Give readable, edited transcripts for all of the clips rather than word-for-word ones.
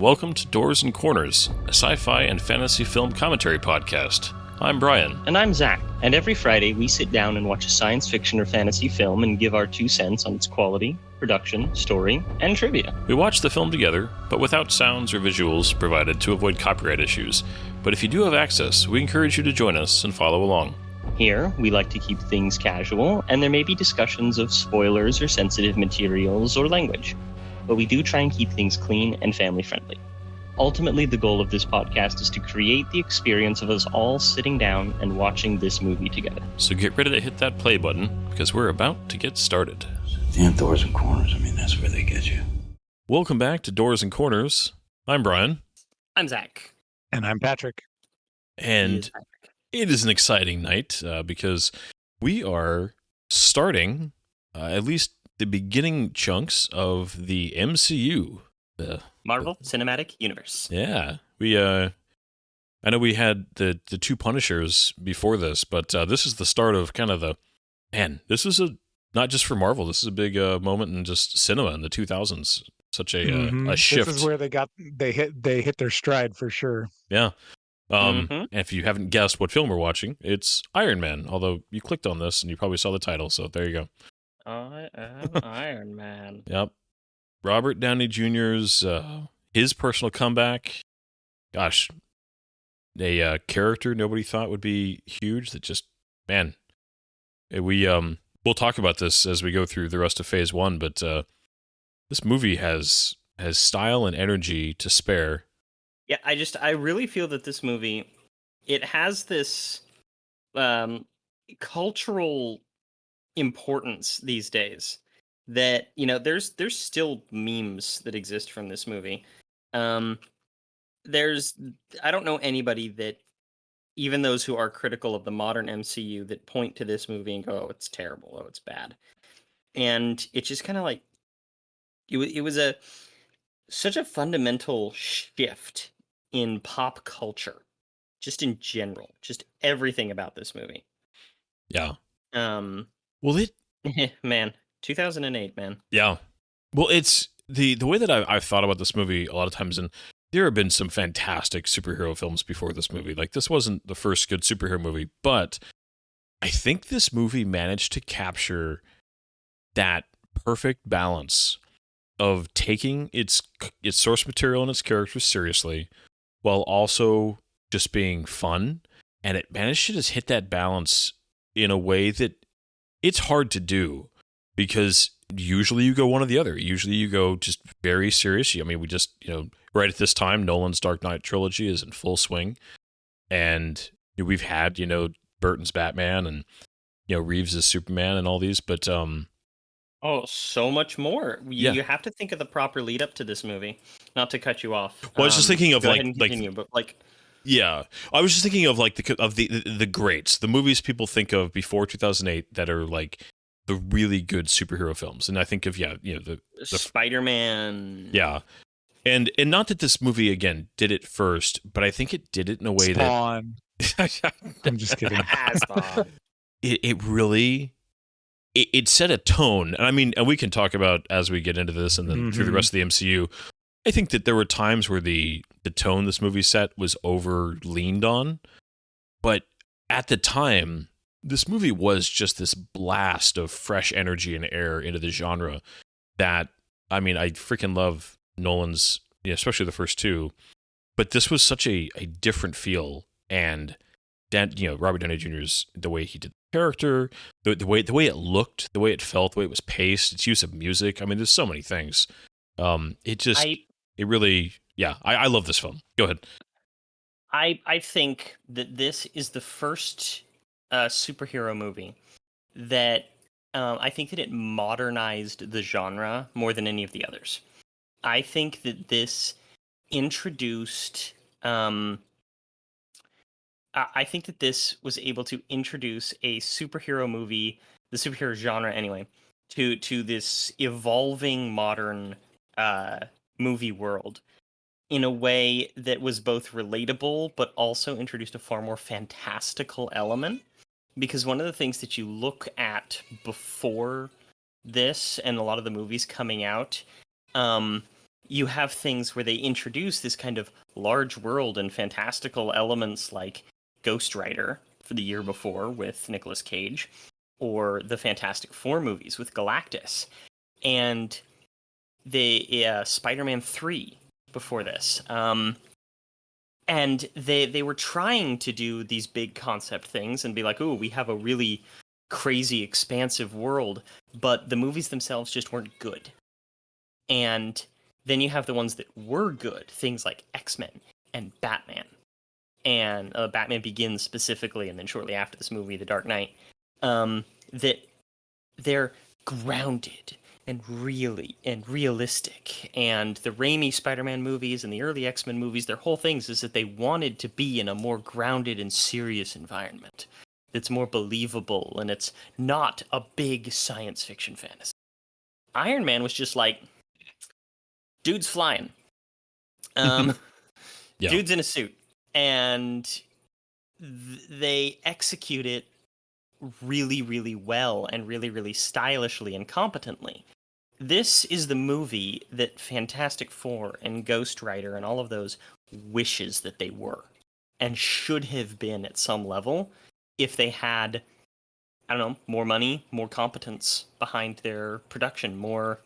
welcome to Doors and Corners, a sci-fi and fantasy film commentary podcast. I'm Brian. And I'm Zach. And every Friday we sit down and watch a science fiction or fantasy film and give our 2 cents on its quality, production, story, and trivia. We watch the film together, but without sounds or visuals provided to avoid copyright issues. But if you do have access, we encourage you to join us and follow along. Here, we like to keep things casual, and there may be discussions of spoilers or sensitive materials or language. But we do try and keep things clean and family-friendly. Ultimately, the goal of this podcast is to create the experience of us all sitting down and watching this movie together. So get ready to hit that play button, because we're about to get started. Damn Doors and Corners, that's where they get you. Welcome back to Doors and Corners. I'm Brian. I'm Zach. And I'm Patrick. And it is an exciting night because we are starting at least the beginning chunks of the MCU. Marvel Cinematic Universe. Yeah. I know we had the 2 Punishers before this, but this is the start of kind of this is not just for Marvel, this is a big moment in just cinema in the 2000s. Such a shift. This is where they hit their stride for sure. Yeah. And if you haven't guessed what film we're watching, it's Iron Man. Although you clicked on this and you probably saw the title, so there you go. I am Iron Man. Yep. Robert Downey Jr.'s his personal comeback. Gosh, a character nobody thought would be huge. That just, man, we'll talk about this as we go through the rest of Phase 1. But this movie has style and energy to spare. Yeah, I really feel that this movie, it has this cultural importance these days that, there's still memes that exist from this movie. I don't know anybody that, even those who are critical of the modern MCU, that point to this movie and go, oh, it's terrible, oh, it's bad. And it's just kind of like, it was such a fundamental shift in pop culture, just in general, just everything about this movie. Yeah. Well, man, 2008, man. Yeah. Well, it's the way that I've thought about this movie a lot of times, and there have been some fantastic superhero films before this movie. Like, this wasn't the first good superhero movie, but I think this movie managed to capture that perfect balance of taking its source material and its characters seriously, while also just being fun. And it managed to just hit that balance in a way that it's hard to do, because usually you go one or the other. Usually you go just very serious. I mean, we just, right at this time, Nolan's Dark Knight trilogy is in full swing. And we've had, Burton's Batman and, Reeves' Superman and all these, but oh, so much more. You have to think of the proper lead up to this movie. Not to cut you off. Well, I was just thinking of yeah, I was just thinking of the greats, the movies people think of before 2008 that are like the really good superhero films, and I think of the Spider-Man. Yeah, and not that this movie again did it first, but I think it did it in a way Spawn. that I'm just kidding. it really. It set a tone, and we can talk about as we get into this and then through the rest of the MCU. I think that there were times where the tone this movie set was over leaned on, but at the time, this movie was just this blast of fresh energy and air into the genre that, I freaking love Nolan's, especially the first 2, but this was such a different feel, and Robert Downey Jr.'s, the way he did the character, the way it looked, the way it felt, the way it was paced, its use of music. There's so many things. I love this film. Go ahead. I think that this is the first superhero movie that I think that it modernized the genre more than any of the others. I think that this introduced. I think that this was able to introduce a superhero movie, the superhero genre anyway, to this evolving modern movie world in a way that was both relatable but also introduced a far more fantastical element. Because one of the things that you look at before this and a lot of the movies coming out, you have things where they introduce this kind of large world and fantastical elements like Ghost Rider for the year before with Nicolas Cage, or the Fantastic Four movies with Galactus, and the Spider-Man 3 before this. And they were trying to do these big concept things and be like, "Ooh, we have a really crazy, expansive world," but the movies themselves just weren't good. And then you have the ones that were good, things like X-Men and Batman, and Batman Begins specifically, and then shortly after this movie, The Dark Knight, that they're grounded and realistic. And the Raimi Spider-Man movies and the early X-Men movies, their whole things is that they wanted to be in a more grounded and serious environment that's more believable, and it's not a big science fiction fantasy. Iron Man was just like, dude's flying. Yeah. Dude's in a suit. And they execute it really, really well and really, really stylishly and competently. This is the movie that Fantastic Four and Ghost Rider and all of those wishes that they were and should have been at some level if they had, I don't know, more money, more competence behind their production, more,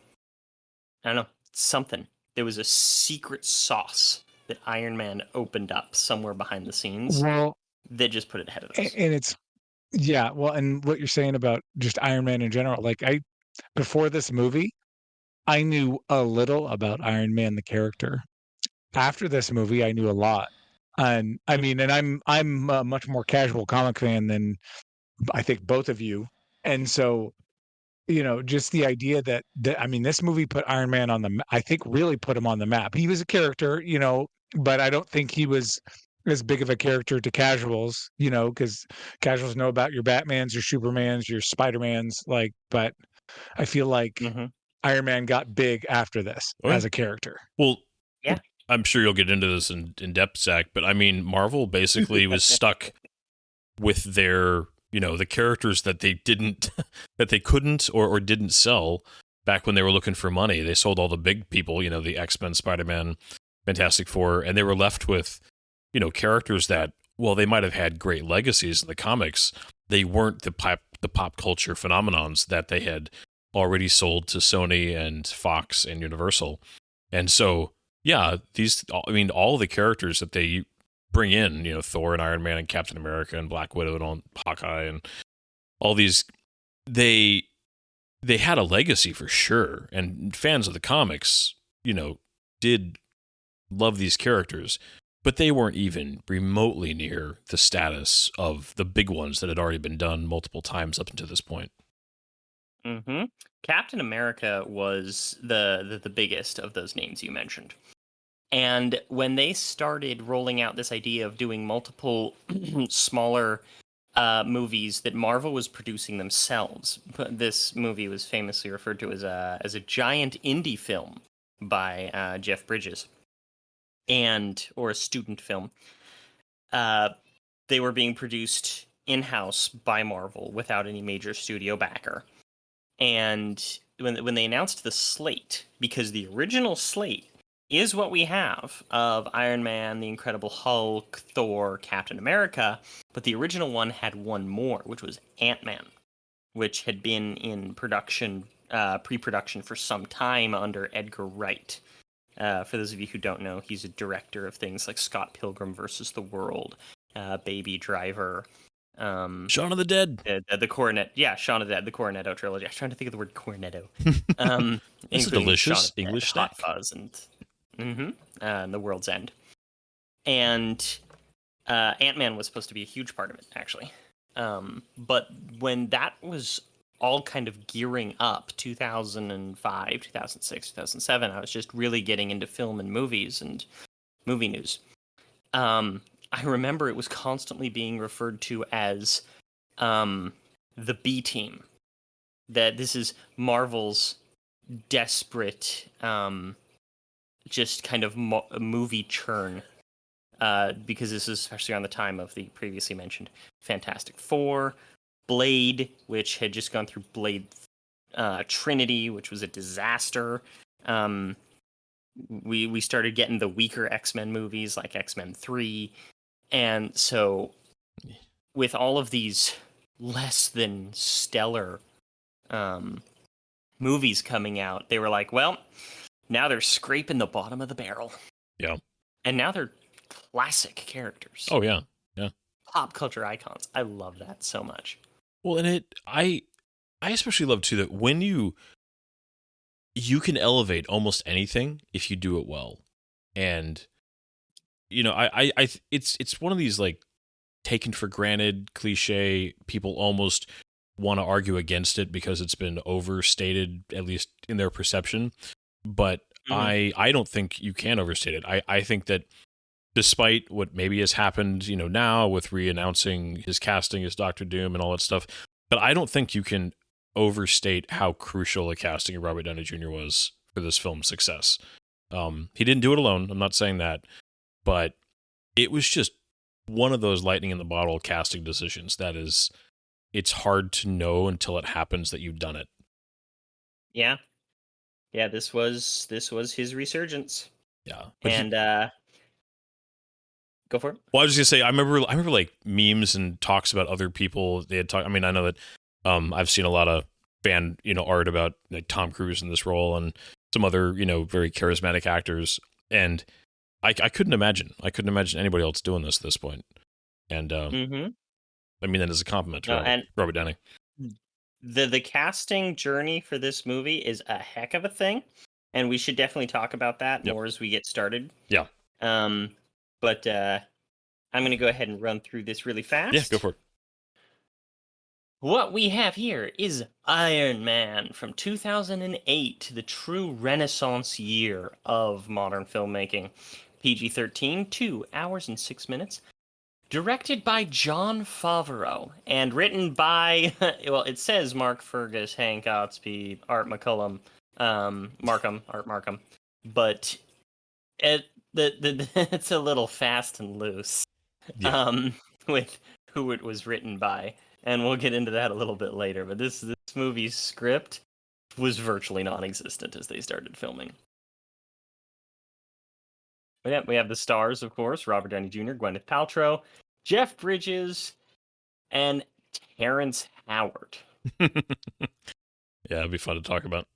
I don't know, something. There was a secret sauce that Iron Man opened up somewhere behind the scenes Well, that just put it ahead of this. and it's yeah, well, and what you're saying about just Iron Man in general, like before this movie, I knew a little about Iron Man the character. After this movie, I knew a lot. And I mean, and I'm a much more casual comic fan than I think both of you. And so, just the idea that I mean, this movie put Iron Man on I think really put him on the map. He was a character, but I don't think he was as big of a character to casuals, because casuals know about your Batmans, your Supermans, your Spider-Mans, but I feel like Mm-hmm. Iron Man got big after this Oh, yeah. as a character. Well, Yeah. I'm sure you'll get into this in depth, Zach, but I mean, Marvel basically was stuck with their, the characters that they didn't, that they couldn't or didn't sell back when they were looking for money. They sold all the big people, the X-Men, Spider-Man, Fantastic Four, and they were left with, characters that, well, they might have had great legacies in the comics. They weren't the pop culture phenomenons that they had already sold to Sony and Fox and Universal. And so, yeah, all the characters that they bring in, Thor and Iron Man and Captain America and Black Widow and all, Hawkeye and all these, they had a legacy for sure. And fans of the comics, did love these characters, but they weren't even remotely near the status of the big ones that had already been done multiple times up until this point. Mm-hmm. Captain America was the biggest of those names you mentioned. And when they started rolling out this idea of doing multiple smaller movies that Marvel was producing themselves, this movie was famously referred to as a giant indie film by Jeff Bridges, or a student film. They were being produced in-house by Marvel without any major studio backer. And when they announced the slate, because the original slate is what we have of Iron Man, the Incredible Hulk, Thor, Captain America, but the original one had one more, which was Ant-Man, which had been in production, pre-production for some time under Edgar Wright. For those of you who don't know, he's a director of things like Scott Pilgrim vs. the World, Baby Driver, Shaun of the Dead. the Cornet, Shaun of the Dead, the Cornetto trilogy. I was trying to think of the word Cornetto. It's a delicious English Hot snack. Fuzz and The World's End. And Ant-Man was supposed to be a huge part of it, actually. But when that was all kind of gearing up, 2005, 2006, 2007, I was just really getting into film and movies and movie news. I remember it was constantly being referred to as the B team. That this is Marvel's desperate, just kind of movie churn. Because this is especially around the time of the previously mentioned Fantastic Four, Blade, which had just gone through Blade Trinity, which was a disaster. we started getting the weaker X-Men movies like X-Men 3. And so with all of these less than stellar movies coming out, they were like, well, now they're scraping the bottom of the barrel. Yeah. And now they're classic characters. Oh yeah. Pop culture icons. I love that so much. Well, and I especially love too that when you can elevate almost anything if you do it well. And you know, it's one of these like taken for granted cliche. People almost want to argue against it because it's been overstated, at least in their perception. But I don't think you can overstate it. I think that despite what maybe has happened, you know, now with re-announcing his casting as Doctor Doom and all that stuff, but I don't think you can overstate how crucial a casting of Robert Downey Jr. was for this film's success. He didn't do it alone. I'm not saying that, but it was just one of those lightning in the bottle casting decisions that is, it's hard to know until it happens that you've done it. Yeah. Yeah, this was his resurgence. Yeah. And go for it. Well, I was just gonna say, I remember like memes and talks about other people they had talked. I mean, I know that I've seen a lot of fan, you know, art about like Tom Cruise in this role and some other, you know, very charismatic actors, and I couldn't imagine anybody else doing this at this point. And I mean that as a compliment to Robert Downey. The casting journey for this movie is a heck of a thing, and we should definitely talk about that more as we get started. Yeah. But I'm going to go ahead and run through this really fast. Yeah, go for it. What we have here is Iron Man from 2008, the true renaissance year of modern filmmaking. PG-13, 2 hours and 6 minutes. Directed by Jon Favreau and written by, well, it says Mark Fergus, Hank Otsby, Art McCullum, Art Markham, but it's a little fast and loose with who it was written by, and we'll get into that a little bit later. But this movie's script was virtually non-existent as they started filming. But yeah, we have the stars, of course: Robert Downey Jr., Gwyneth Paltrow, Jeff Bridges, and Terrence Howard. Yeah, it'd be fun to talk about.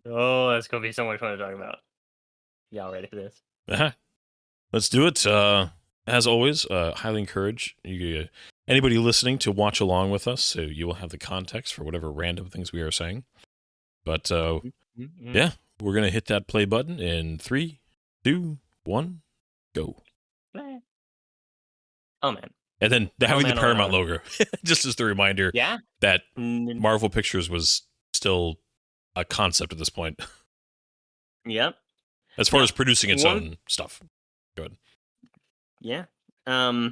Oh, that's gonna be so much fun to talk about. Y'all ready for this? Let's do it. As always, highly encourage anybody listening to watch along with us, so you will have the context for whatever random things we are saying. But yeah, we're gonna hit that play button in 3, 2, 1, go. Oh man! And then having the Paramount logo, just as the reminder, that Marvel Pictures was still a concept at this point. Yep. As far as producing its own stuff. Go ahead. Yeah. I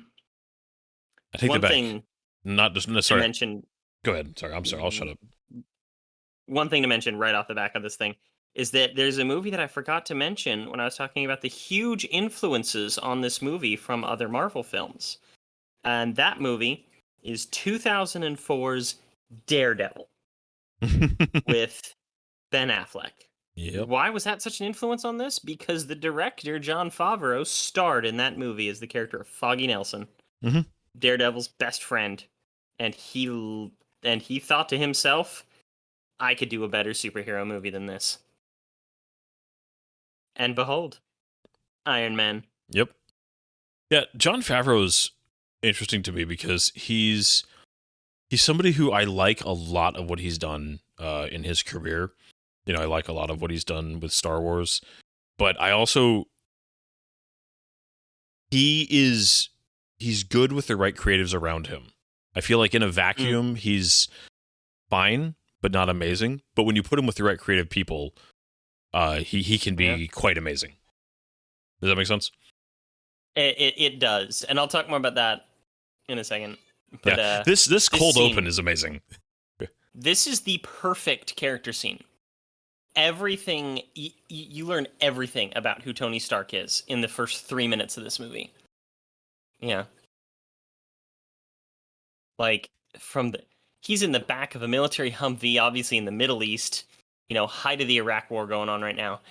take that back. Not just sorry. Mention. Go ahead. Sorry, I'm sorry. I'll shut up. One thing to mention right off the back of this thing is that there's a movie that I forgot to mention when I was talking about the huge influences on this movie from other Marvel films. And that movie is 2004's Daredevil with Ben Affleck. Yep. Why was that such an influence on this? Because the director, Jon Favreau, starred in that movie as the character of Foggy Nelson, Daredevil's best friend. And he thought to himself, I could do a better superhero movie than this. And behold, Iron Man. Yep. Yeah, Jon Favreau's interesting to me because he's somebody who I like a lot of what he's done in his career. You know, I like a lot of what he's done with Star Wars, but I also he's good with the right creatives around him. I feel like in a vacuum, he's fine, but not amazing. But when you put him with the right creative people, he can be quite amazing. Does that make sense? It does, and I'll talk more about that in a second. But, this cold open is amazing. This is the perfect character scene. Everything you learn everything about who Tony Stark is in the first 3 minutes of this movie. Yeah, like he's in the back of a military Humvee, obviously in the Middle East. You know, height of the Iraq War going on right now,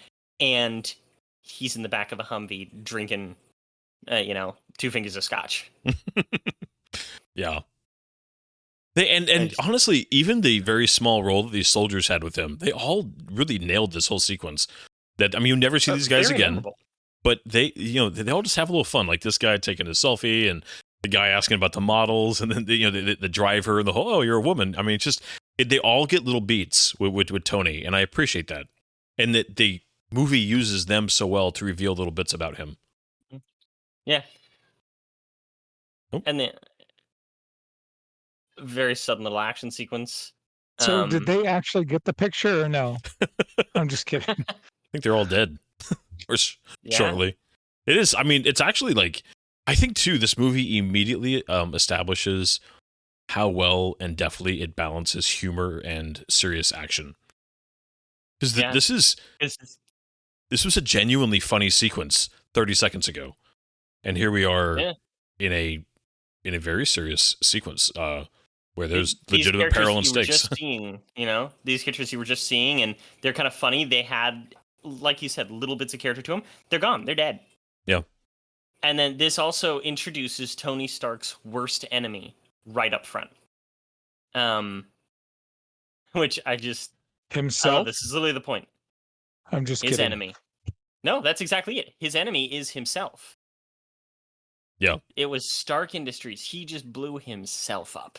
and he's in the back of a Humvee drinking, 2 fingers of scotch. Yeah. And honestly, even the very small role that these soldiers had with him, they all really nailed this whole sequence. That, I mean, you never see these guys again, memorable. but they all just have a little fun. Like this guy taking a selfie, and the guy asking about the models, and then the driver, and the whole, oh, you're a woman. I mean, it's just they all get little beats with Tony, and I appreciate that. And that the movie uses them so well to reveal little bits about him. Yeah. Oh. And the very sudden little action sequence. So did they actually get the picture or no? I'm just kidding. I think they're all dead, or shortly. It is. I mean, it's actually like, I think too, this movie immediately establishes how well and deftly it balances humor and serious action. Because this was a genuinely funny sequence 30 seconds ago, and here we are in a very serious sequence where there's legitimate peril and stakes. These characters you were just seeing, and they're kind of funny. They had, like you said, little bits of character to them. They're gone. They're dead. Yeah. And then this also introduces Tony Stark's worst enemy right up front. Which I just... Himself? This is literally the point. I'm just His kidding. enemy. No, that's exactly it. His enemy is himself. Yeah. It was Stark Industries. He just blew himself up.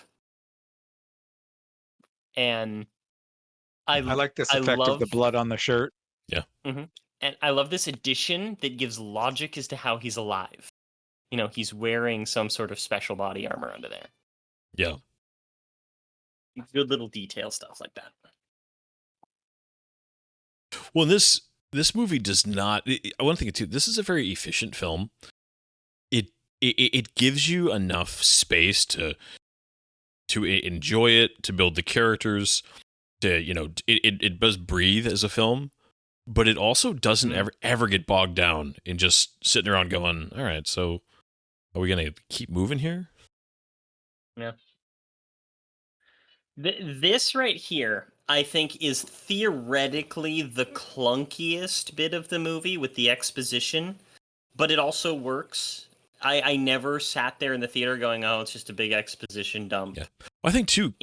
And I like this effect of the blood on the shirt. Yeah. Mm-hmm. And I love this addition that gives logic as to how he's alive. He's wearing some sort of special body armor under there. Yeah. Good little detail stuff like that. Well, this movie does not. I want to think too. This is a very efficient film. It gives you enough space to enjoy it, to build the characters, it does breathe as a film, but it also doesn't ever get bogged down in just sitting around going, all right, so are we gonna keep moving here? Yeah. This right here, I think, is theoretically the clunkiest bit of the movie with the exposition, but it also works. I never sat there in the theater going, oh, it's just a big exposition dump. Yeah. I think, too,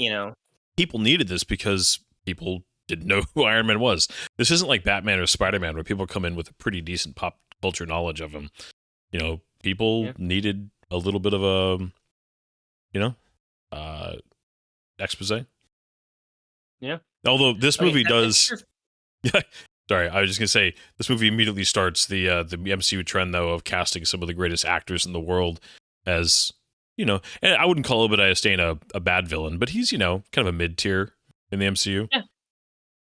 people needed this because people didn't know who Iron Man was. This isn't like Batman or Spider-Man where people come in with a pretty decent pop culture knowledge of him. People needed a little bit of a, expose. Yeah. Although this movie does... Yeah. Sorry, I was just going to say, this movie immediately starts the MCU trend, though, of casting some of the greatest actors in the world as, and I wouldn't call Obadiah Stane a bad villain, but he's, kind of a mid-tier in the MCU. Yeah.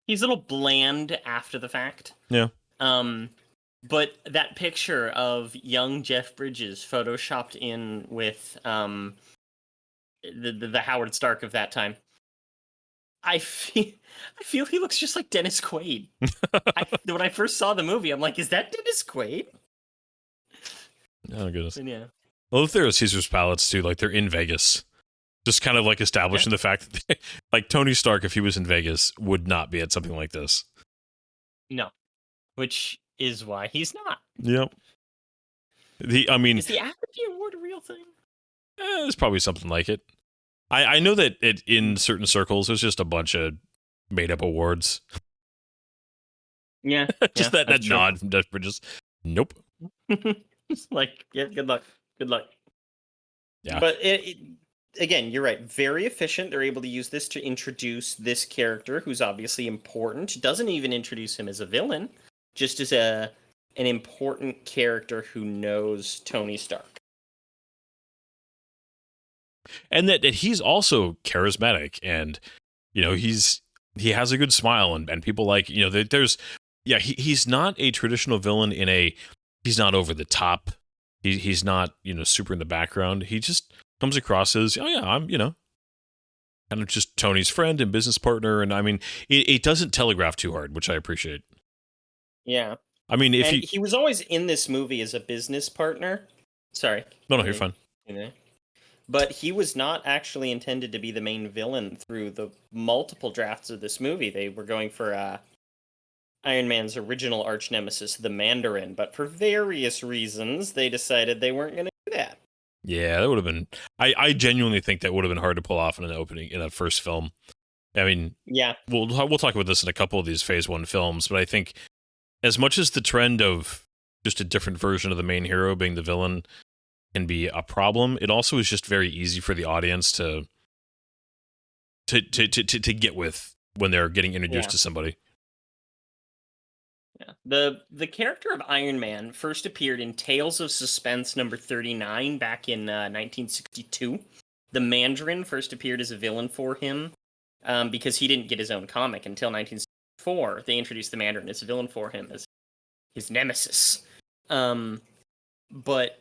He's a little bland after the fact. Yeah. But that picture of young Jeff Bridges photoshopped in with the Howard Stark of that time, I feel he looks just like Dennis Quaid. When I first saw the movie, I'm like, is that Dennis Quaid? Oh, goodness. And yeah. Well, if there are Caesar's Palace, too, like, they're in Vegas. Just kind of, like, establishing the fact that, like, Tony Stark, if he was in Vegas, would not be at something like this. No. Which is why he's not. Yep. Is the Academy Award a real thing? There's probably something like it. I know that in certain circles, there's just a bunch of made-up awards. Yeah. Just that nod from Jeff Bridges. Nope. Like, yeah, good luck. Good luck. Yeah. But again, you're right. Very efficient. They're able to use this to introduce this character who's obviously important. Doesn't even introduce him as a villain, just as an important character who knows Tony Stark. And that he's also charismatic, and he has a good smile, and people like he's not a traditional villain he's not over the top, he's not super in the background. He just comes across as I'm kind of just Tony's friend and business partner, and I mean it doesn't telegraph too hard, which I appreciate. Yeah, I mean he was always in this movie as a business partner. Sorry, no, you're fine. But he was not actually intended to be the main villain through the multiple drafts of this movie. They were going for, Iron Man's original arch nemesis, the Mandarin, but for various reasons, they decided they weren't going to do that. Yeah, that would have been. I genuinely think that would have been hard to pull off in an opening in a first film. I mean, Yeah, we'll talk about this in a couple of these Phase 1 films, but I think as much as the trend of just a different version of the main hero being the villain can be a problem, it also is just very easy for the audience to get with when they're getting introduced Yeah. to somebody. yeah. The character of Iron Man first appeared in Tales of Suspense number 39 back in 1962. The Mandarin first appeared as a villain for him because he didn't get his own comic until 1964. They introduced the Mandarin as a villain for him as his nemesis. But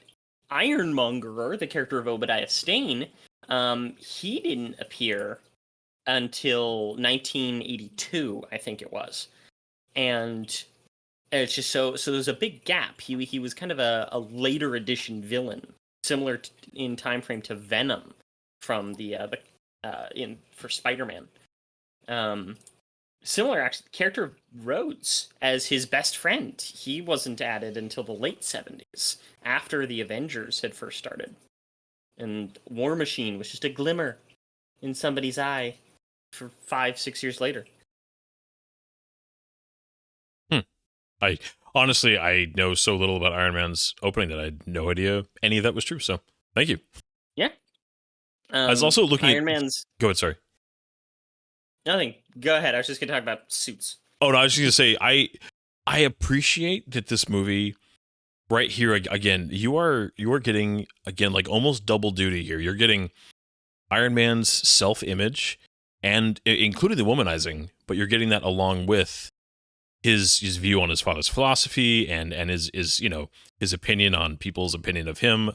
Ironmonger, the character of Obadiah Stane, he didn't appear until 1982, I think it was. And it's just so there's a big gap. He was kind of a later edition villain, similar in time frame to Venom from for Spider-Man. Similar, actually, the character of Rhodes as his best friend. He wasn't added until the late 70s, after the Avengers had first started. And War Machine was just a glimmer in somebody's eye for 5-6 years later. I know so little about Iron Man's opening that I had no idea any of that was true. So thank you. Yeah. I was also looking Iron at Man's... Go ahead, sorry. Nothing. Go ahead. I was just going to talk about suits. Oh no, I was just gonna say I appreciate that this movie right here again. You are getting again like almost double duty here. You're getting Iron Man's self-image and including the womanizing, but you're getting that along with his view on his father's philosophy and his his opinion on people's opinion of him.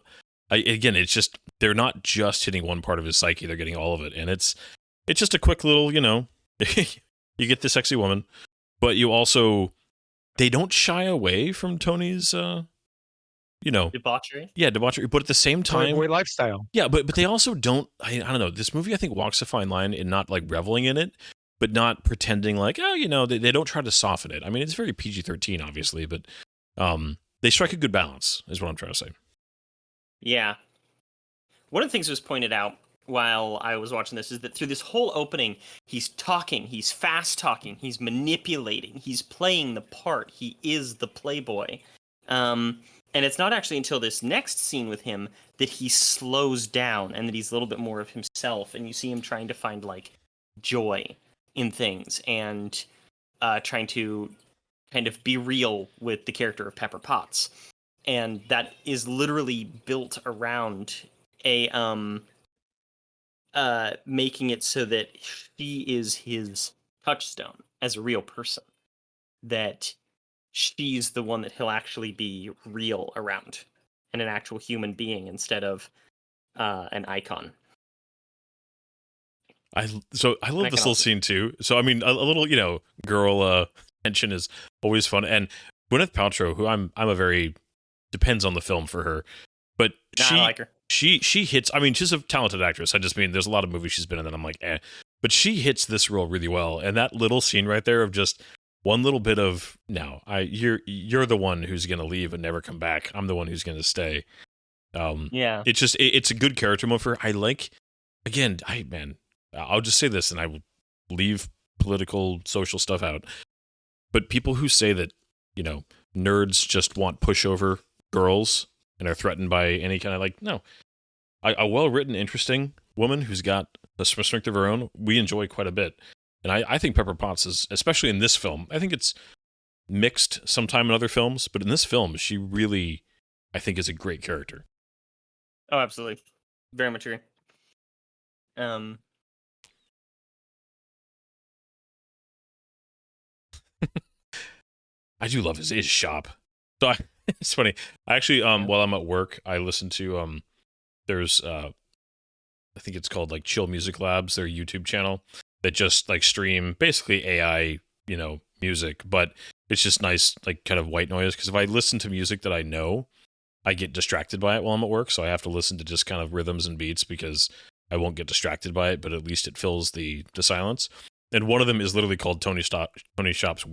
Again, it's just they're not just hitting one part of his psyche; they're getting all of it, and it's just a quick little you get the sexy woman, but you also they don't shy away from Tony's Debauchery? yeah, debauchery, but at the same time Playboy lifestyle. yeah, but they also don't I don't know, this movie I think walks a fine line in not like reveling in it, but not pretending like, they don't try to soften it. I mean, it's very PG-13 obviously, but they strike a good balance is what I'm trying to say. Yeah. One of the things that was pointed out while I was watching this is that through this whole opening, he's talking, he's fast talking, he's manipulating, he's playing the part, he is the playboy. And it's not actually until this next scene with him that he slows down and that he's a little bit more of himself, and you see him trying to find like joy in things and trying to kind of be real with the character of Pepper Potts. And that is literally built around making it so that she is his touchstone as a real person. That she's the one that he'll actually be real around and an actual human being instead of an icon. I love this little scene too. So I mean, a little girl tension is always fun, and Gwyneth Paltrow, who I'm a very depends on the film for her, but I like her. She hits. I mean, she's a talented actress. I just mean there's a lot of movies she's been in that I'm like, but she hits this role really well, and that little scene right there of just one little bit of you're the one who's gonna leave and never come back. I'm the one who's gonna stay. Yeah, it's just it's a good character moment for her. I like again. I'll just say this, and I will leave political, social stuff out. But people who say that, nerds just want pushover girls and are threatened by any kind of no. A well-written, interesting woman who's got a strength of her own, we enjoy quite a bit. And I think Pepper Potts is, especially in this film, I think it's mixed sometime in other films, but in this film, she really, I think, is a great character. Oh, absolutely. Very much agree. I do love his shop. So it's funny. I actually, while I'm at work, I listen to there's I think it's called Chill Music Labs, their YouTube channel that just stream basically AI, music, but it's just nice kind of white noise, because if I listen to music that I know, I get distracted by it while I'm at work, so I have to listen to just kind of rhythms and beats because I won't get distracted by it, but at least it fills the silence. And one of them is literally called Tony Shop's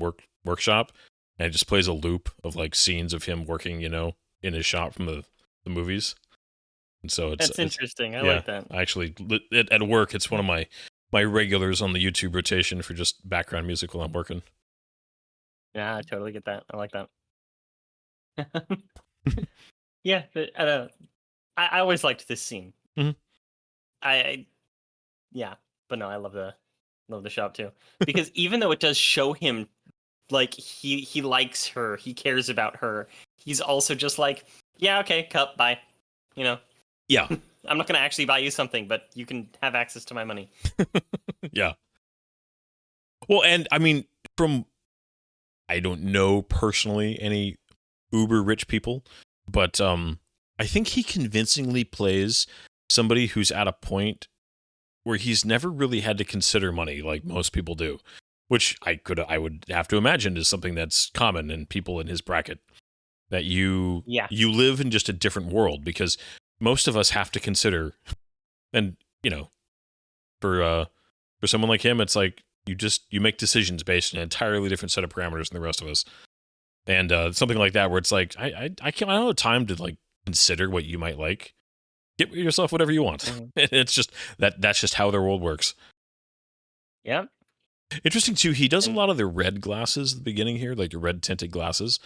workshop, and it just plays a loop of like scenes of him working, in his shop from the movies. And so it's interesting. I yeah, like that. I actually at work, it's one of my regulars on the YouTube rotation for just background music while I'm working. Yeah, I totally get that. I like that. Yeah, but, I always liked this scene. Mhm. Yeah, but no, I love the shop too, because even though it does show him like he likes her, he cares about her, he's also just like, yeah, okay, cup, bye. Yeah. I'm not gonna actually buy you something, but you can have access to my money. Yeah. Well, and I mean, I don't know personally any uber rich people, but I think he convincingly plays somebody who's at a point where he's never really had to consider money like most people do, which I would have to imagine is something that's common in people in his bracket, that you live in just a different world, because most of us have to consider, and for someone like him, it's like you make decisions based on an entirely different set of parameters than the rest of us. And something like that, where it's like, I don't have time to like consider what you might like. Get yourself whatever you want. Mhm. It's just that's just how their world works. Yeah. Interesting too. He does a And- lot of the red glasses at the beginning here, like the red tinted glasses,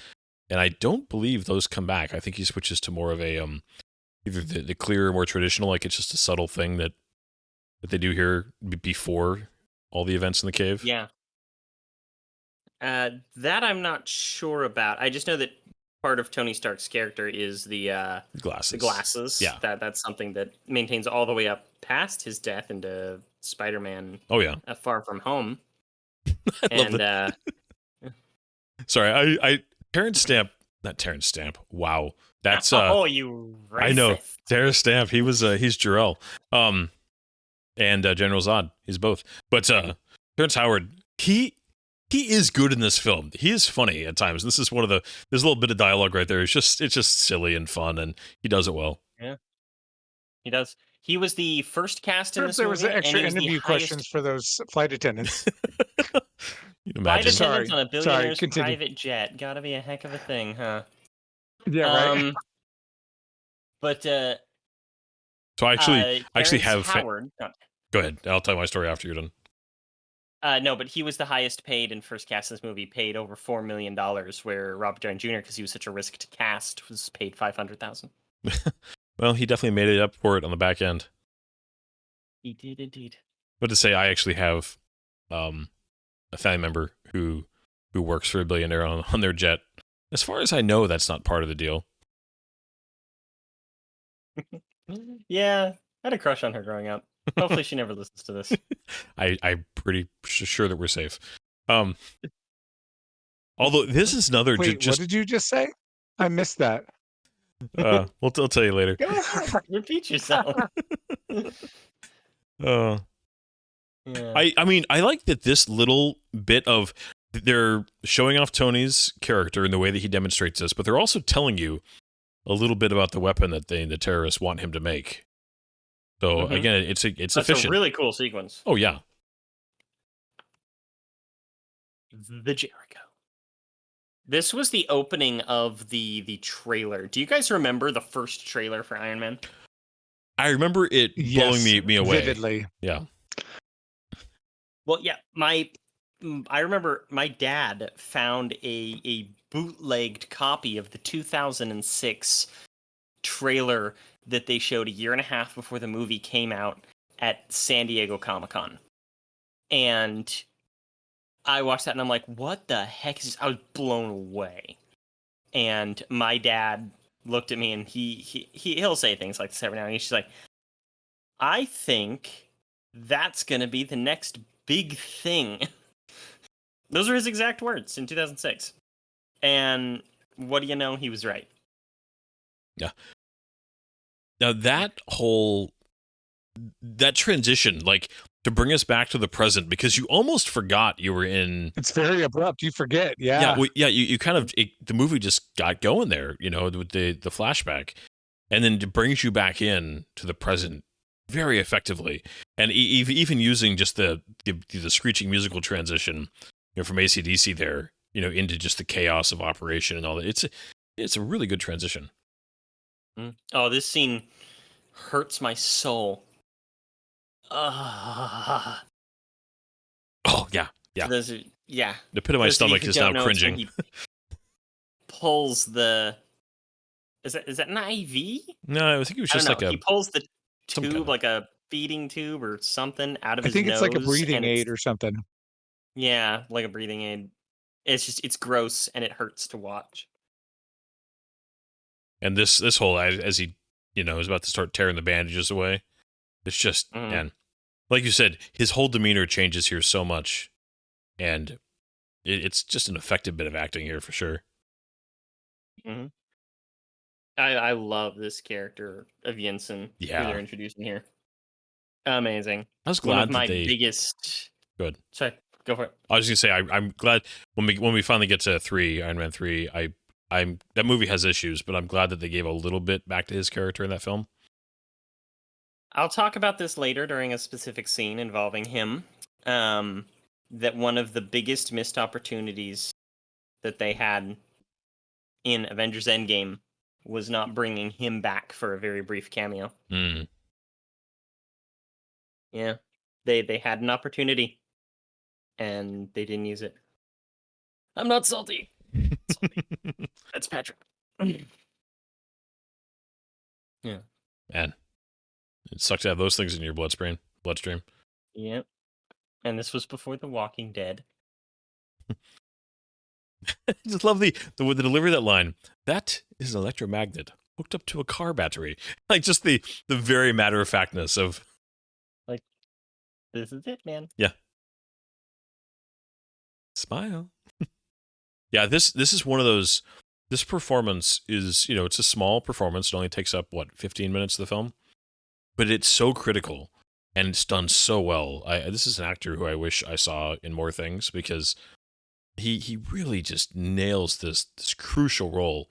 and I don't believe those come back. I think he switches to more of a either the clearer, more traditional, like it's just a subtle thing that they do here before all the events in the cave. Yeah. That I'm not sure about. I just know that part of Tony Stark's character is the Glasses. glasses. Yeah. That's something that maintains all the way up past his death into Spider-Man Oh yeah. Far From Home. I love And Sorry, I Terrence Stamp, not Terrence Stamp. Wow, that's oh, you racist. I know Terrence Stamp. He was he's Jor-El, and General Zod. He's both. But Terrence Howard, he is good in this film. He is funny at times. This is one of there's a little bit of dialogue right there. It's just silly and fun, and he does it well. Yeah, he does. He was the first cast in this There movie. was extra and he was the interview highest questions for those flight attendants. You can flight imagine. Sorry. attendants on a Sorry, billionaire's continue. private jet. Gotta be a heck of a thing, huh? Yeah, right. But So I actually Terrence have. Howard. Go ahead. I'll tell my story after you're done. No, but he was the highest paid and first cast in this movie, paid over $4 million, where Robert Downey Jr., because he was such a risk to cast, was paid $500,000. Well, he definitely made it up for it on the back end. He did indeed. But to say, I actually have a family member who works for a billionaire on their jet. As far as I know, that's not part of the deal. Yeah, I had a crush on her growing up. Hopefully she never listens to this. I'm pretty sure that we're safe. Although this is another Wait, what did you just say? I missed that. I'll tell you later. Repeat yourself. Yeah. I mean, I like that this little bit of they're showing off Tony's character and the way that he demonstrates this, but they're also telling you a little bit about the weapon that the terrorists want him to make. So again, it's That's efficient. a really cool sequence. Oh yeah. The Jericho. This was the opening of the trailer. Do you guys remember the first trailer for Iron Man? I remember it blowing me away. Vividly. Yeah. Well, yeah, I remember my dad found a bootlegged copy of the 2006 trailer that they showed a year and a half before the movie came out at San Diego Comic-Con. And I watched that and I'm like, what the heck is this? I was blown away. And my dad looked at me and he'll say things like this every now and then. He's just like, I think that's going to be the next big thing. Those are his exact words in 2006. And what do you know? He was right. Yeah. Now that transition, like to bring us back to the present, because you almost forgot you were in. It's very abrupt. You forget. Yeah. You kind of the movie just got going there, with the flashback, and then it brings you back in to the present very effectively, and even using just the screeching musical transition, from AC/DC there, into just the chaos of operation and all that. It's a really good transition. Oh, this scene hurts my soul. Ah. Oh yeah. Yeah. Yeah. The pit of my Those of you stomach who is don't now know, it's when cringing. he pulls the. Is that an IV? No, I think it was I just don't know. like He pulls the some tube, kind of- like a feeding tube or something, out of I his think nose. it's like a breathing and aid or something. Yeah, like a breathing aid. It's gross and it hurts to watch. And this whole as he is about to start tearing the bandages away, it's just man, like you said, his whole demeanor changes here so much, and it's just an effective bit of acting here for sure. Mm-hmm. I love this character of Jensen who Yeah. they're introducing here. Amazing. I was One glad of my that they biggest. good. Sorry, go for it. I was gonna say I'm glad when we finally get to Iron Man 3. I'm that movie has issues, but I'm glad that they gave a little bit back to his character in that film. I'll talk about this later during a specific scene involving him. That one of the biggest missed opportunities that they had in Avengers Endgame was not bringing him back for a very brief cameo. Mm. Yeah, they had an opportunity, and they didn't use it. I'm not salty. That's Patrick. Yeah. Man, it sucks to have those things in your bloodstream. Yep. And this was before The Walking Dead. I just love the delivery of that line. That is an electromagnet hooked up to a car battery. Like just the very matter of factness of. Like, this is it, man. Yeah. Smile. Yeah, this is one of those. This performance is, it's a small performance. It only takes up 15 minutes of the film, but it's so critical and it's done so well. This is an actor who I wish I saw in more things because he really just nails this crucial role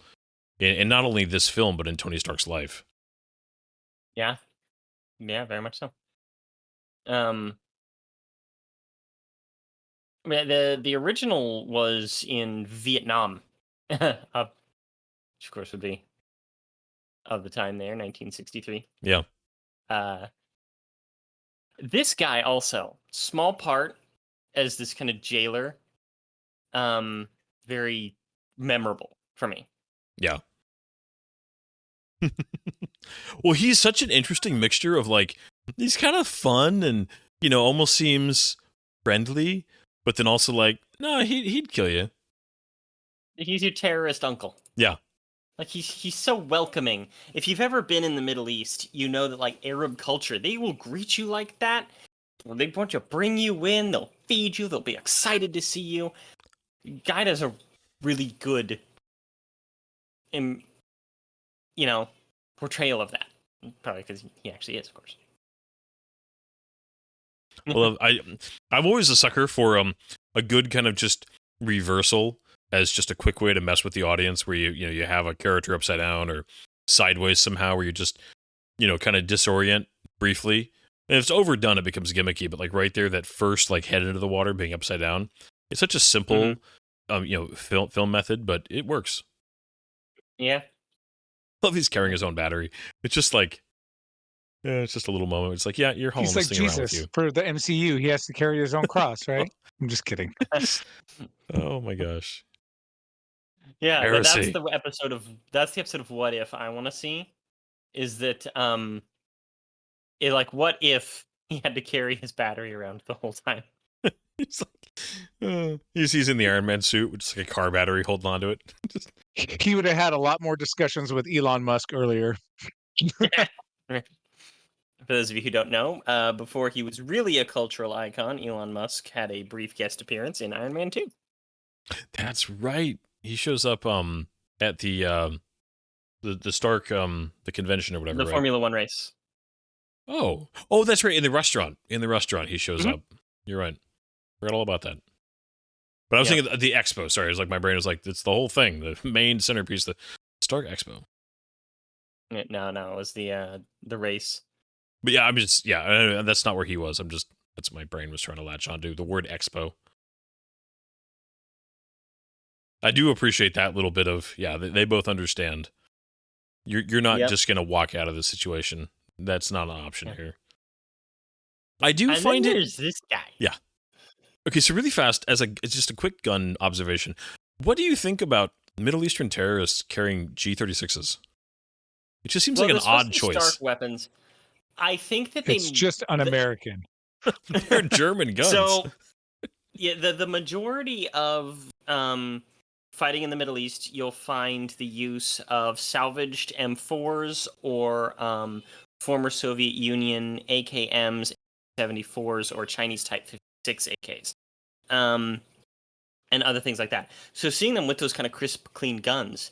in not only this film but in Tony Stark's life. Yeah, very much so. I mean, the original was in Vietnam, which of course would be of the time there, 1963. Yeah. This guy also, small part as this kind of jailer, very memorable for me. Yeah. Well, he's such an interesting mixture of he's kind of fun and almost seems friendly, but then also no, he'd kill you. He's your terrorist uncle. Yeah. Like he's so welcoming. If you've ever been in the Middle East, you know that Arab culture, they will greet you like that. They want to bring you in, they'll feed you, they'll be excited to see you. Guy does a really good portrayal of that. Probably because he actually is, of course. Well, I'm always a sucker for a good kind of just reversal as just a quick way to mess with the audience, where you have a character upside down or sideways somehow, where you just kind of disorient briefly. And if it's overdone, it becomes gimmicky. But right there, that first head into the water being upside down, it's such a simple film method, but it works. Yeah. I love he's carrying his own battery. It's just it's just a little moment. It's yeah, you're home. He's like Jesus for the MCU. He has to carry his own cross, right? I'm just kidding. Oh my gosh. Yeah, Heresy. that's the episode of What If I want to see. Is that what if he had to carry his battery around the whole time? He's he's in the Iron Man suit with just a car battery holding onto it. He would have had a lot more discussions with Elon Musk earlier. For those of you who don't know, before he was really a cultural icon, Elon Musk had a brief guest appearance in Iron Man 2. That's right. He shows up at the Stark the convention or whatever. The right? Formula One race. Oh, that's right. In the restaurant, he shows up. You're right. Forgot all about that. But I was thinking the expo. Sorry, it was my brain was it's the whole thing, the main centerpiece, the Stark Expo. No, it was the race. But yeah, that's not where he was. That's my brain was trying to latch onto the word expo. I do appreciate that little bit of they both understand. You're not Yep. just gonna walk out of the situation. That's not an option here. I do And find then it. there's this guy. Yeah. Okay, so really fast, it's just a quick gun observation. What do you think about Middle Eastern terrorists carrying G-36s? It just seems like an they're supposed odd to be choice. Stark weapons. I think that they. It's just un-American. They're German guns. So, yeah, the majority of fighting in the Middle East, you'll find the use of salvaged M4s or former Soviet Union AKMs, 74s, or Chinese Type 56 AKs, and other things like that. So seeing them with those kind of crisp, clean guns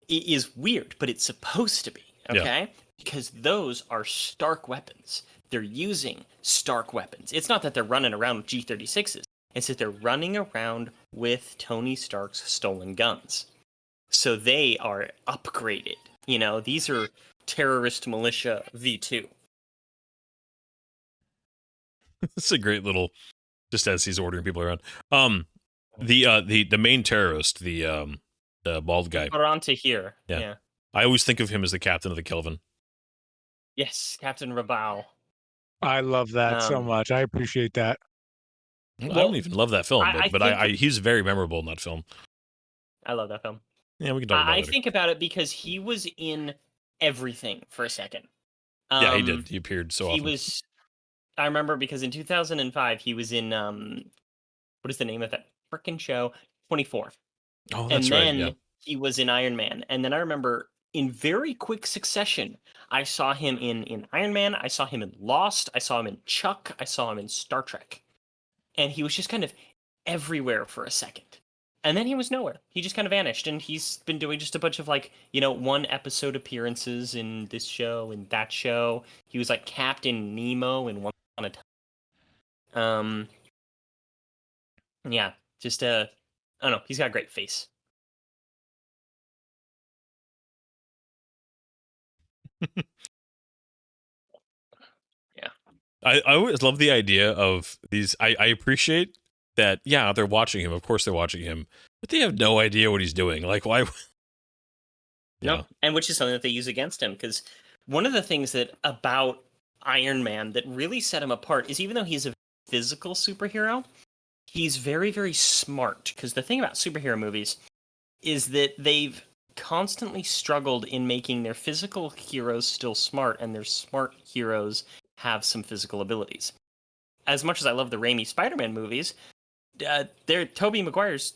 is weird, but it's supposed to be, okay? Because those are Stark weapons. They're using Stark weapons. It's not that they're running around with G-36s. It's that they're running around with Tony Stark's stolen guns. So they are upgraded. You know, these are terrorist militia V2. It's a great little, just as he's ordering people around. The main terrorist, the bald guy. Baranta here. Yeah. Yeah. I always think of him as the captain of the Kelvin. Yes, Captain Rabaul. I love that so much. I appreciate that. I don't even love that film, but he's very memorable in that film. I love that film. Yeah, we can talk about it. I think about it because he was in everything for a second. Yeah, he did. He appeared so often. He was. I remember because in 2005 he was in what is the name of that frickin' show? 24. Oh, that's and right. then Yeah. he was in Iron Man, and then I remember in very quick succession, I saw him in Iron Man. I saw him in Lost. I saw him in Chuck. I saw him in Star Trek, and he was just kind of everywhere for a second. And then he was nowhere. He just kind of vanished, and he's been doing just a bunch of one episode appearances in this show and that show. He was like Captain Nemo in Once Upon a Time. Yeah, just I don't know. He's got a great face. Yeah, I always love the idea of these. I appreciate that. Yeah, they're watching him. Of course, they're watching him, but they have no idea what he's doing. Like, why? No, and which is something that they use against him, because one of the things that about Iron Man that really set him apart is even though he's a physical superhero, he's very, very smart. Because the thing about superhero movies is that they've constantly struggled in making their physical heroes still smart, and their smart heroes have some physical abilities. As much as I love the Raimi Spider-Man movies, Tobey Maguire's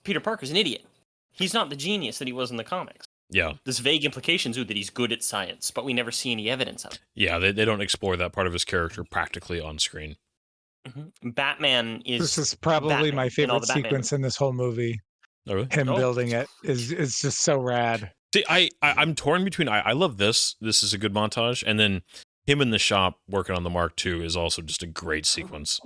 Peter Parker's an idiot. He's not the genius that he was in the comics. Yeah. There's vague implications that he's good at science, but we never see any evidence of it. Yeah, they don't explore that part of his character practically on screen. Mm-hmm. Batman is. This is probably Batman my in all favorite the Batman sequence in this whole movie. Oh, really? Him Oh. building it is just so rad. See, I'm torn between. I love this. This is a good montage, and then him in the shop working on the Mark II is also just a great sequence.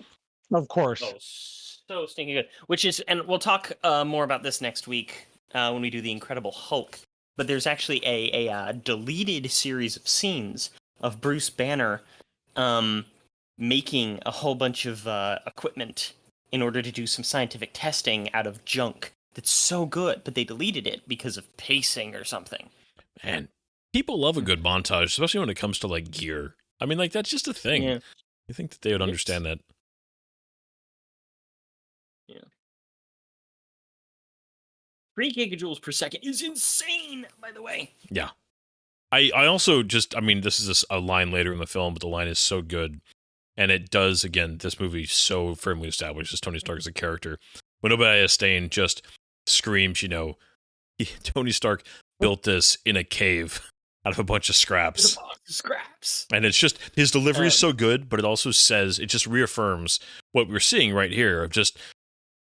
Of course. Oh, so stinking good. Which is, and we'll talk more about this next week when we do the Incredible Hulk. But there's actually a deleted series of scenes of Bruce Banner making a whole bunch of equipment in order to do some scientific testing out of junk that's so good, but they deleted it because of pacing or something. Man, people love a good montage, especially when it comes to like gear. I mean, like that's just a thing. Yeah. You think that they would understand that? Yeah. 3 gigajoules per second is insane, by the way. Yeah. I also just, I mean, this is a line later in the film, but the line is so good. And it does, again, this movie so firmly establishes Tony Stark as a character. When Obadiah Stane just screams, Tony Stark built this in a cave out of a bunch of scraps. Scraps. And it's just, his delivery is so good, but it also says, it just reaffirms what we're seeing right here of just,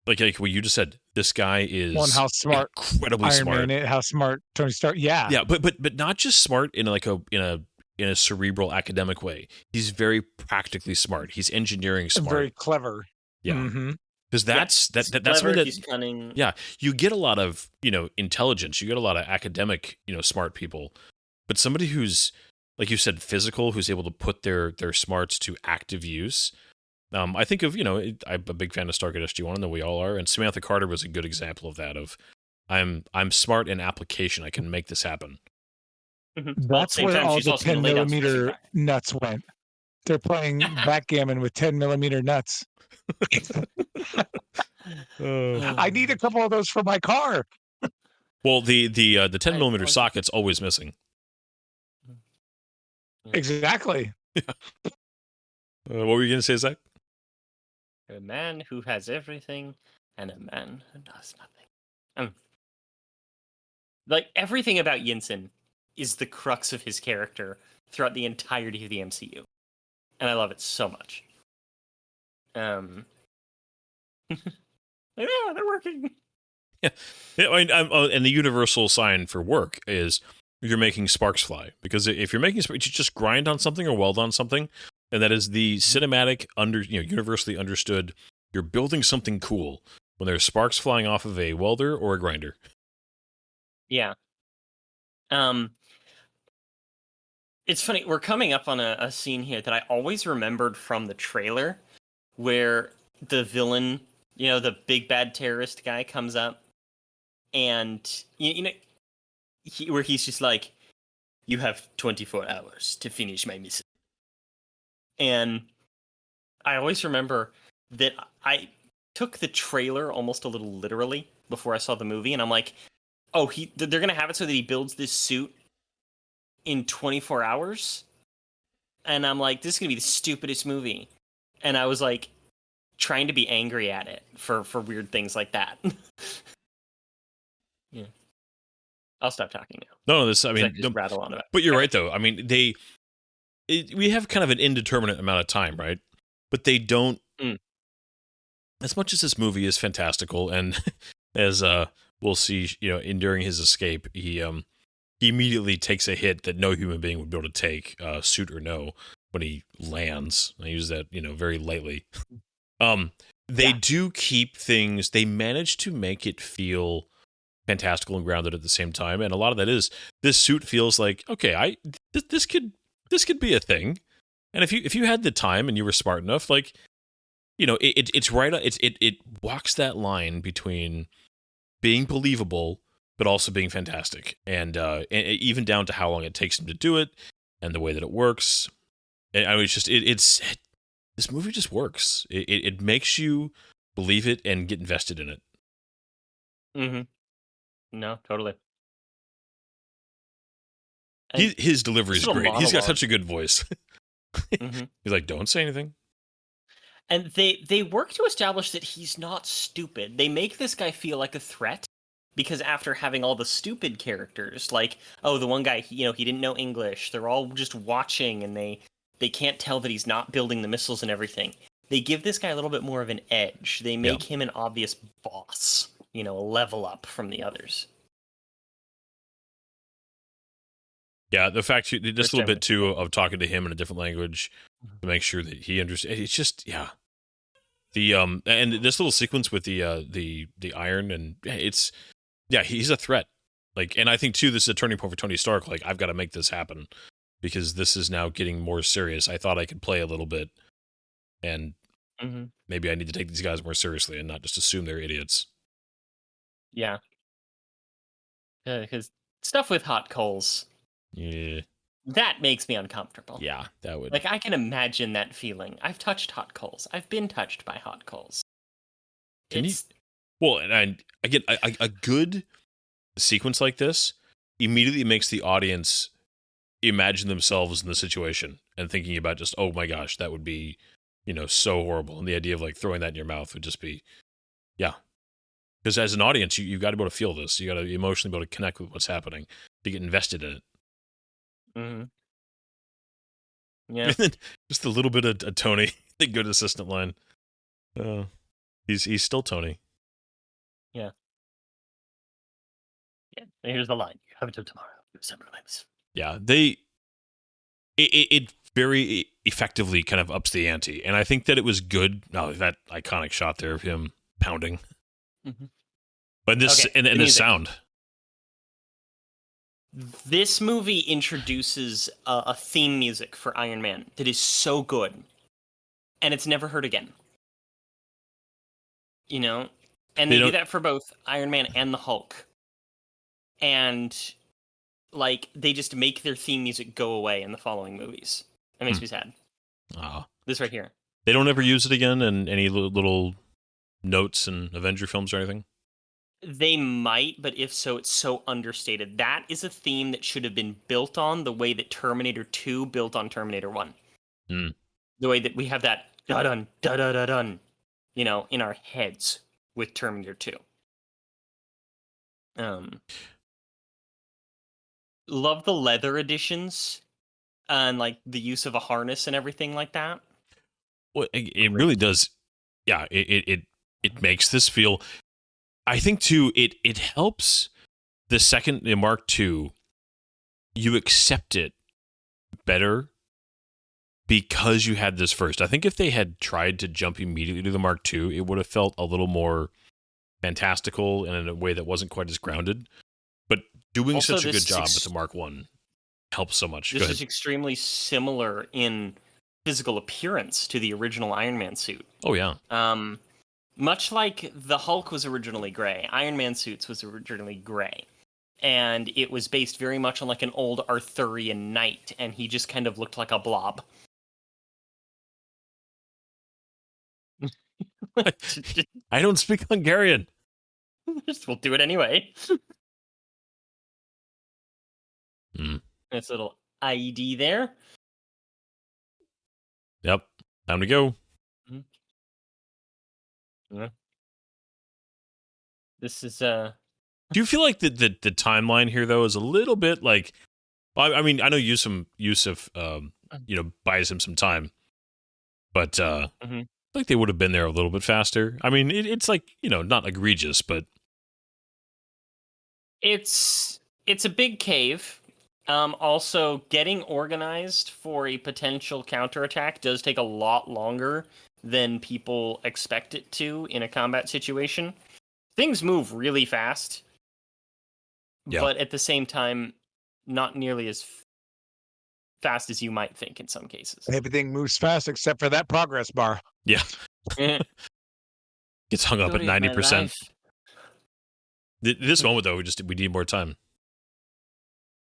like what you just said, this guy is how smart incredibly Iron smart. Man, how smart Tony Stark. Yeah. Yeah, but not just smart in like in a cerebral academic way. He's very practically smart. He's engineering smart. Very clever. Yeah. Mm-hmm. Because that's Clever, something that he's cunning. yeah, you get a lot of, intelligence, you get a lot of academic, smart people. But somebody who's, like you said, physical, who's able to put their smarts to active use. I think of, I'm a big fan of Stark at SG1, and we all are. And Samantha Carter was a good example of that, of I'm smart in application. I can make this happen. Well, at the That's same where time, all she's the also gonna 10 lay down some pussy millimeter crack. nuts went. They're playing backgammon with 10 millimeter nuts. I need a couple of those for my car. Well, the 10 millimeter I- socket's always missing. Exactly. What were you gonna say, Zach? A man who has everything and a man who does nothing. Like everything about Yinsen is the crux of his character throughout the entirety of the MCU, and I love it so much. Yeah, they're working. Yeah, I mean, and the universal sign for work is you're making sparks fly. Because if you're making sparks, you just grind on something or weld on something, and that is the cinematic universally understood. You're building something cool when there's sparks flying off of a welder or a grinder. Yeah. It's funny, we're coming up on a scene here that I always remembered from the trailer where the villain, the big bad terrorist guy comes up and where he's just like, you have 24 hours to finish my mission. And I always remember that I took the trailer almost a little literally before I saw the movie, and I'm like, oh, they're gonna have it so that he builds this suit in 24 hours, and I'm like, this is gonna be the stupidest movie. And I was like, trying to be angry at it for weird things like that. Yeah, I'll stop talking now. No, this. I mean, just rattle on about. But you're right, though. I mean, we have kind of an indeterminate amount of time, right? But they don't. As much as this movie is fantastical, and as we'll see, during his escape, he immediately takes a hit that no human being would be able to take, suit or no, when he lands. I use that, very lightly. They do keep things. They manage to make it feel fantastical and grounded at the same time, and a lot of that is this suit feels like, okay, this could be a thing, and if you had the time and you were smart enough, like, it's right. It walks that line between being believable but also being fantastic, and even down to how long it takes him to do it, and the way that it works. And I mean, it's just this movie just works. It makes you believe it and get invested in it. Mm-hmm. No, totally. His delivery is great. He's got such a good voice. Mm-hmm. He's like, don't say anything. And they work to establish that he's not stupid. They make this guy feel like a threat because after having all the stupid characters, like, oh, the one guy, he didn't know English. They're all just watching, and they can't tell that he's not building the missiles and everything. They give this guy a little bit more of an edge. They make him an obvious boss, a level up from the others. Yeah, the fact just a little bit too of talking to him in a different language to make sure that he understands. It's just the and this little sequence with the iron, and he's a threat. Like, and I think too, this is a turning point for Tony Stark. Like, I've got to make this happen because this is now getting more serious. I thought I could play a little bit, and maybe I need to take these guys more seriously and not just assume they're idiots. Yeah, because stuff with hot coals. Yeah. That makes me uncomfortable. Yeah, that would. Like, I can imagine that feeling. I've touched hot coals. I've been touched by hot coals. Well, and again, a good sequence like this immediately makes the audience imagine themselves in the situation and thinking about just, oh my gosh, that would be, so horrible. And the idea of like throwing that in your mouth would just be, because as an audience, you've got to be able to feel this. You got to emotionally be able to connect with what's happening to get invested in it. Mm-hmm. Yeah. And then just a little bit of Tony, the good assistant line. He's still Tony. Yeah. Yeah. And here's the line: "You have until tomorrow to assemble limbs." Yeah, it very effectively kind of ups the ante, and I think that it was good. Now that iconic shot there of him pounding, but this and this sound. This movie introduces a theme music for Iron Man that is so good, and it's never heard again. And they do that for both Iron Man and the Hulk. and like they just make their theme music go away in the following movies. That makes me sad. Ah. This right here. They don't ever use it again in any little notes in Avenger films or anything? They might, but if so, it's so understated. That is a theme that should have been built on the way that Terminator 2 built on Terminator 1. Mm. The way that we have that da-dun, da-da-da-dun, you know, in our heads with Terminator 2. Love the leather editions and like the use of a harness and everything like that. Well, it really does. Yeah, it makes this feel. I think too. It helps the second in Mark II. You accept it better because you had this first. I think if they had tried to jump immediately to the Mark II, it would have felt a little more fantastical and in a way that wasn't quite as grounded. But doing Also, such a good this job with the Mark I helps so much. Go This ahead. is extremely similar in physical appearance to the original Iron Man suit. Oh yeah. Much like the Hulk was originally gray, Iron Man suits was originally gray. And it was based very much on like an old Arthurian knight, and he just kind of looked like a blob. I don't speak Hungarian. We'll do it anyway. Mm. Nice little ID there. Yep. Time to go. This is Do you feel like the timeline here though is a little bit like? Well, I mean, I know Yusuf buys him some time, but Mhm. like they would have been there a little bit faster. I mean, it's like not egregious, but it's a big cave. Also, getting organized for a potential counterattack does take a lot longer than people expect it to in a combat situation. Things move really fast, Yeah. but at the same time, not nearly as fast as you might think in some cases. Everything moves fast except for that progress bar. yeah, gets hung up at Story of my 90%. life. This moment though, we need more time.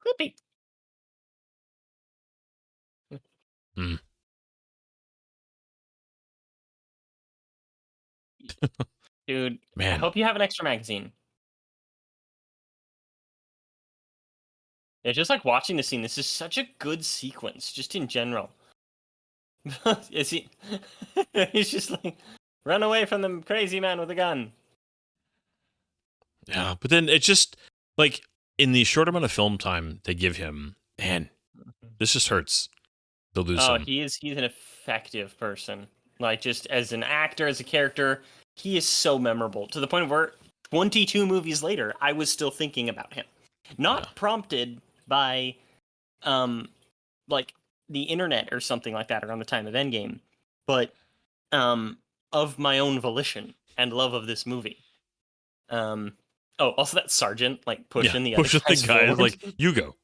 Clippy. Mm. Dude, I Man, hope you have an extra magazine. Yeah, just like watching the scene, this is such a good sequence, just in general. Is he? He's just like, run away from the crazy man with a gun. yeah, but then it's just like in the short amount of film time they give him, man, this just hurts to lose him. He's an effective person. Like just as an actor, as a character, he is so memorable to the point of where 22 movies later, I was still thinking about him. Not prompted by, like the internet or something like that around the time of Endgame, but of my own volition and love of this movie. Also that sergeant like pushing the other guys forward. Like you go.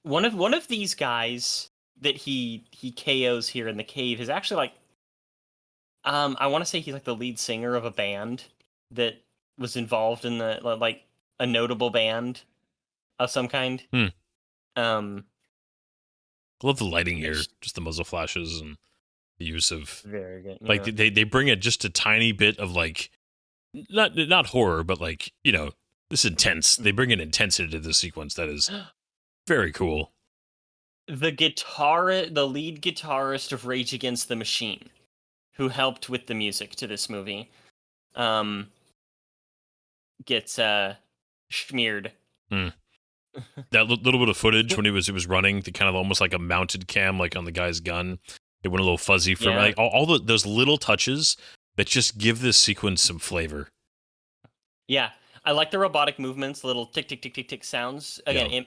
One of these guys that he KOs here in the cave is actually like, I want to say he's like the lead singer of a band that was involved in the like a notable band of some kind. I love the lighting here, just the muzzle flashes and the use of very good. like they bring it just a tiny bit of like not horror, but like this intense. They bring an intensity to the sequence that is very cool. The lead guitarist of Rage Against the Machine, who helped with the music to this movie, gets smeared. That little bit of footage when it was running, the kind of almost like a mounted cam, like on the guy's gun, it went a little fuzzy for me. Like all those little touches that just give this sequence some flavor. Yeah, I like the robotic movements, little tick tick tick tick tick sounds. Again,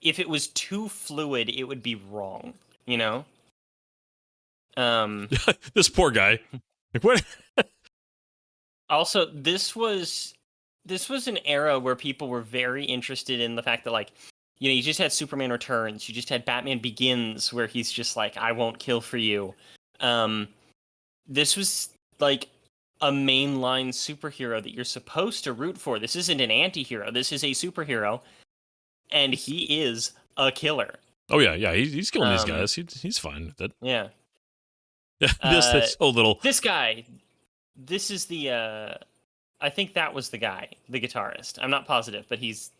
if it was too fluid, it would be wrong. This poor guy. Like what? Also, this was an era where people were very interested in the fact that, like, you just had Superman Returns, you just had Batman Begins, where he's just like, I won't kill for you. This was, like, a mainline superhero that you're supposed to root for. This isn't an anti-hero. This is a superhero, and he is a killer. Oh yeah, he's killing these guys. He's fine with it. Yeah. This whole little This guy. This is the. I think that was the guy, the guitarist. I'm not positive, but he's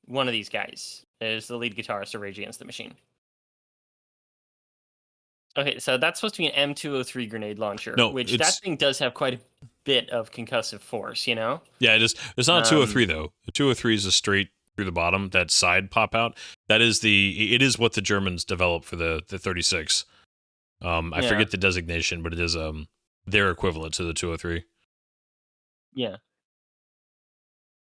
one of these guys. Is the lead guitarist of Rage Against the Machine. Okay, so that's supposed to be an M203 grenade launcher, No, which it's- that thing does have quite a bit of concussive force, you know? Yeah, it's not a 203 though. The 203 is a straight through the bottom, that side pop out. It is what the Germans developed for the 36. I Yeah. forget the designation, but it is their equivalent to the 203. Yeah.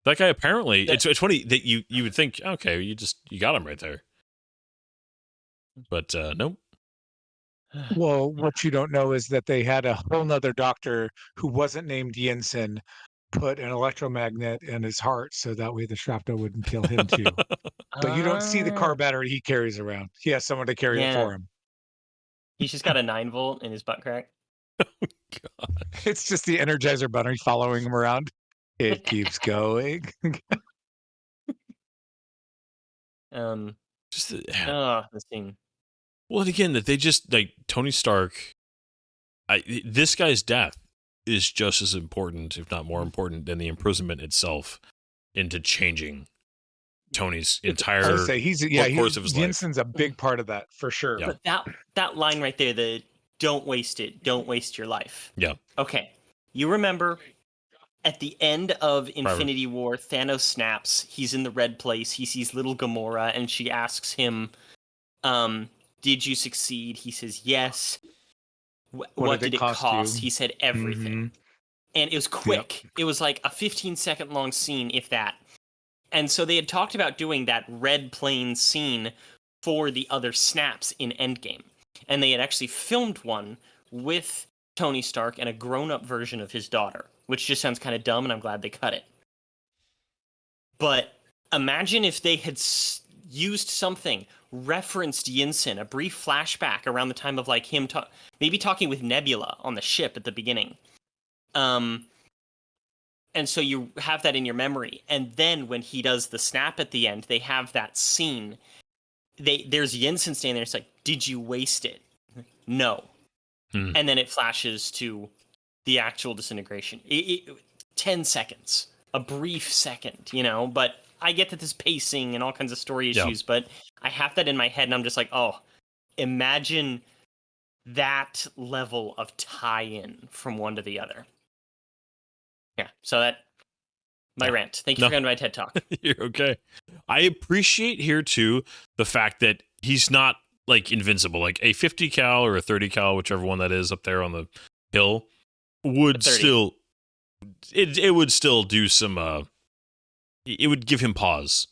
That guy apparently it's funny that you would think, okay, you got him right there. But nope. Well, what you don't know is that they had a whole nother doctor who wasn't named Jensen put an electromagnet in his heart so that way the shrapnel wouldn't kill him too. But you don't see the car battery he carries around. He has someone to carry it Yeah. for him. He's just got a 9-volt in his butt crack. God. It's just the Energizer battery following him around. It keeps going. Just The scene. well, and again, that they just like Tony Stark. This guy's death is just as important, if not more important, than the imprisonment itself into changing Tony's I entire would say course of his life. Jensen's a big part of that for sure. Yeah. But that line right there, the don't waste it, don't waste your life. Yeah. Okay. You remember at the end of Infinity War, Thanos snaps, he's in the red place, he sees little Gamora, and she asks him, did you succeed? He says yes. What did it cost? you? He said everything. Mhm. And it was quick. It was like a 15-second long scene, if that. And so they had talked about doing that red plane scene for the other snaps in Endgame. And they had actually filmed one with Tony Stark and a grown-up version of his daughter, which just sounds kind of dumb, and I'm glad they cut it. But imagine if they had used something, referenced Yinsen, a brief flashback around the time of like him maybe talking with Nebula on the ship at the beginning. And so you have that in your memory. And then when he does the snap at the end, they have that scene. There's Yinsen standing there. It's like, did you waste it? No. And then it flashes to the actual disintegration. 10 seconds, a brief second, you know, but I get that there's pacing and all kinds of story issues, but I have that in my head and I'm just like, oh, imagine that level of tie-in from one to the other. Yeah, so that my rant. Thank you for coming to my TED Talk. You're okay. I appreciate here too the fact that he's not like invincible. Like a 50 cal or a 30 cal, whichever one that is up there on the hill, would still it would still do some it would give him pause.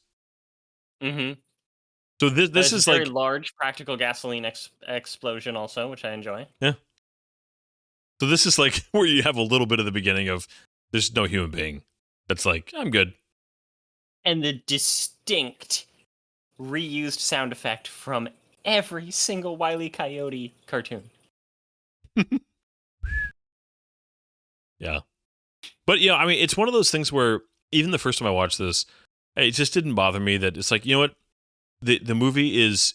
Mm-hmm. So this is a very like large practical gasoline explosion also, which I enjoy. Yeah. So this is like where you have a little bit of the beginning of there's no human being that's like, I'm good. And the distinct reused sound effect from every single Wile E. Coyote cartoon. Yeah. But yeah, I mean, it's one of those things where even the first time I watched this, it just didn't bother me that it's like, you know what? The movie is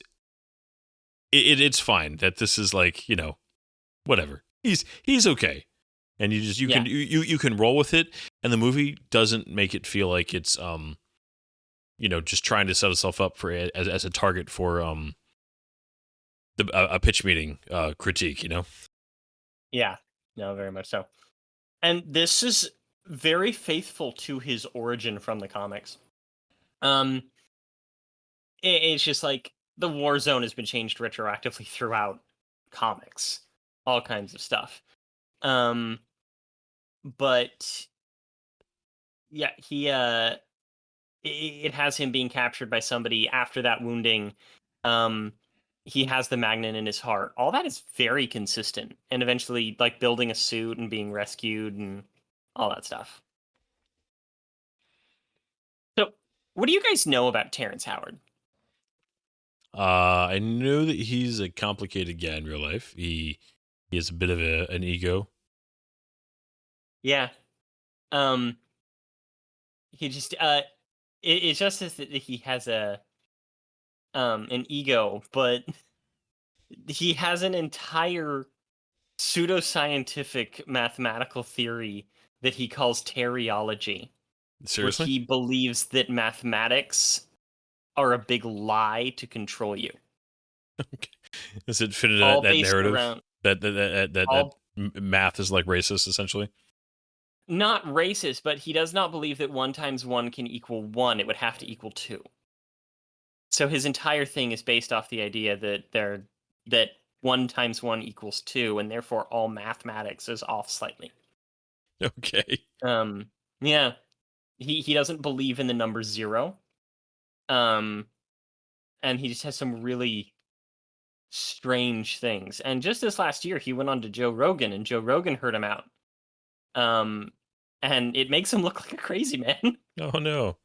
it's fine that this is like, you know, whatever. He's okay. And you can roll with it, and the movie doesn't make it feel like it's you know, just trying to set itself up for as a target for a pitch meeting critique, you know? Yeah, no, very much so. And this is very faithful to his origin from the comics. It's just like the war zone has been changed retroactively throughout comics, all kinds of stuff. But yeah, he it has him being captured by somebody after that wounding. He has the magnet in his heart. All that is very consistent, and eventually like building a suit and being rescued and all that stuff. So, what do you guys know about Terrence Howard? I know that he's a complicated guy in real life. He has a bit of an ego. Yeah. Um, he just it just says that he has an ego, but he has an entire pseudoscientific mathematical theory that he calls teriology, where Seriously? he believes that mathematics are a big lie to control you. Does it fit into All that based narrative around that all math is like racist, essentially? not racist, but he does not believe that 1 times 1 can equal 1. It would have to equal 2. So his entire thing is based off the idea that 1 times 1 equals 2, and therefore all mathematics is off slightly. Okay. Yeah. He doesn't believe in the number 0. And he just has some really strange things. And just this last year, he went on to Joe Rogan, and Joe Rogan heard him out. And it makes him look like a crazy man. Oh no.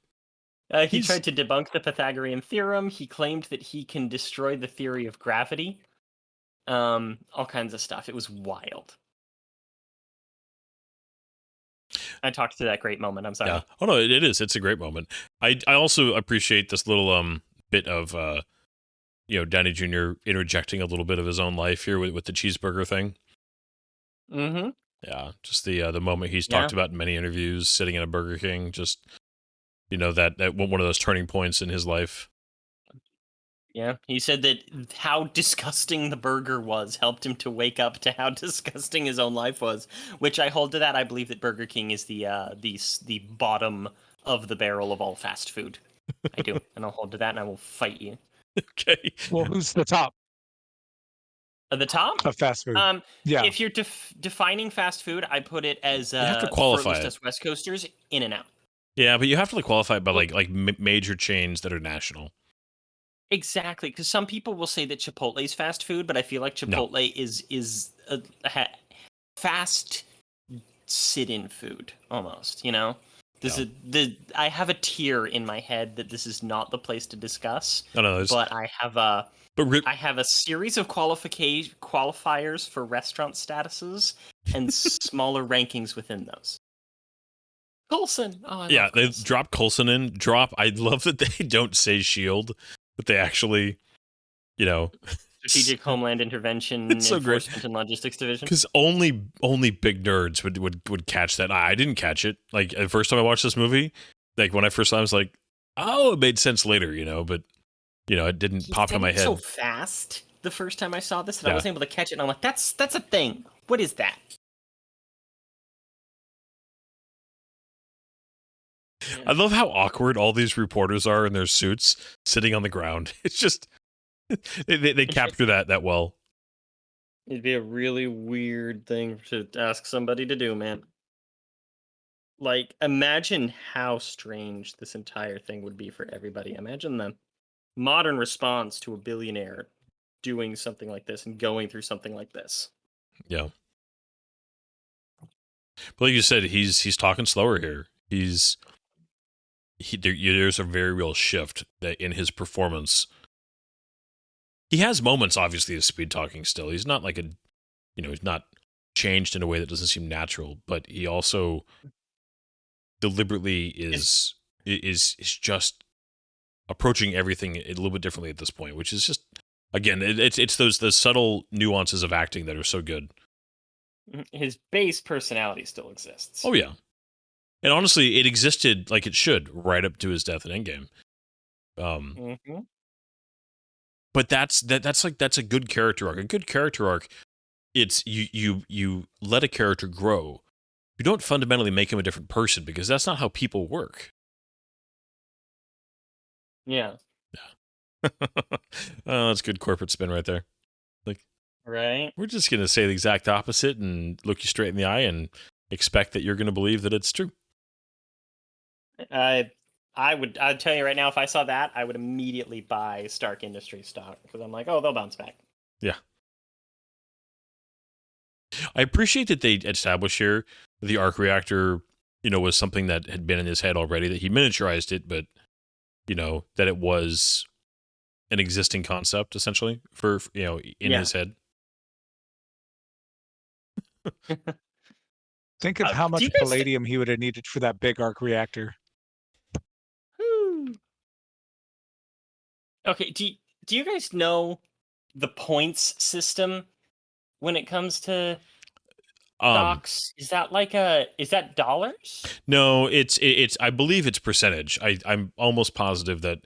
He He's tried to debunk the Pythagorean theorem. He claimed that he can destroy the theory of gravity. All kinds of stuff. It was wild. I talked to that great moment. I'm sorry. yeah. Oh no, it is. It's a great moment. I also appreciate this little bit of Downey Jr. interjecting a little bit of his own life here with the cheeseburger thing. Mm-hmm. Yeah, just the moment he's Yeah. talked about in many interviews, sitting in a Burger King, just that one of those turning points in his life. Yeah. He said that how disgusting the burger was helped him to wake up to how disgusting his own life was, which I hold to that. I believe that Burger King is the bottom of the barrel of all fast food. I do, and I'll hold to that, and I will fight you. Okay. Well, who's the top At the top, of fast food? Yeah. if you're defining fast food, I put it as You have to for at qualify least it. us West Coasters, In-N-Out. Yeah, but you have to qualify it by like major chains that are national. Exactly, because some people will say that Chipotle is fast food, but I feel like Chipotle is a fast sit-in food almost. This Yeah. I have a tier in my head that this is not the place to discuss. No, But I have a but I have a series of qualifiers for restaurant statuses and smaller rankings within those. Coulson. Oh, I yeah, love they Coulson. drop Coulson in. I love that they don't say Shield, but they actually, Strategic Homeland Intervention It's so great. Enforcement and Logistics Division. because only big nerds would catch that. I didn't catch it. Like the first time I watched this movie, like when I first saw it, I was like, oh, it made sense later, but it didn't He pop said in my it head. so fast the first time I saw this that I Yeah. wasn't able to catch it, and I'm like, that's a thing. What is that? I love how awkward all these reporters are in their suits, sitting on the ground. It's just they capture that well. It'd be a really weird thing to ask somebody to do, man. Like, imagine how strange this entire thing would be for everybody. Imagine the modern response to a billionaire doing something like this and going through something like this. Yeah. But like you said, he's talking slower here. There's a very real shift that in his performance. He has moments, obviously, of speed talking still. He's not like he's not changed in a way that doesn't seem natural, but he also deliberately is just approaching everything a little bit differently at this point, which is just, again, it's those subtle nuances of acting that are so good. His base personality still exists. Oh yeah, and honestly, it existed like it should right up to his death in Endgame. Mm-hmm. But that's a good character arc. A good character arc, it's you let a character grow. You don't fundamentally make him a different person because that's not how people work. Yeah. Oh, that's good corporate spin right there. Right? We're just going to say the exact opposite and look you straight in the eye and expect that you're going to believe that it's true. I'd tell you right now, if I saw that, I would immediately buy Stark Industries stock because I'm like, oh, they'll bounce back. Yeah. I appreciate that they established here the arc reactor, was something that had been in his head already, that he miniaturized it, but, that it was an existing concept essentially for in his head. Think of how do much you guys palladium he would have needed for that big arc reactor. Okay, do you guys know the points system when it comes to stocks? Is that dollars? No, it's I believe it's percentage. I'm almost positive that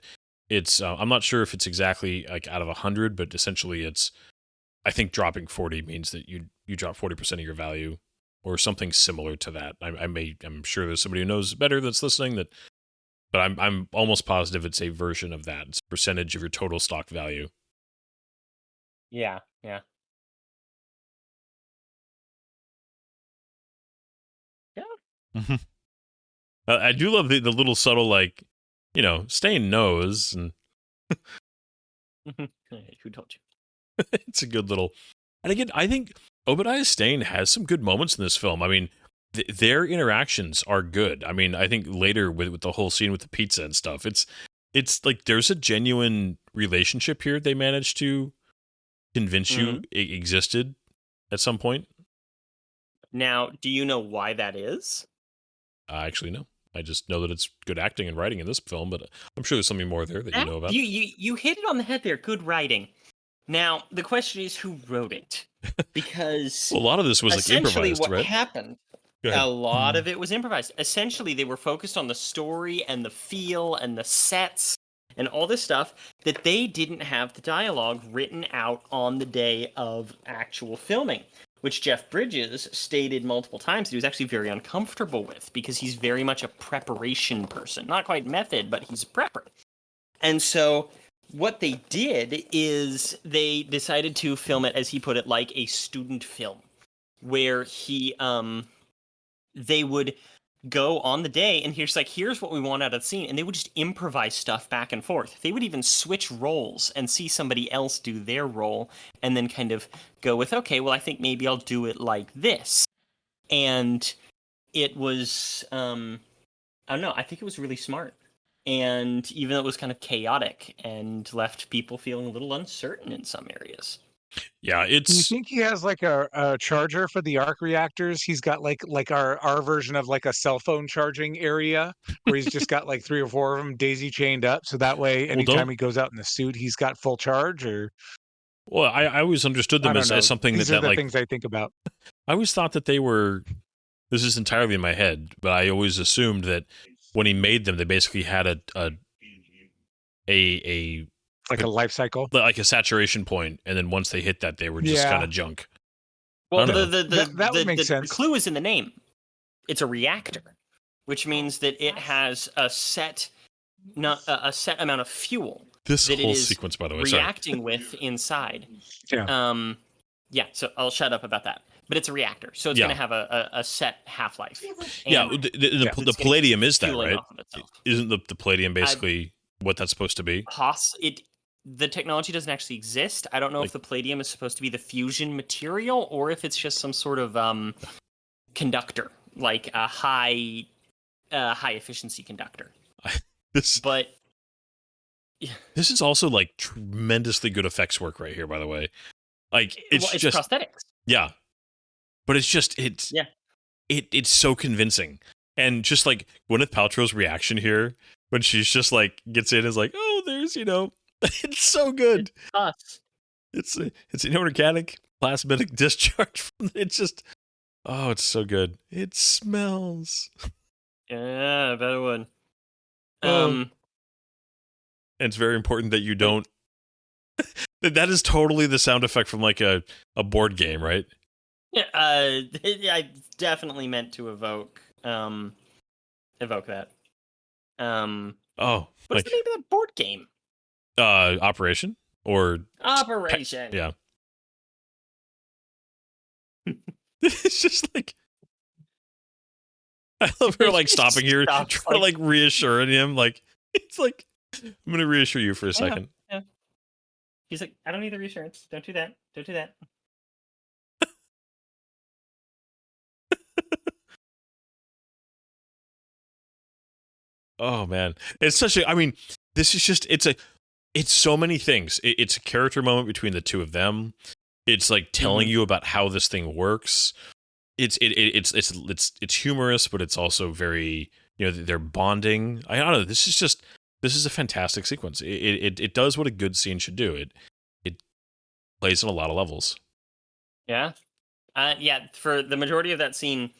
it's I'm not sure if it's exactly like out of 100, but essentially it's I think dropping 40 means that you drop 40% of your value or something similar to that. I'm sure there's somebody who knows better that's listening that, but I'm almost positive it's a version of that. It's a percentage of your total stock value. Yeah. I do love the little subtle, like, Stain knows, and Who told you? it's a good little. And again, I think Obadiah Stane has some good moments in this film. I mean, their interactions are good. I mean, I think later with the whole scene with the pizza and stuff, it's like there's a genuine relationship here they managed to convince you it existed at some point. Now, do you know why that is? I actually know. I just know that it's good acting and writing in this film, but I'm sure there's something more there that you know about. You hit it on the head there. Good writing. Now, the question is who wrote it? Because Well, a lot of this was like essentially improvised, what right? happened, a lot of it was improvised. Essentially, they were focused on the story and the feel and the sets and all this stuff that they didn't have the dialogue written out on the day of actual filming, which Jeff Bridges stated multiple times that he was actually very uncomfortable with because he's very much a preparation person. Not quite method, but he's a prepper. And so what they did is they decided to film it, as he put it, like a student film, where they would go on the day and here's what we want out of the scene, and they would just improvise stuff back and forth. They would even switch roles and see somebody else do their role and then kind of go with, okay, well, I think maybe I'll do it like this. And it was I don't know, I think it was really smart. And even though it was kind of chaotic and left people feeling a little uncertain in some areas. Yeah, Do you it's think he has like a charger for the arc reactors? He's got like our version of like a cell phone charging area where he's just got like 3 or 4 of them daisy chained up, so that way anytime don't- he goes out in the suit, he's got full charge. Or well, I always understood I them don't as know. something These that are the like things I think about. I always thought that they were. This is entirely in my head, but I always assumed that when he made them, they basically had a Like a life cycle. like a saturation point, and then once they hit that, they were just Yeah. kind of junk. Well, I don't That would make the sense. clue is in the name. It's a reactor, which means that it has a set amount of fuel This that it whole is sequence, by the way, sorry. reacting with inside. Yeah. Yeah, so I'll shut up about that. But it's a reactor, so it's Yeah. going to have a set half-life. Yeah, And the palladium is that, fueling right? off of itself. Isn't the palladium basically what that's supposed to be? The technology doesn't actually exist. I don't know if the palladium is supposed to be the fusion material or if it's just some sort of conductor, like a high efficiency conductor. But This is also like tremendously good effects work right here, by the way. Like it's just prosthetics. Yeah. But it's so convincing. And just like Gwyneth Paltrow's reaction here when she's just like gets in is like, "Oh, there's, it's so good." It's It's an organic plasmatic discharge from it's just it's so good. It smells. Yeah, I bet it would. And it's very important that you don't that is totally the sound effect from like a board game, right? Yeah, I definitely meant to evoke that. What's the name of that board game? Operation or Operation. Yeah. It's just like I love her like stopping here, trying to like reassuring him. Like it's like I'm gonna reassure you for a second. Yeah. He's like, I don't need the reassurance. Don't do that. Don't do that. Oh man, it's such a. I mean, this is just. It's so many things. It's a character moment between the two of them. It's like telling you about how this thing works. it's humorous, but it's also very, they're bonding. I don't know. This is a fantastic sequence. It does what a good scene should do. It plays on a lot of levels. Yeah. Yeah, for the majority of that scene,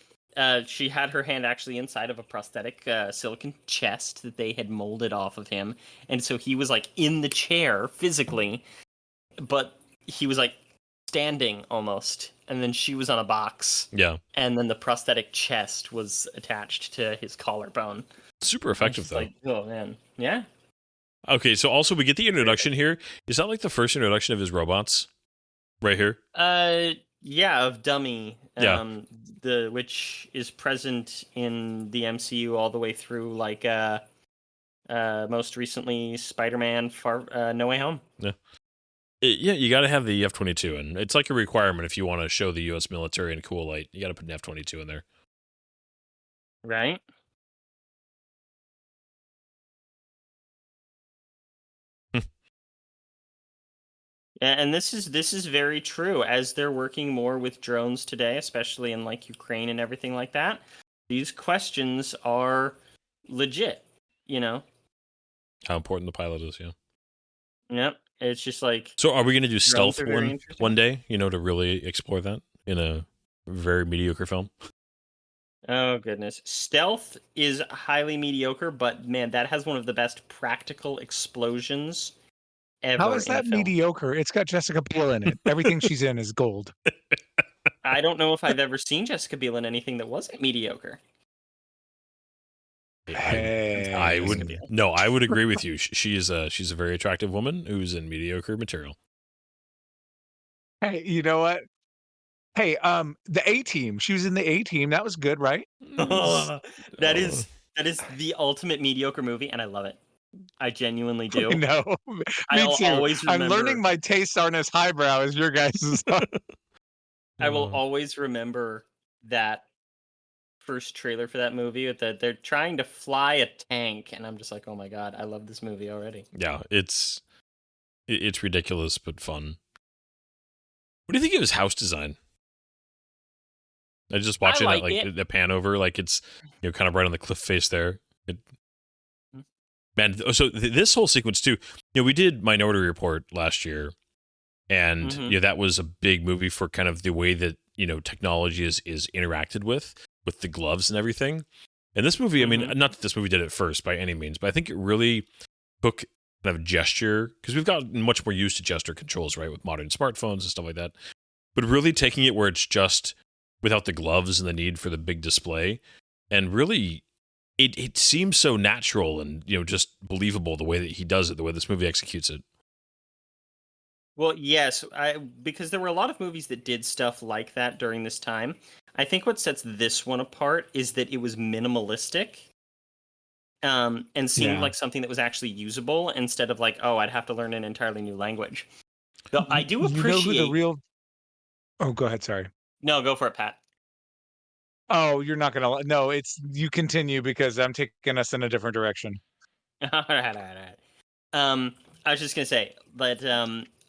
she had her hand actually inside of a prosthetic silicon chest that they had molded off of him. And so he was like in the chair physically, but he was like standing almost. And then she was on a box. Yeah. And then the prosthetic chest was attached to his collarbone. Super effective, though. Like, oh, man. Yeah. Okay, so also we get the introduction here. Is that like the first introduction of his robots? Right here? Yeah, of Dummy. Yeah. Which is present in the MCU all the way through, like, most recently Spider-Man No Way Home. Yeah. Yeah, you got to have the F-22, and it's like a requirement if you want to show the U.S. military in a cool light. You got to put an F-22 in there. Right? And this is very true. As they're working more with drones today, especially in like Ukraine and everything like that, these questions are legit, How important the pilot is, yeah. Yep. It's just like... So are we going to do drones stealth are very interesting. one day, to really explore that in a very mediocre film? Oh, goodness. Stealth is highly mediocre, but man, that has one of the best practical explosions ever. How is that mediocre? It's got Jessica Biel in it. Everything she's in is gold. I don't know if I've ever seen Jessica Biel in anything that wasn't mediocre. I would agree with you. She's a very attractive woman who's in mediocre material. Hey, you know what? Hey, the A-Team. She was in the A-Team. That was good, right? That is the ultimate mediocre movie, and I love it. I genuinely do. No, me too. Always remember, I'm learning my tastes aren't as highbrow as your guys'. I will always remember that first trailer for that movie that they're trying to fly a tank, and I'm just like, oh my god, I love this movie already. Yeah, it's ridiculous but fun. What do you think of his house design? I just watching the pan over, like it's kind of right on the cliff face there. Man, so this whole sequence too. We did Minority Report last year, and that was a big movie for kind of the way that technology is interacted with the gloves and everything. And this movie, I mean, not that this movie did it first by any means, but I think it really took kind of gesture, because we've gotten much more used to gesture controls, right, with modern smartphones and stuff like that. But really taking it where it's just without the gloves and the need for the big display, and really it seems so natural and just believable the way that he does it, the way this movie executes it. Well, yes, because there were a lot of movies that did stuff like that during this time. I think what sets this one apart is that it was minimalistic, and seemed like something that was actually usable instead of like, oh, I'd have to learn an entirely new language. Though I do appreciate... who the real... Oh, go ahead. Sorry. No, go for it, Pat. Oh, you're not gonna... No, you continue because I'm taking us in a different direction. All right. I was just gonna say, but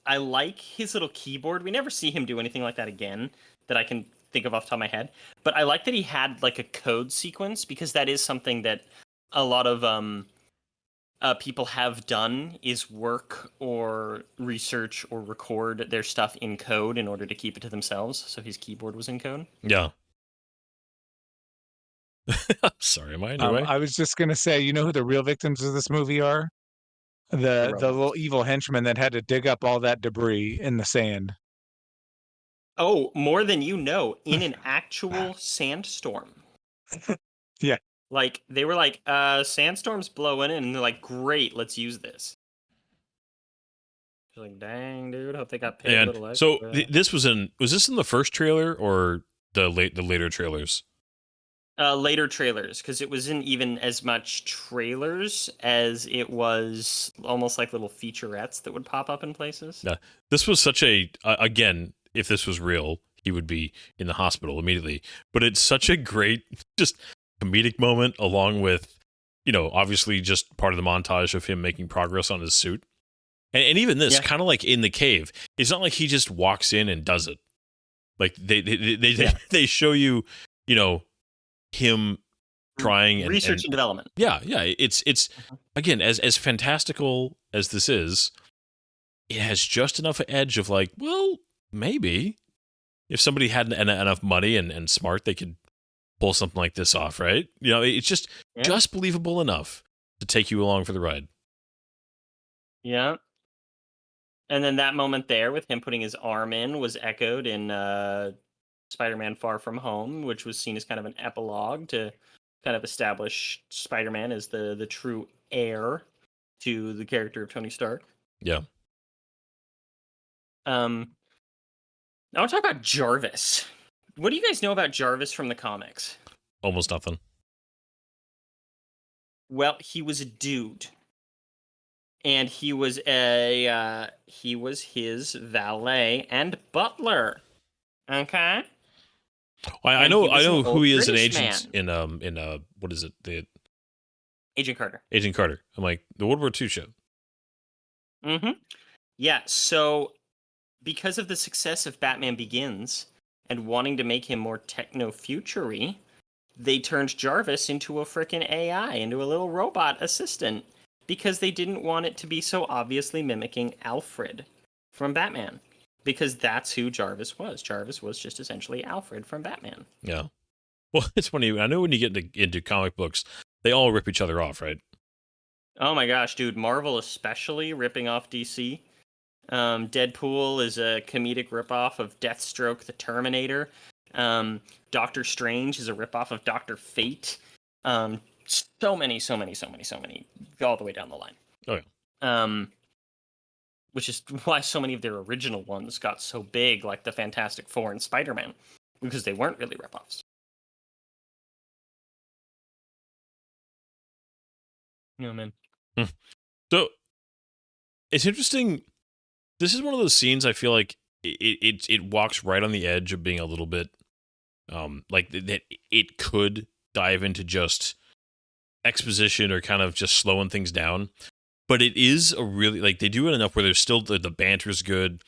I like his little keyboard. We never see him do anything like that again that I can think of off the top of my head. But I like that he had like a code sequence, because that is something that a lot of people have done, is work or research or record their stuff in code in order to keep it to themselves. So his keyboard was in code. Yeah. Sorry, am I in your way? I was just gonna say, who the real victims of this movie are? The little evil henchman that had to dig up all that debris in the sand. Oh, more than you know, in an actual sandstorm. Yeah. Like, they were like, sandstorm's blowing in, and they're like, great, let's use this. Like, dang, dude, hope they got paid a little extra. So this was this in the first trailer or the later trailers? Later trailers, because it wasn't even as much trailers as it was almost like little featurettes that would pop up in places. Yeah, this was such a again, if this was real, he would be in the hospital immediately. But it's such a great, just comedic moment, along with, obviously just part of the montage of him making progress on his suit, and even this kind of like in the cave. It's not like he just walks in and does it. Like they Yeah. they show you, you know, him trying research and development. yeah, it's again, as fantastical as this is, it has just enough edge of like, well, maybe if somebody had enough money and smart, they could pull something like this off, right? You know, it's just believable enough to take you along for the ride. Yeah. And then that moment there with him putting his arm in was echoed in Spider-Man Far From Home, which was seen as kind of an epilogue to kind of establish Spider-Man as the true heir to the character of Tony Stark. Yeah. I want to talk about Jarvis. What do you guys know about Jarvis from the comics? Almost nothing. Well, he was a dude. And he was his valet and butler. Okay? I And know he was an who old he is an British agent in what is it? The Agent Carter. Agent Carter. I'm like, the World War II show. Mm-hmm. Yeah, so because of the success of Batman Begins and wanting to make him more techno-future-y, they turned Jarvis into a frickin' AI, into a little robot assistant, because they didn't want it to be so obviously mimicking Alfred from Batman. Because that's who Jarvis was. Jarvis was just essentially Alfred from Batman. Yeah. Well, it's funny. I know when you get into comic books, they all rip each other off, right? Oh my gosh, dude. Marvel especially ripping off DC. Deadpool is a comedic ripoff of Deathstroke the Terminator. Doctor Strange is a ripoff of Dr. Fate. So many, all the way down the line. Oh, yeah. Which is why so many of their original ones got so big, like the Fantastic Four and Spider-Man, because they weren't really ripoffs. Yeah, man. So it's interesting. This is one of those scenes I feel like it walks right on the edge of being a little bit like that it could dive into just exposition or kind of just slowing things down. But it is a really, like, they do it enough where there's still the banter's good.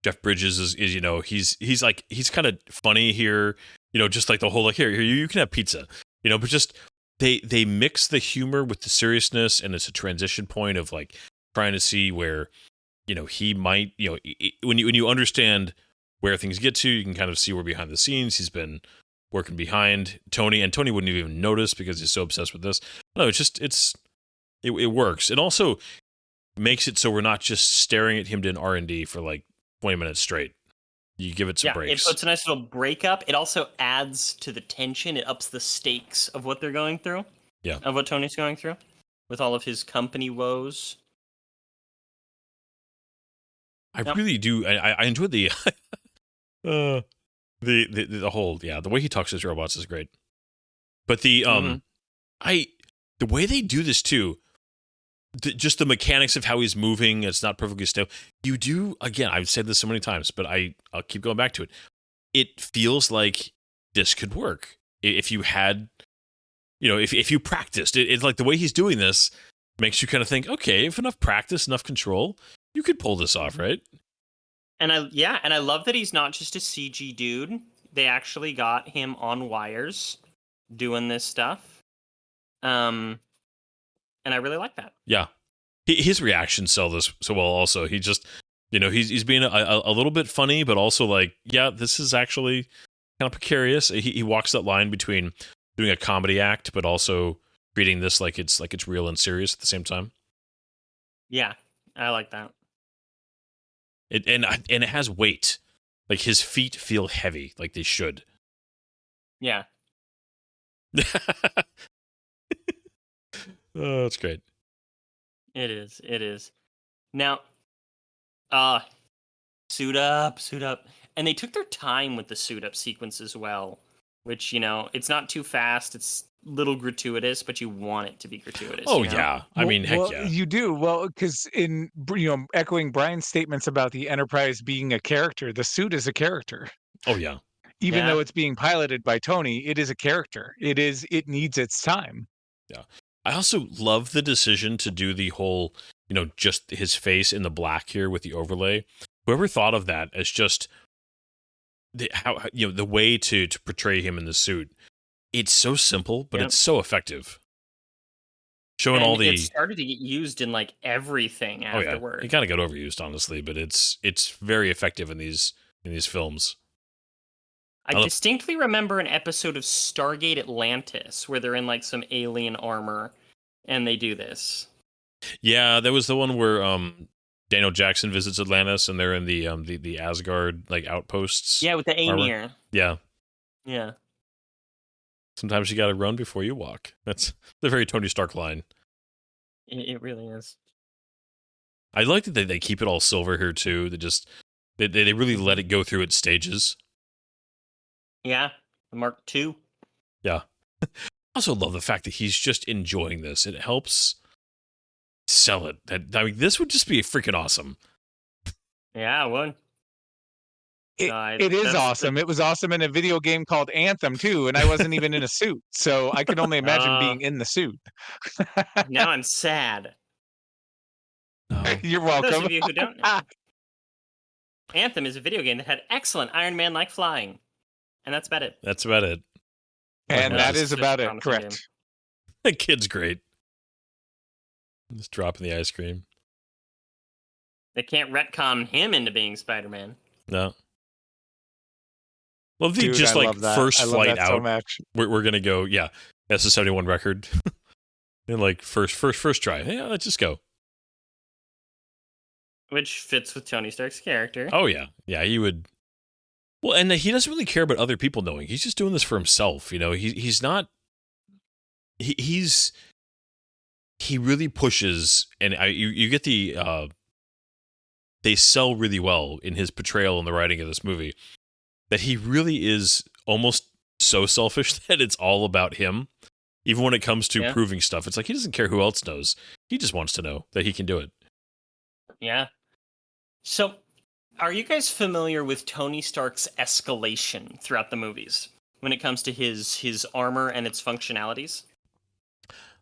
Jeff Bridges is you know, he's kind of funny here, you know, just like the whole, like, here you can have pizza, you know, but just they mix the humor with the seriousness, and it's a transition point of like trying to see where, you know, he might, you know, when you understand where things get to, you can kind of see where behind the scenes he's been working behind Tony, and Tony wouldn't even notice because he's so obsessed with this. No, it's just it works. It also makes it so we're not just staring at him doing R&D for like 20 minutes straight. You give it some breaks. It's a nice little breakup. It also adds to the tension. It ups the stakes of what they're going through. Yeah. Of what Tony's going through with all of his company woes. I really do. I enjoyed the the whole, yeah, the way he talks to his robots is great. But the the way they do this too, just the mechanics of how he's moving, it's not perfectly stable. You do, again, I've said this so many times, but I'll keep going back to it. It feels like this could work if you had, you know, if you practiced. It's like the way he's doing this makes you kind of think, okay, if enough practice, enough control, you could pull this off, right? And I love that he's not just a CG dude. They actually got him on wires doing this stuff. And I really like that. Yeah. His reactions sell this so well also. He just, you know, he's being a little bit funny, but also like, yeah, this is actually kind of precarious. He walks that line between doing a comedy act, but also treating this like it's real and serious at the same time. Yeah, I like that. And it has weight. Like his feet feel heavy, like they should. Yeah. Oh, that's great. It is. Now, suit up. And they took their time with the suit up sequence as well, which, you know, it's not too fast. It's a little gratuitous, but you want it to be gratuitous. Oh, you know? yeah. I mean, heck yeah. You do. Well, because in, you know, echoing Brian's statements about the Enterprise being a character, the suit is a character. Oh, yeah. Even though it's being piloted by Tony, it is a character. It needs its time. Yeah. I also love the decision to do the whole, you know, just his face in the black here with the overlay. Whoever thought of that as just the way to portray him in the suit, it's so simple, but it's so effective. Showing all the it started to get used in like everything afterward. It kind of got overused, honestly, but it's very effective in these films. I distinctly remember an episode of Stargate Atlantis where they're in like some alien armor and they do this. Yeah, there was the one where Daniel Jackson visits Atlantis and they're in the Asgard like outposts. Yeah, with the Aemir. Yeah. Yeah. Sometimes you got to run before you walk. That's the very Tony Stark line. It really is. I like that they keep it all silver here too. They really let it go through its stages. Yeah, the Mark II. Yeah. I also love the fact that he's just enjoying this. It helps sell it. This would just be freaking awesome. Yeah, it would. It is awesome. It was awesome in a video game called Anthem too, and I wasn't even in a suit, so I could only imagine being in the suit. Now I'm sad. Oh. You're welcome. For those of you who don't know, Anthem is a video game that had excellent Iron Man-like flying, and that's about it. That's about it. And that is about it. Correct. The kid's great. Just dropping the ice cream. They can't retcon him into being Spider-Man. No. Well, if they just like first flight out, so we're gonna go. Yeah, that's a 71 record. And like first try. Yeah, let's just go. Which fits with Tony Stark's character. Oh yeah, he would. Well, and he doesn't really care about other people knowing. He's just doing this for himself. You know, he's not. He really pushes, and you get the. They sell really well in his portrayal and the writing of this movie. That he really is almost so selfish that it's all about him. Even when it comes to proving stuff, it's like he doesn't care who else knows. He just wants to know that he can do it. Yeah. So, are you guys familiar with Tony Stark's escalation throughout the movies when it comes to his armor and its functionalities?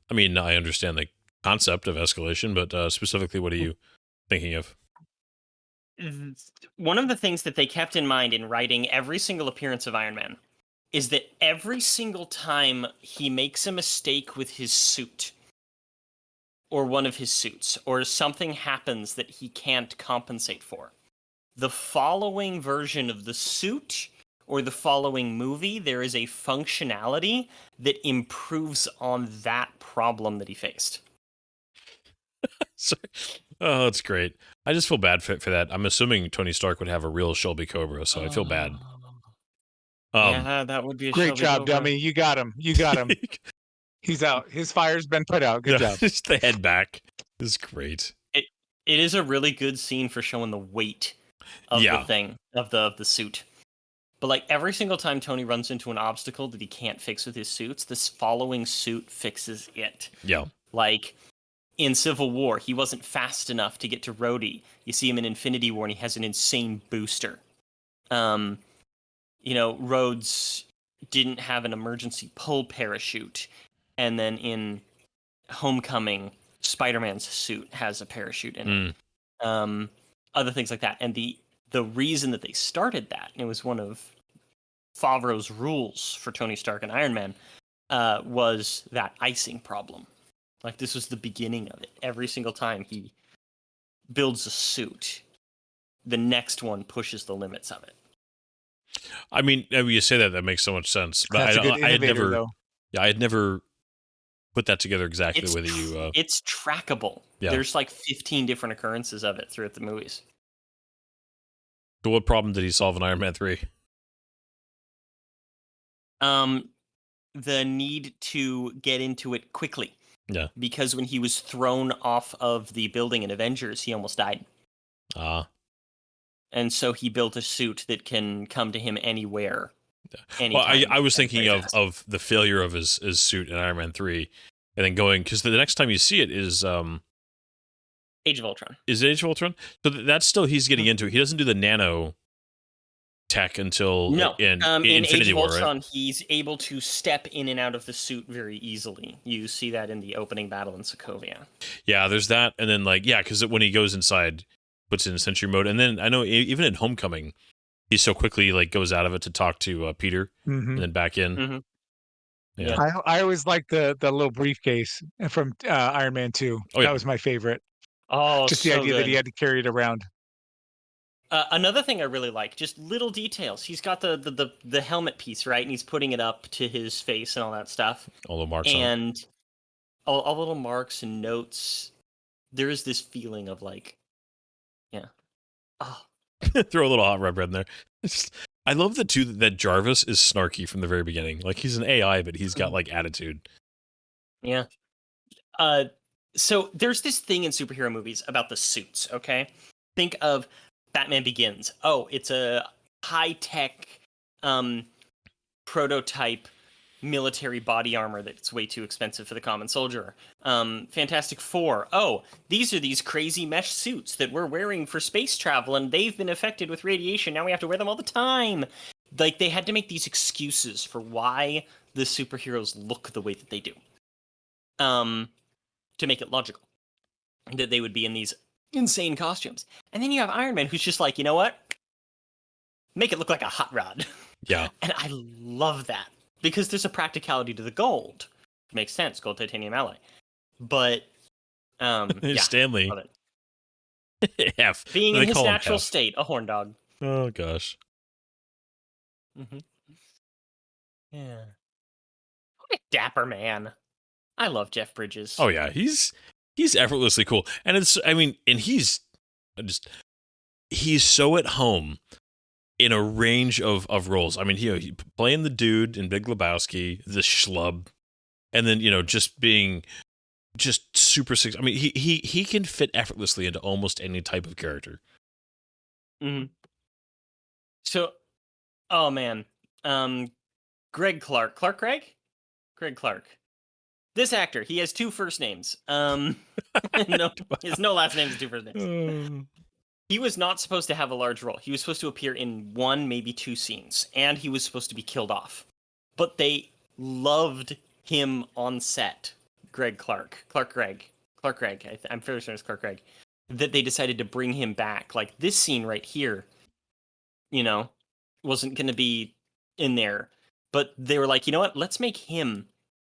I mean, I understand the concept of escalation, but specifically, what are you thinking of? One of the things that they kept in mind in writing every single appearance of Iron Man is that every single time he makes a mistake with his suit or one of his suits or something happens that he can't compensate for, the following version of the suit or the following movie, there is a functionality that improves on that problem that he faced. Sorry. Oh, that's great. I just feel bad for that. I'm assuming Tony Stark would have a real Shelby Cobra, so I feel bad. Yeah, that would be a great Shelby job, Cobra. dummy. You got him. He's out. His fire's been put out. Good job. Just the head back is great. It is a really good scene for showing the weight of the thing, of the suit. But like every single time Tony runs into an obstacle that he can't fix with his suits, this following suit fixes it. Yeah. Like in Civil War, he wasn't fast enough to get to Rhodey. You see him in Infinity War, and he has an insane booster. Rhodes didn't have an emergency pull parachute, and then in Homecoming, Spider-Man's suit has a parachute in it. Other things like that, and the reason that they started that, and it was one of Favreau's rules for Tony Stark and Iron Man, was that icing problem. Like, this was the beginning of it. Every single time he builds a suit, the next one pushes the limits of it. I mean, you say that makes so much sense. But That's a good innovator, though. Yeah, I had never put that together exactly whether you... It's trackable. Yeah. There's like 15 different occurrences of it throughout the movies. So what problem did he solve in Iron Man 3? The need to get into it quickly. Yeah. Because when he was thrown off of the building in Avengers, he almost died. And so he built a suit that can come to him anywhere. Well, I was thinking of the failure of his suit in Iron Man 3, and then going, because the next time you see it is Age of Ultron. Is it Age of Ultron? So that's still he's getting into it. He doesn't do the nano tech until in Infinity Age of War, Ultron, right? he's able to step in and out of the suit very easily. You see that in the opening battle in Sokovia. Yeah, there's that, and then because when he goes inside, puts it in Sentry mode, and then I know even in Homecoming, he so quickly like goes out of it to talk to Peter and Mhm. then back in. Mhm. Yeah. Yeah. I always liked the little briefcase from Iron Man 2. Oh, yeah. That was my favorite. Oh, Just the so idea that he good. had to carry it around. Another thing I really like, just little details. He's got the helmet piece, right? And he's putting it up to his face and all that stuff. All the marks on it. And all little marks and notes. There is this feeling of like, yeah. Oh, Throw a little hot red in there. I love the two that Jarvis is snarky from the very beginning. Like he's an AI, but he's got like attitude. yeah. So there's this thing in superhero movies about the suits, okay? Think of Batman Begins. Oh, it's a high-tech prototype military body armor that's way too expensive for the common soldier. Fantastic Four. Oh, these are these crazy mesh suits that we're wearing for space travel, and they've been affected with radiation. Now we have to wear them all the time. Like, they had to make these excuses for why the superheroes look the way that they do. To make it logical. That they would be in these insane costumes. And then you have Iron Man, who's just like, you know what? Make it look like a hot rod. Yeah. And I love that. Because there's a practicality to the gold. Makes sense, gold titanium alloy. But yeah, Stanley. love it. F. Being They in his call him natural F. state, a horn dog. Oh gosh. Mm-hmm. Yeah. What a dapper man. I love Jeff Bridges. Oh yeah, he's effortlessly cool, and he's so at home in a range of roles. I mean, he playing the dude in Big Lebowski, the schlub, and then just being just super six. I mean, he can fit effortlessly into almost any type of character. Mm-hmm. So, oh man, Greg Clark, Greg Clark. This actor, he has two first names. No, he has no last names and two first names. He was not supposed to have a large role. He was supposed to appear in one, maybe two scenes, and he was supposed to be killed off. But they loved him on set. Clark Gregg. I'm fairly sure it's Clark Gregg. That they decided to bring him back. Like this scene right here, wasn't going to be in there. But they were like, you know what? Let's make him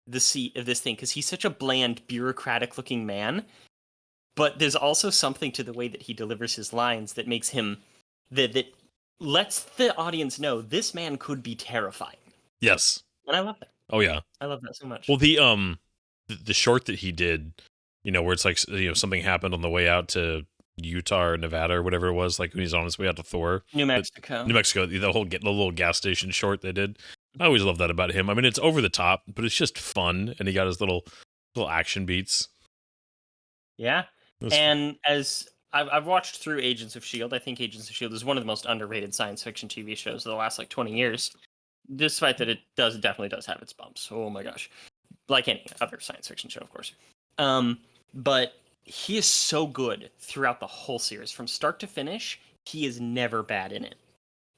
the seat of this thing because he's such a bland, bureaucratic-looking man. But there's also something to the way that he delivers his lines that makes him that lets the audience know this man could be terrifying. Yes, and I love that. Oh yeah, I love that so much. Well, the short that he did, where it's like something happened on the way out to Utah or Nevada or whatever it was, like when he's on his way out to Thor, New Mexico, the little gas station short they did. I always love that about him. I mean, it's over the top, but it's just fun, and he got his little action beats. Yeah, and as I've watched through Agents of S.H.I.E.L.D., I think Agents of S.H.I.E.L.D. is one of the most underrated science fiction TV shows of the last 20 years. Despite that, it definitely does have its bumps. Oh my gosh, like any other science fiction show, of course. But he is so good throughout the whole series, from start to finish. He is never bad in it,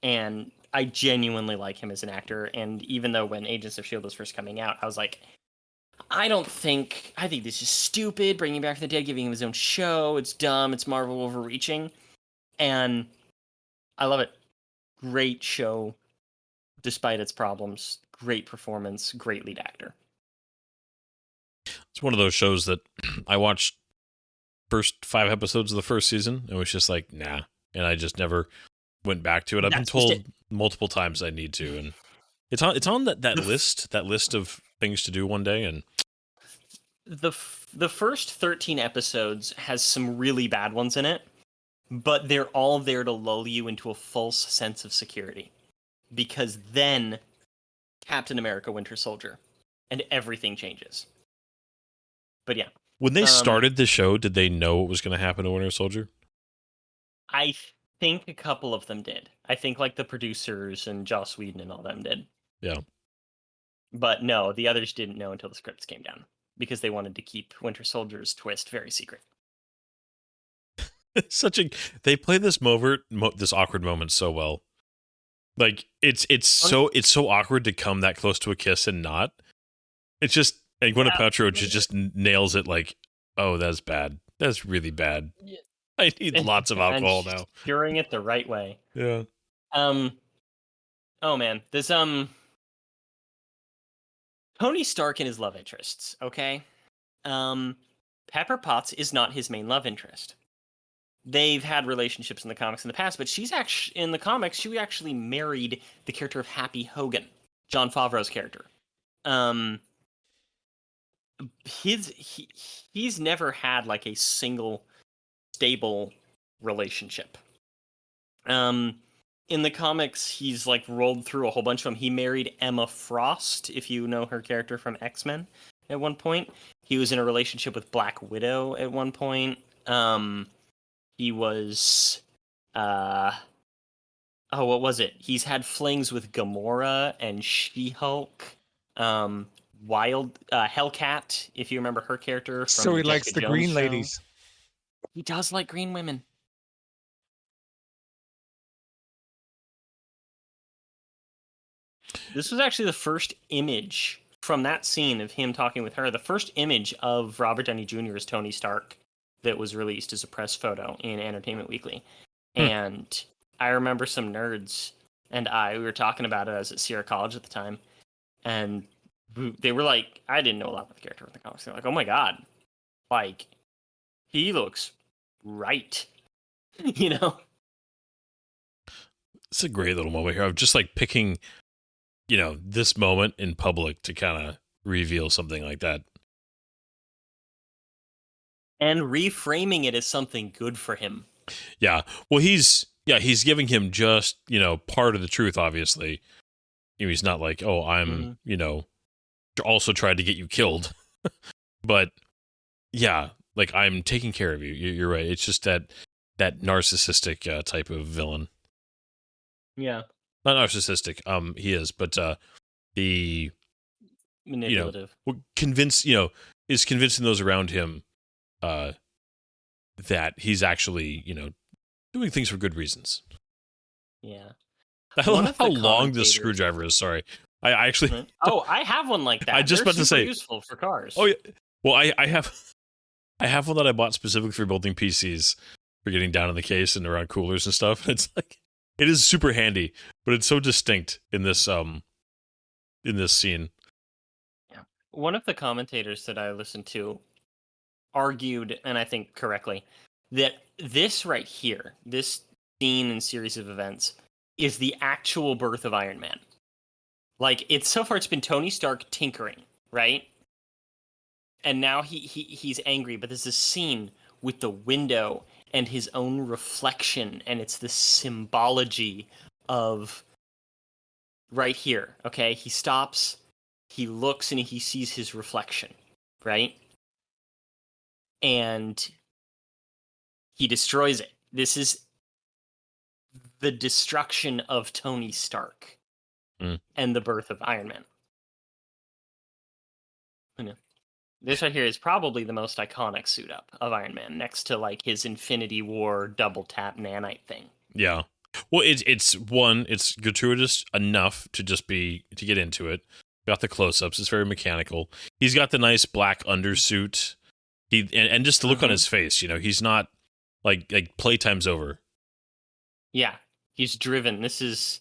and I genuinely like him as an actor. And even though when Agents of S.H.I.E.L.D. was first coming out, I was like, I think this is stupid, bringing Back from the Dead, giving him his own show. It's dumb. It's Marvel overreaching. And I love it. Great show, despite its problems. Great performance. Great lead actor. It's one of those shows that I watched first 5 episodes of the first season and was just like, nah. And I just never went back to it. I've been told multiple times I need to. And it's on that list of things to do one day. And the first 13 episodes has some really bad ones in it, but they're all there to lull you into a false sense of security, because then Captain America: Winter Soldier and everything changes. But yeah, when they started the show, did they know what was going to happen to Winter Soldier? I think a couple of them did. I think like the producers and Joss Whedon and all them did. Yeah. But no, the others didn't know until the scripts came down, because they wanted to keep Winter Soldier's twist very secret. They play this this awkward moment so well. Like it's so awkward to come that close to a kiss and not. It's just, and Gwyneth Paltrow just nails it. Like, oh, that's bad. That's really bad. I need lots of alcohol now. Curing it the right way. Yeah. Oh man, this Tony Stark and his love interests. Okay, Pepper Potts is not his main love interest. They've had relationships in the comics in the past, but she's actually in the comics. She actually married the character of Happy Hogan, Jon Favreau's character. He's never had like a single stable relationship. In the comics, he's like rolled through a whole bunch of them. He married Emma Frost, if you know her character from X-Men, at one point. He was in a relationship with Black Widow at one point. He was what was it? He's had flings with Gamora and She-Hulk. Hellcat, if you remember her character from So he the likes Jessica the Jones green show. ladies. He does like green women. This was actually the first image from that scene of him talking with her. The first image of Robert Downey Jr. as Tony Stark that was released as a press photo in Entertainment Weekly. And I remember some nerds and we were talking about it. I was at Sierra College at the time. And they were like, I didn't know a lot about the character in the comics. They're like, oh my God, like, he looks right. You know? It's a great little moment here of just like picking, this moment in public to kind of reveal something like that. And reframing it as something good for him. Yeah. Well, he's giving him just, part of the truth, obviously. He's not like, oh, I'm, also tried to get you killed. But yeah, like I'm taking care of you. You're right. It's just that narcissistic type of villain. Yeah. Not narcissistic. He is, but the manipulative. Is convincing those around him that he's actually, doing things for good reasons. Yeah. I love how long this screwdriver is. Sorry. I actually. I have one like that. I just about to say, useful for cars. Oh yeah. Well, I have one that I bought specifically for building PCs, for getting down in the case and around coolers and stuff. It's like, it is super handy, but it's so distinct in this scene. Yeah. One of the commentators that I listened to argued, and I think correctly, that this right here, this scene and series of events, is the actual birth of Iron Man. Like, so far it's been Tony Stark tinkering, right? And now he's angry, but there's this scene with the window and his own reflection, and it's the symbology of right here, okay? He stops, he looks, and he sees his reflection, right? And he destroys it. This is the destruction of Tony Stark and the birth of Iron Man. This right here is probably the most iconic suit up of Iron Man, next to like his Infinity War double tap nanite thing. Yeah. Well, it's gratuitous enough to just to get into it. Got the close-ups. It's very mechanical. He's got the nice black undersuit. And just the look on his face, he's not like playtime's over. Yeah. He's driven. This is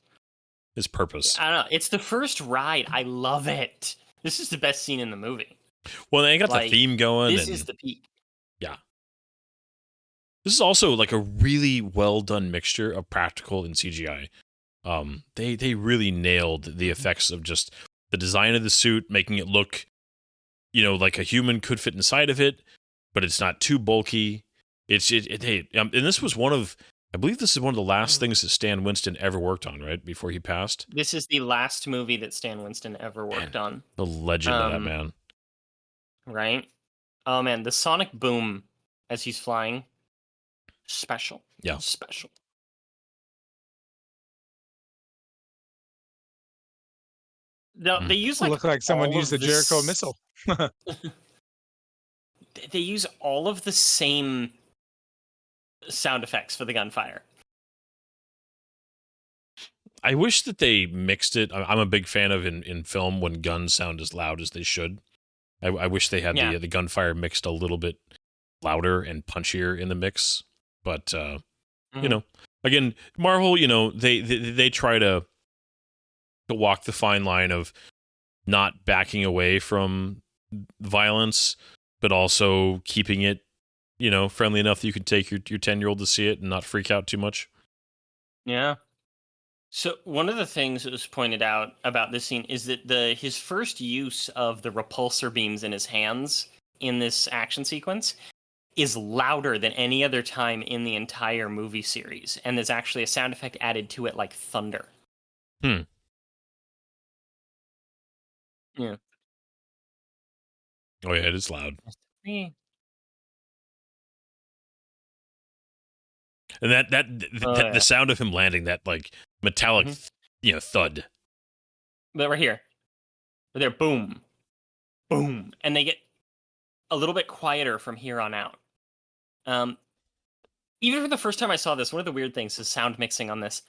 his purpose. I don't know. It's the first ride. I love it. This is the best scene in the movie. Well, they got the theme going. This is the peak. Yeah. This is also like a really well done mixture of practical and CGI. They really nailed the effects of just the design of the suit, making it look, like a human could fit inside of it, but it's not too bulky. And this was I believe this is one of the last things that Stan Winston ever worked on, right? Before he passed. This is the last movie that Stan Winston ever worked on. The legend of that man. Right? Oh man, the sonic boom as he's flying, special. Yeah. Special. No, they use look like someone used the Jericho missile. They use all of the same sound effects for the gunfire. I wish that they mixed it. I'm a big fan of in film when guns sound as loud as they should. I wish they had the gunfire mixed a little bit louder and punchier in the mix. But, Again, Marvel, they try to walk the fine line of not backing away from violence, but also keeping it, friendly enough that you can take your 10-year-old to see it and not freak out too much. Yeah. So one of the things that was pointed out about this scene is that his first use of the repulsor beams in his hands in this action sequence is louder than any other time in the entire movie series, and there's actually a sound effect added to it like thunder. Yeah. Oh yeah, it is loud. Yeah. And the sound of him landing, that like metallic, thud. But right here, they're boom, boom, and they get a little bit quieter from here on out. Even for the first time I saw this, one of the weird things is sound mixing on this.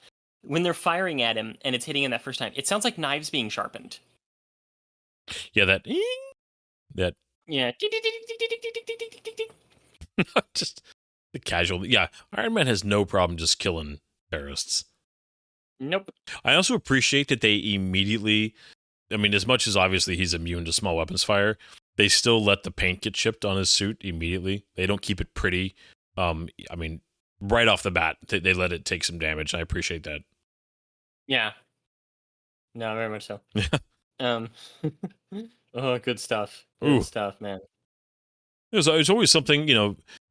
When they're firing at him and it's hitting him that first time, it sounds like knives being sharpened. Yeah, that. Yeah. Just the casual. Yeah, Iron Man has no problem just killing terrorists. Nope. I also appreciate that they immediately, as much as obviously he's immune to small weapons fire, they still let the paint get chipped on his suit immediately. They don't keep it pretty. Right off the bat, they let it take some damage. I appreciate that. Yeah. No, very much so. Oh, good stuff. Good stuff, man. There's always something,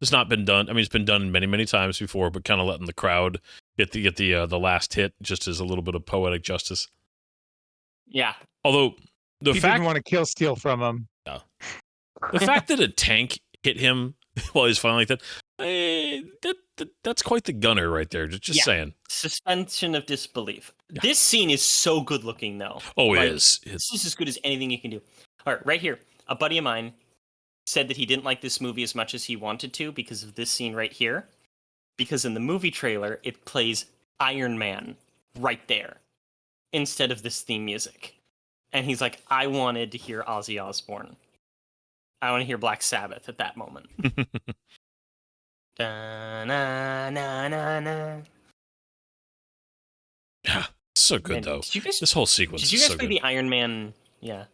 that's not been done. It's been done many, many times before, but kind of letting the crowd get the last hit just as a little bit of poetic justice. Yeah. Although he didn't want to kill Steel from him. No. The fact that a tank hit him while he's fighting like that, that's quite the gunner right there. Just saying. Suspension of disbelief. Yeah. This scene is so good looking, though. Oh, it is. This is as good as anything you can do. All right, right here. A buddy of mine said that he didn't like this movie as much as he wanted to because of this scene right here. Because in the movie trailer, it plays Iron Man right there instead of this theme music. And he's like, I wanted to hear Ozzy Osbourne. I want to hear Black Sabbath at that moment. Da, na, na, na, na. Yeah, so good, though. This whole sequence is so good. Did you guys play the Iron Man? Yeah.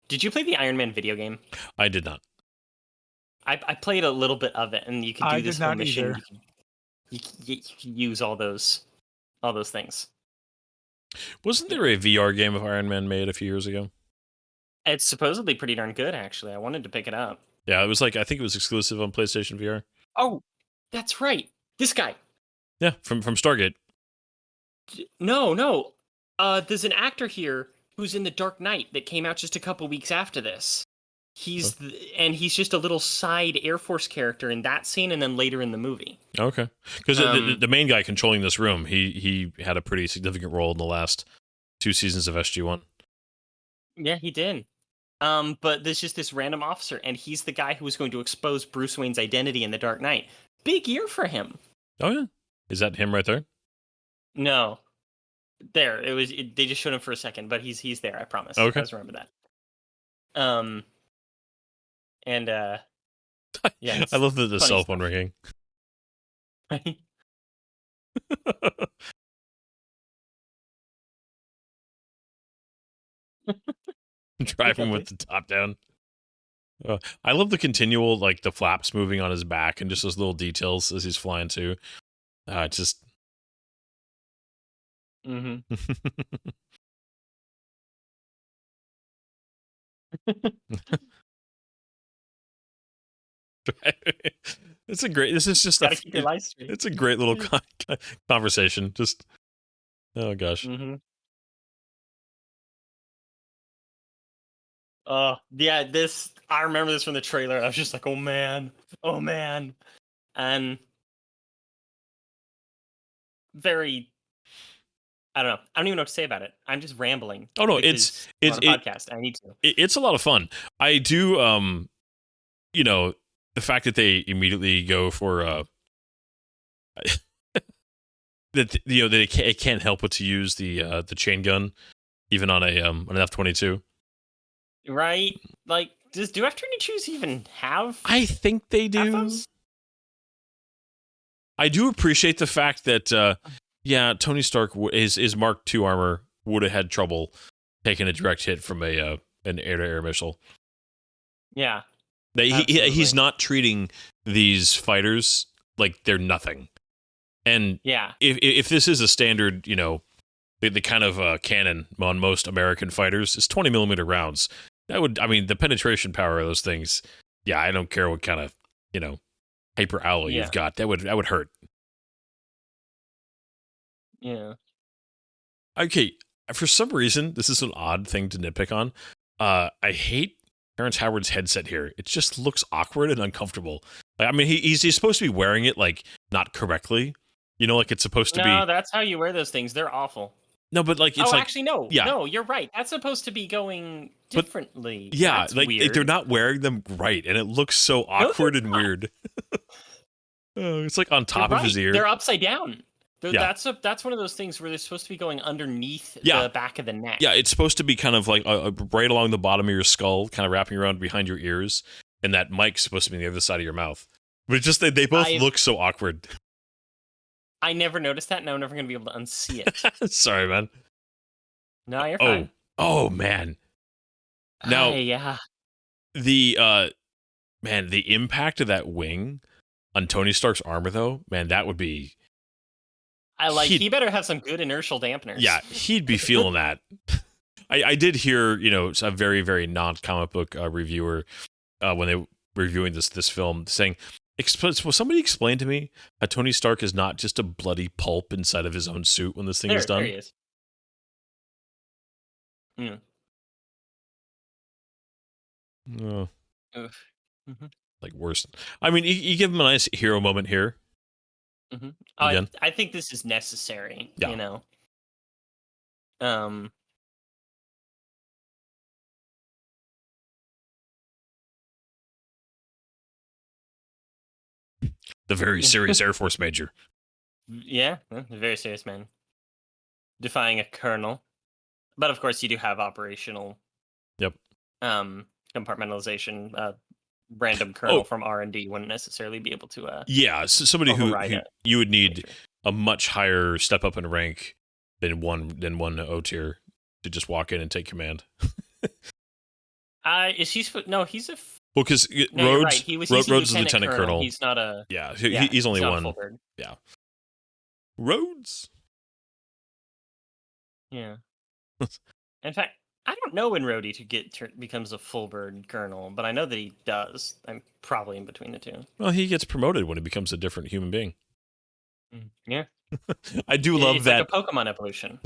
Did you play the Iron Man video game? I did not. I played a little bit of it, and you could do this whole mission. You can use all those things. Wasn't there a VR game of Iron Man made a few years ago? It's supposedly pretty darn good, actually. I wanted to pick it up. Yeah, it was I think it was exclusive on PlayStation VR. Oh, that's right. This guy. Yeah, from Stargate. No. There's an actor here who's in The Dark Knight that came out just a couple weeks after this. He's just a little side Air Force character in that scene, and then later in the movie. Okay, because the main guy controlling this room, he had a pretty significant role in the last 2 seasons of SG-1. Yeah, he did. But there's just this random officer, and he's the guy who was going to expose Bruce Wayne's identity in The Dark Knight. Big year for him. Oh yeah, is that him right there? No, there it was. They just showed him for a second, but he's there. I promise. Okay, I just remember that. And yeah, I love the cell phone ringing. Right? Driving with the top down. I love the continual, the flaps moving on his back and just those little details as he's flying too. Just. Mm-hmm. It's a great. This is just it's a great little conversation. Just, oh gosh. Mm-hmm. Yeah. I remember this from the trailer. I was just like, oh man, and very. I don't know. I don't even know what to say about it. I'm just rambling. Oh no, it's a podcast. I need to. It's a lot of fun. I do. The fact that they immediately go for that it can't help but to use the chain gun even on an F-22. Right? Do F-22s even have? I think they do. FOs? I do appreciate the fact that Tony Stark his Mark II armor would have had trouble taking a direct hit from an air-to-air missile. Yeah. He's not treating these fighters like they're nothing. And if this is a standard, the kind of cannon on most American fighters is 20 millimeter rounds. The penetration power of those things. Yeah, I don't care what kind of, hyper alloy you've got. That would hurt. Yeah. Okay, for some reason, this is an odd thing to nitpick on. I hate Terrence Howard's headset here. It just looks awkward and uncomfortable. He's supposed to be wearing it like not correctly. Like it's supposed to be. No, that's how you wear those things. They're awful. No, but like it's actually no. Yeah. No, you're right. That's supposed to be going differently. Yeah, that's like weird. they're not wearing them right, and it looks so awkward and weird. It's like on top of his ear. They're upside down. That's one of those things where they're supposed to be going underneath the back of the neck. Yeah, it's supposed to be kind of like right along the bottom of your skull, kind of wrapping around behind your ears, and that mic's supposed to be on the other side of your mouth. But it's just they both look so awkward. I never noticed that, and I'm never going to be able to unsee it. Sorry, man. No, you're fine. Oh, man. Now, the impact of that wing on Tony Stark's armor, though, man, that would be. He better have some good inertial dampeners. Yeah, he'd be feeling that. I did hear, a very, very non-comic book reviewer when they were reviewing this film saying, will somebody explain to me how Tony Stark is not just a bloody pulp inside of his own suit when this thing is done? There he is. Yeah. Oh. Mm-hmm. Like worse. You give him a nice hero moment here. Mm-hmm. I think this is necessary. Yeah. The very serious Air Force major. Yeah, a very serious man. Defying a colonel. But of course, you do have operational. Yep. Compartmentalization. Random colonel from R&D wouldn't necessarily be able to. So somebody who you would need a much higher step up in rank than one O tier to just walk in and take command. Is he? No, he's a. Well, because Rhodes is a lieutenant colonel. He's not a. Yeah, he's only one. Yeah. Rhodes. Yeah. In fact, I don't know when Rhodey becomes a full bird colonel, but I know that he does. I'm probably in between the two. Well, he gets promoted when he becomes a different human being. Yeah. I do love it's that. like a Pokemon evolution.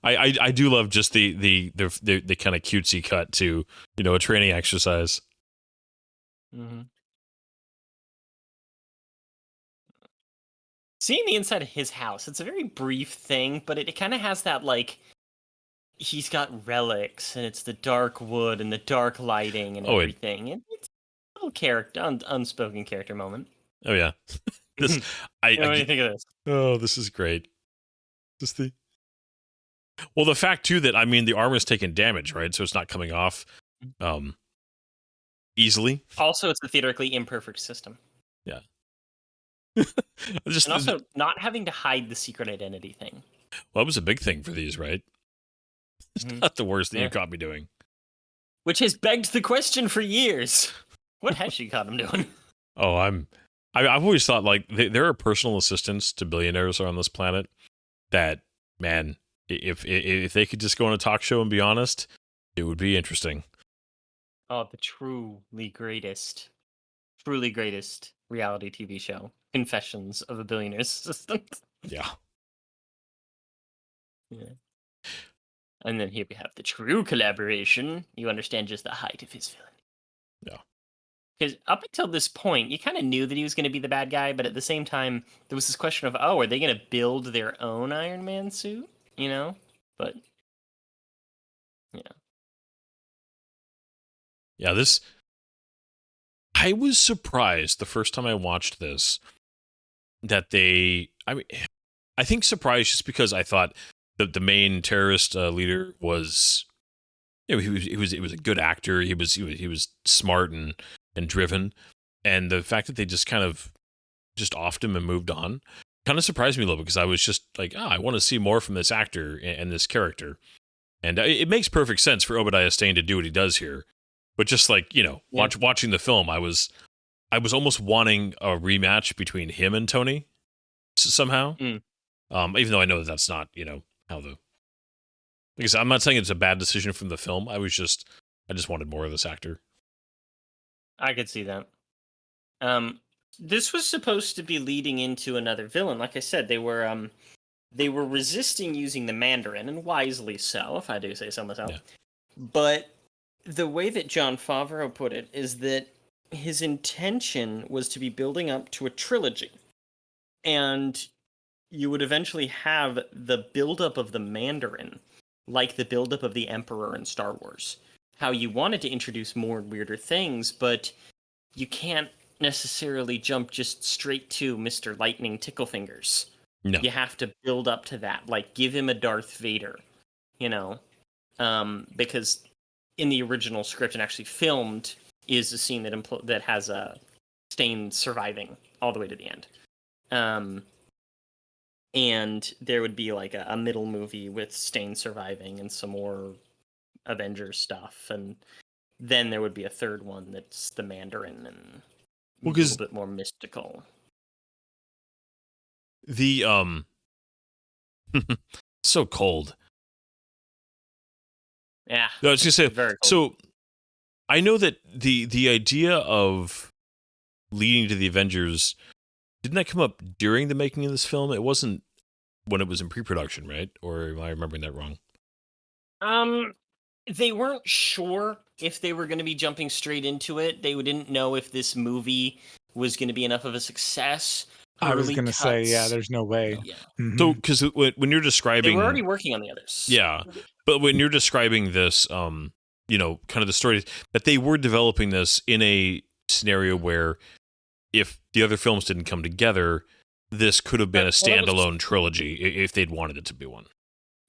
I do love just the kind of cutesy cut to a training exercise. Mm-hmm. Seeing the inside of his house, it's a very brief thing, but it kind of has that like. He's got relics, and it's the dark wood and the dark lighting and everything. It's a little unspoken character moment. Oh yeah, what do you think of this? Oh, this is great. The fact too that the armor's taken damage, right? So it's not coming off easily. Also, it's a theoretically imperfect system. Yeah. And also, not having to hide the secret identity thing. Well, that was a big thing for these, right? It's not the worst that you caught me doing. Which has begged the question for years. What has she caught him doing? Oh, I've always thought like there are personal assistants to billionaires on this planet that, man, if they could just go on a talk show and be honest, it would be interesting. Oh, the truly greatest reality TV show. Confessions of a Billionaire's Assistant. Yeah. Yeah. And then here we have the true collaboration. You understand just the height of his villainy. Yeah. Because up until this point, you kind of knew that he was going to be the bad guy, but at the same time, there was this question of, are they going to build their own Iron Man suit? But, yeah. Yeah, I was surprised the first time I watched this that I think surprised just because I thought the main terrorist leader was, he was a good actor. He was smart and driven, and the fact that they just kind of just offed him and moved on. Kind of surprised me a little bit because I was just like, I want to see more from this actor and this character. And it makes perfect sense for Obadiah Stane to do what he does here. But just like, watching the film, I was almost wanting a rematch between him and Tony somehow. Mm. Even though I know that's not, how the... Like I said, I'm not saying it's a bad decision from the film. I just wanted more of this actor. I could see that. This was supposed to be leading into another villain. Like I said, they were resisting using the Mandarin, and wisely so, if I do say so myself. Yeah. But the way that Jon Favreau put it is that his intention was to be building up to a trilogy. And you would eventually have the buildup of the Mandarin, like the buildup of the Emperor in Star Wars. How you wanted to introduce more weirder things, but you can't necessarily jump just straight to Mr. Lightning Ticklefingers. No. You have to build up to that. Like, give him a Darth Vader, because in the original script and actually filmed is a scene that has a Stane surviving all the way to the end. And there would be like a middle movie with Stane surviving and some more Avengers stuff, and then there would be a third one that's the Mandarin and a little bit more mystical. The so cold. Yeah, I was gonna say, very cold. so I know that the idea of leading to the Avengers, didn't that come up during the making of this film? It wasn't when it was in pre-production, right? Or am I remembering that wrong? They weren't sure if they were going to be jumping straight into it. They didn't know if this movie was going to be enough of a success. I was going to say, yeah, there's no way. Yeah. Mhm. So, because when you're describing, They were already working on the others. yeah, but when you're describing this, kind of the story that they were developing this in a scenario where if the other films didn't come together, this could have been a standalone trilogy if they'd wanted it to be one.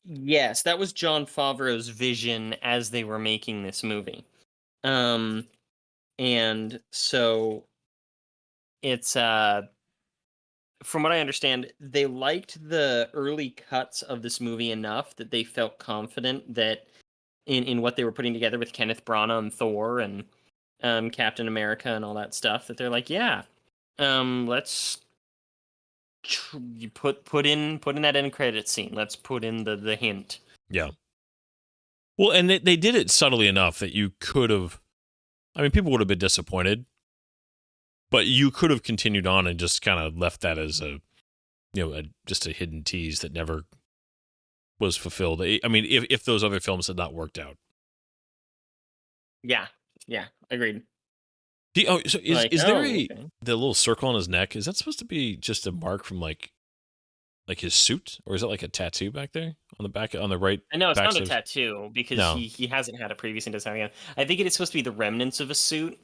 Yes, that was Jon Favreau's vision as they were making this movie. And so it's from what I understand, they liked the early cuts of this movie enough that they felt confident that in what they were putting together with Kenneth Branagh and Thor and Captain America and all that stuff, that they're like, yeah, let's you put in that end credit scene. Let's put in the hint. Yeah. Well, and they did it subtly enough that you could have. I mean, people would have been disappointed, but you could have continued on and just kind of left that as just a hidden tease that never was fulfilled. I mean, if those other films had not worked out. Yeah, agreed. So is there okay. the little circle on his neck? Is that supposed to be just a mark from like his suit, or is it like a tattoo back there on the back on the right? I know it's not a backside? tattoo because No. he hasn't had it previously. Doesn't have it again. I think it is supposed to be the remnants of a suit,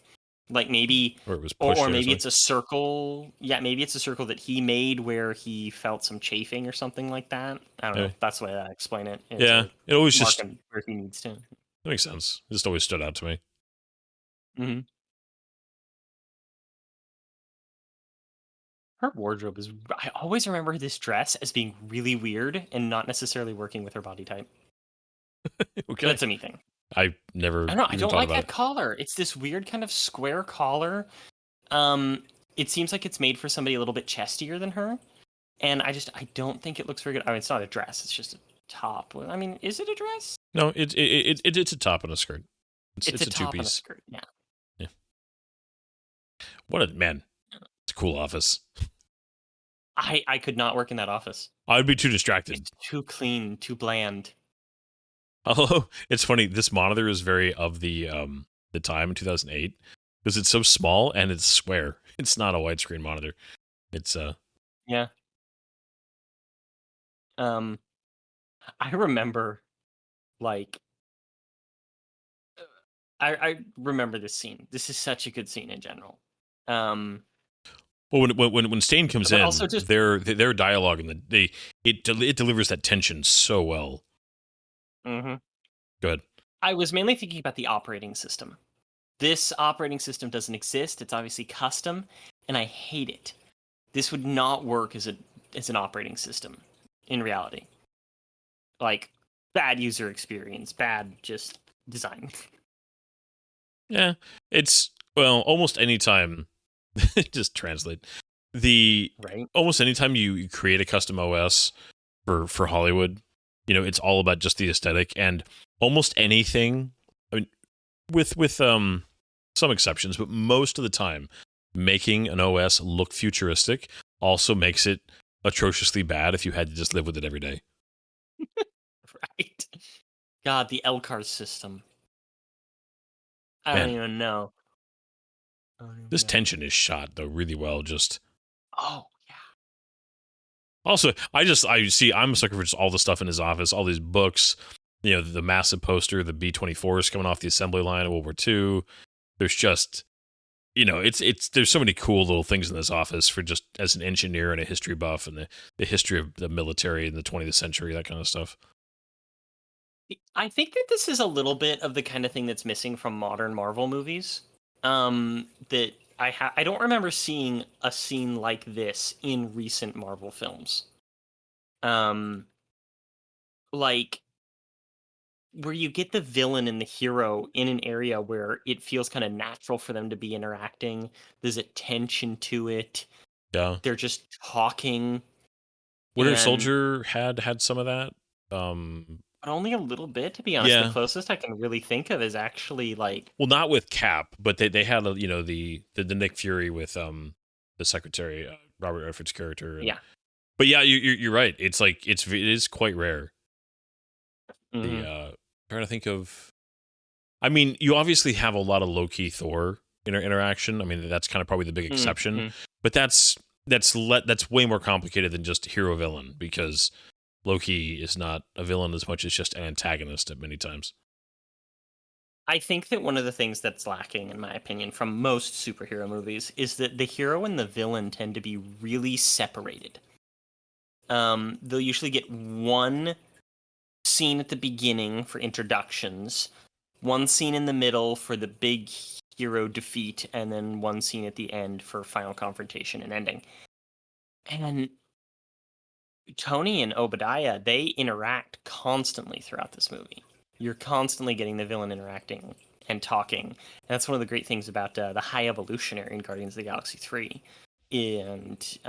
like maybe, Or it was pushed or or maybe something? it's a circle. Yeah, maybe it's a circle that he made where he felt some chafing or something like that. I don't know. Okay. That's the way I explain it. It's Yeah, a it always mark just him where he needs to. that makes sense. It just always stood out to me. Mm-hmm. Her wardrobe is. I always remember this dress as being really weird and not necessarily working with her body type. Okay, That's a me thing. I never. I don't know. I even don't thought like about that collar. It's this weird kind of square collar. It seems like it's made for somebody a little bit chestier than her, and I don't think it looks very good. I mean, it's not a dress. It's just a top. I mean, is it a dress? No, it's a top and a skirt. It's It's a a top and a two-piece. skirt. Yeah. What a man! It's a cool office. I could not work in that office. I would be too distracted. It's too clean, too bland. Although it's funny, this monitor is very of the time in 2008 because it's so small and it's square. It's not a widescreen monitor. It's Yeah. I remember, like, I remember this scene. This is such a good scene in general. well when Stane comes But in, also just- their dialogue and it delivers that tension so well. Mm-hmm. Go ahead. I was mainly thinking about the operating system. This operating system doesn't exist. It's obviously custom, and I hate it. this would not work as an operating system in reality. Like, bad user experience, bad just design. Yeah, it's almost any time. Just translate Right? almost anytime you create a custom OS for Hollywood, it's all about just the aesthetic, and almost anything. I mean, with some exceptions, but most of the time, making an OS look futuristic also makes it atrociously bad if you had to just live with it every day. Right. God, the LCARS system. I Man. don't even know. This tension is shot though really well. Just Oh, yeah. also, I'm a sucker for just all the stuff in his office, all these books. The massive poster, the B-24s coming off the assembly line of World War II. There's just, there's so many cool little things in this office for just as an engineer and a history buff, and the history of the military in the 20th century, that kind of stuff. I think that this is a little bit of the kind of thing that's missing from modern Marvel movies. That I don't remember seeing a scene like this in recent Marvel films. Like where you get the villain and the hero in an area where it feels kind of natural for them to be interacting. There's a tension to it. Yeah. They're just talking. Winter Soldier had some of that. But only a little bit, to be honest. Yeah. The closest I can really think of is actually like... Well, not with Cap, but they had the Nick Fury with the secretary, Robert Redford's character. Yeah. But yeah, you're right. It's like it is quite rare. Mm-hmm. Trying to think of. I mean, you obviously have a lot of low-key Thor interaction. I mean, that's kind of probably the big exception. Mm-hmm. But that's way more complicated than just hero villain, because Loki is not a villain as much as just an antagonist at many times. I think that one of the things that's lacking, in my opinion, from most superhero movies is that the hero and the villain tend to be really separated. They'll usually get one scene at the beginning for introductions, one scene in the middle for the big hero defeat, and then one scene at the end for final confrontation and ending. And Tony and Obadiah, they interact constantly throughout this movie. You're constantly getting the villain interacting and talking. And that's one of the great things about the High Evolutionary in Guardians of the Galaxy 3. And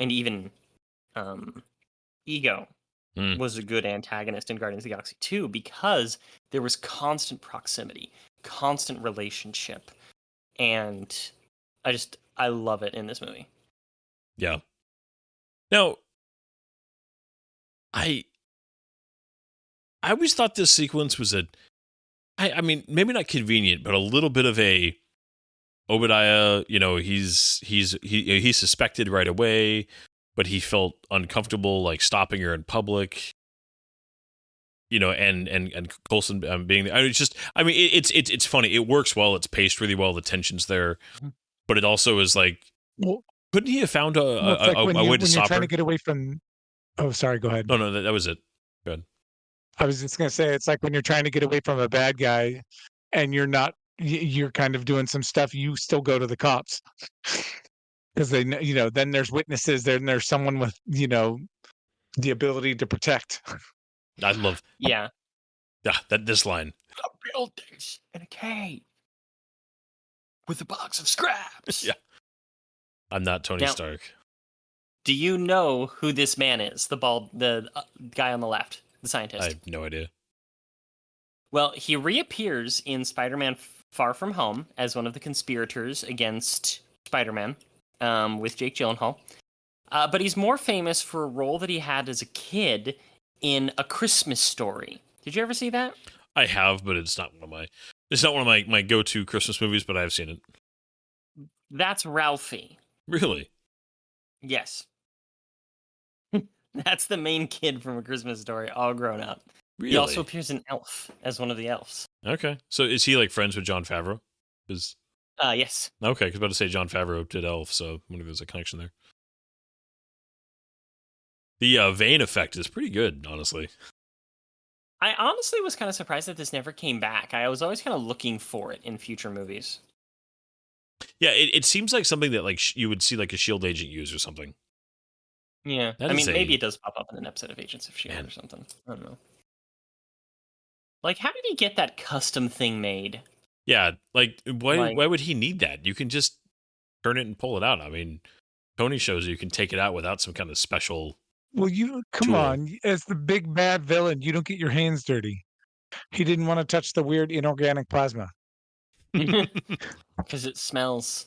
even Ego was a good antagonist in Guardians of the Galaxy 2 because there was constant proximity, constant relationship. And I love it in this movie. Yeah. Now, I always thought this sequence was I mean, maybe not convenient, but a little bit of a Obadiah. He's suspected right away, but he felt uncomfortable like stopping her in public. And Coulson being there. It's funny. It works well. It's paced really well. The tension's there, but it also is like, couldn't he have found a way to stop her? Trying to get away from. Oh, sorry. Go ahead. No, that was it. Good. I was just gonna say it's like when you're trying to get away from a bad guy, and you're kind of doing some stuff. You still go to the cops because they, then there's witnesses. Then there's someone with, the ability to protect. I love. Yeah. That this line. The buildings in a cave with a box of scraps. Yeah. I'm not Tony Stark. Do you know who this man is? The guy on the left, the scientist. I have no idea. Well, he reappears in Spider-Man Far From Home as one of the conspirators against Spider-Man with Jake Gyllenhaal. But he's more famous for a role that he had as a kid in A Christmas Story. Did you ever see that? I have, but it's not one of my go-to Christmas movies, but I've seen it. That's Ralphie. Really? Yes. That's the main kid from A Christmas Story, all grown up. Really? He also appears in Elf as one of the elves. Okay. So is he like friends with Jon Favreau? Yes. Okay, I was about to say Jon Favreau did Elf, so I wonder if there's a connection there. The Vane effect is pretty good, honestly. I honestly was kind of surprised that this never came back. I was always kind of looking for it in future movies. Yeah, it seems like something that like you would see like a Shield agent use or something. Yeah, That I is mean, maybe a it does pop up in an episode of Agents of Shield man. or something. I don't know. Like, how did he get that custom thing made? Yeah, like Like- why would he need that? You can just turn it and pull it out. I mean, Tony shows you can take it out without some kind of special. Well, you come Tool. on, as the big bad villain, you don't get your hands dirty. He didn't want to touch the weird inorganic plasma. Because it smells.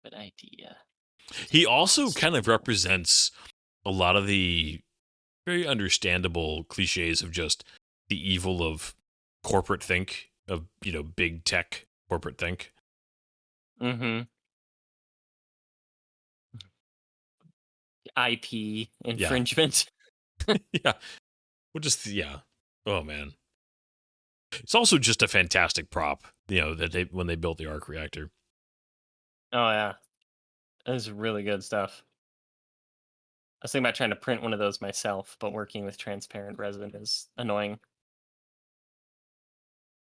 Good idea. He also kind of represents a lot of the very understandable cliches of just the evil of corporate think, of, you know, big tech corporate think. Mm-hmm. IP infringement. Yeah. Well, just, yeah. Oh, man. It's also just a fantastic prop, you know, that when they built the arc reactor. Oh, yeah. That is really good stuff. I was thinking about trying to print one of those myself, but working with transparent resin is annoying.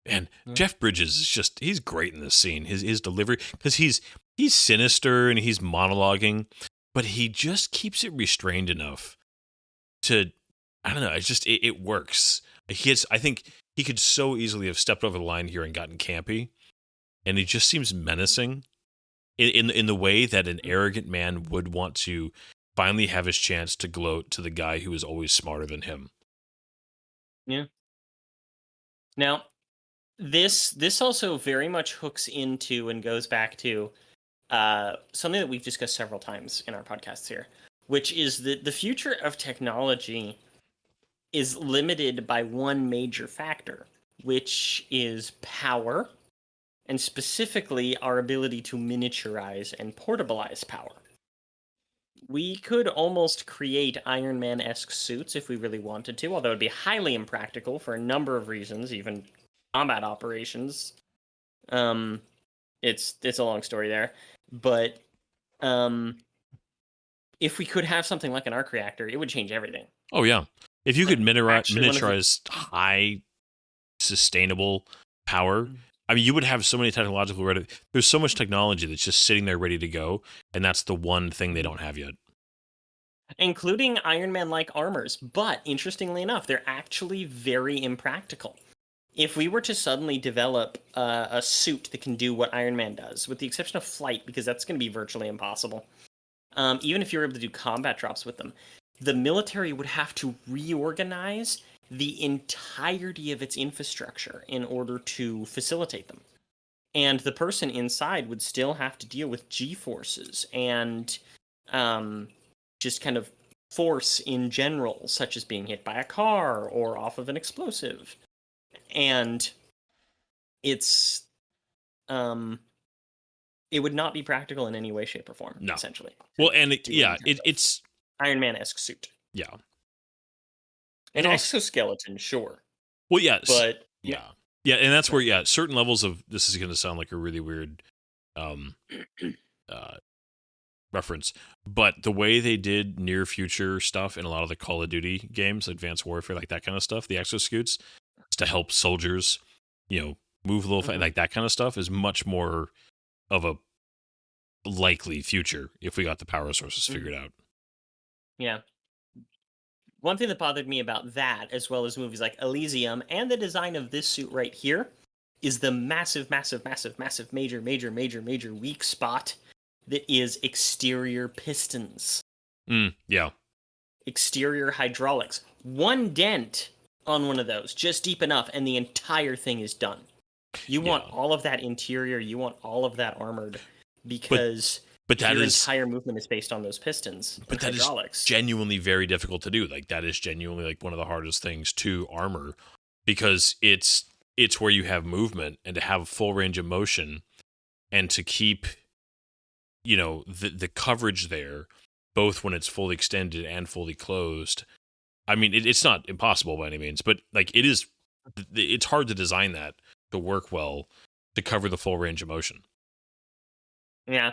And Yeah. Jeff Bridges is just, he's great in this scene. His delivery, because he's sinister and he's monologuing, but he just keeps it restrained enough to, I don't know, it's just, it works. I think he could so easily have stepped over the line here and gotten campy, and he just seems menacing in the way that an arrogant man would want to finally have his chance to gloat to the guy who is always smarter than him. Now, this also very much hooks into and goes back to something that we've discussed several times in our podcasts here, which is that the future of technology is limited by one major factor, which is power, and specifically our ability to miniaturize and portabilize power. We could almost create Iron Man-esque suits if we really wanted to, although it would be highly impractical for a number of reasons, even combat operations. It's a long story there, but if we could have something like an arc reactor, it would change everything. Oh, yeah. If you could Actually, one of the- miniaturize high sustainable power, I mean, you would have so many technological ready. There's so much technology that's just sitting there ready to go, and that's the one thing they don't have yet. Including Iron Man-like armors, but interestingly enough, they're actually very impractical. If we were to suddenly develop a suit that can do what Iron Man does, with the exception of flight, because that's going to be virtually impossible, even if you were able to do combat drops with them, the military would have to reorganize the entirety of its infrastructure in order to facilitate them. And the person inside would still have to deal with G-forces and just kind of force in general, such as being hit by a car or off of an explosive. And it's it would not be practical in any way, shape, or form, No. essentially. Well, and do any kind of it's Iron Man-esque suit. yeah. An And also- exoskeleton, sure. Well, yes, But yeah, and that's where certain levels of this is going to sound like a really weird reference, but the way they did near future stuff in a lot of the Call of Duty games, Advanced Warfare, like that kind of stuff, the exoscutes to help soldiers, you know, move a little like that kind of stuff is much more of a likely future if we got the power sources figured out. Yeah. One thing that bothered me about that, as well as movies like Elysium and the design of this suit right here, is the massive, major weak spot that is exterior pistons, Yeah. exterior hydraulics. One dent on one of those, just deep enough, and the entire thing is done. You want all of that interior, you want all of that armored, because But that your is entire movement is based on those pistons and that is hydraulics. genuinely very difficult to do. Like that is genuinely like one of the hardest things to armor, because it's where you have movement, and to have full range of motion and to keep, you know, the coverage there, both when it's fully extended and fully closed. I mean, it's not impossible by any means, but like it's hard to design that to work well to cover the full range of motion. Yeah.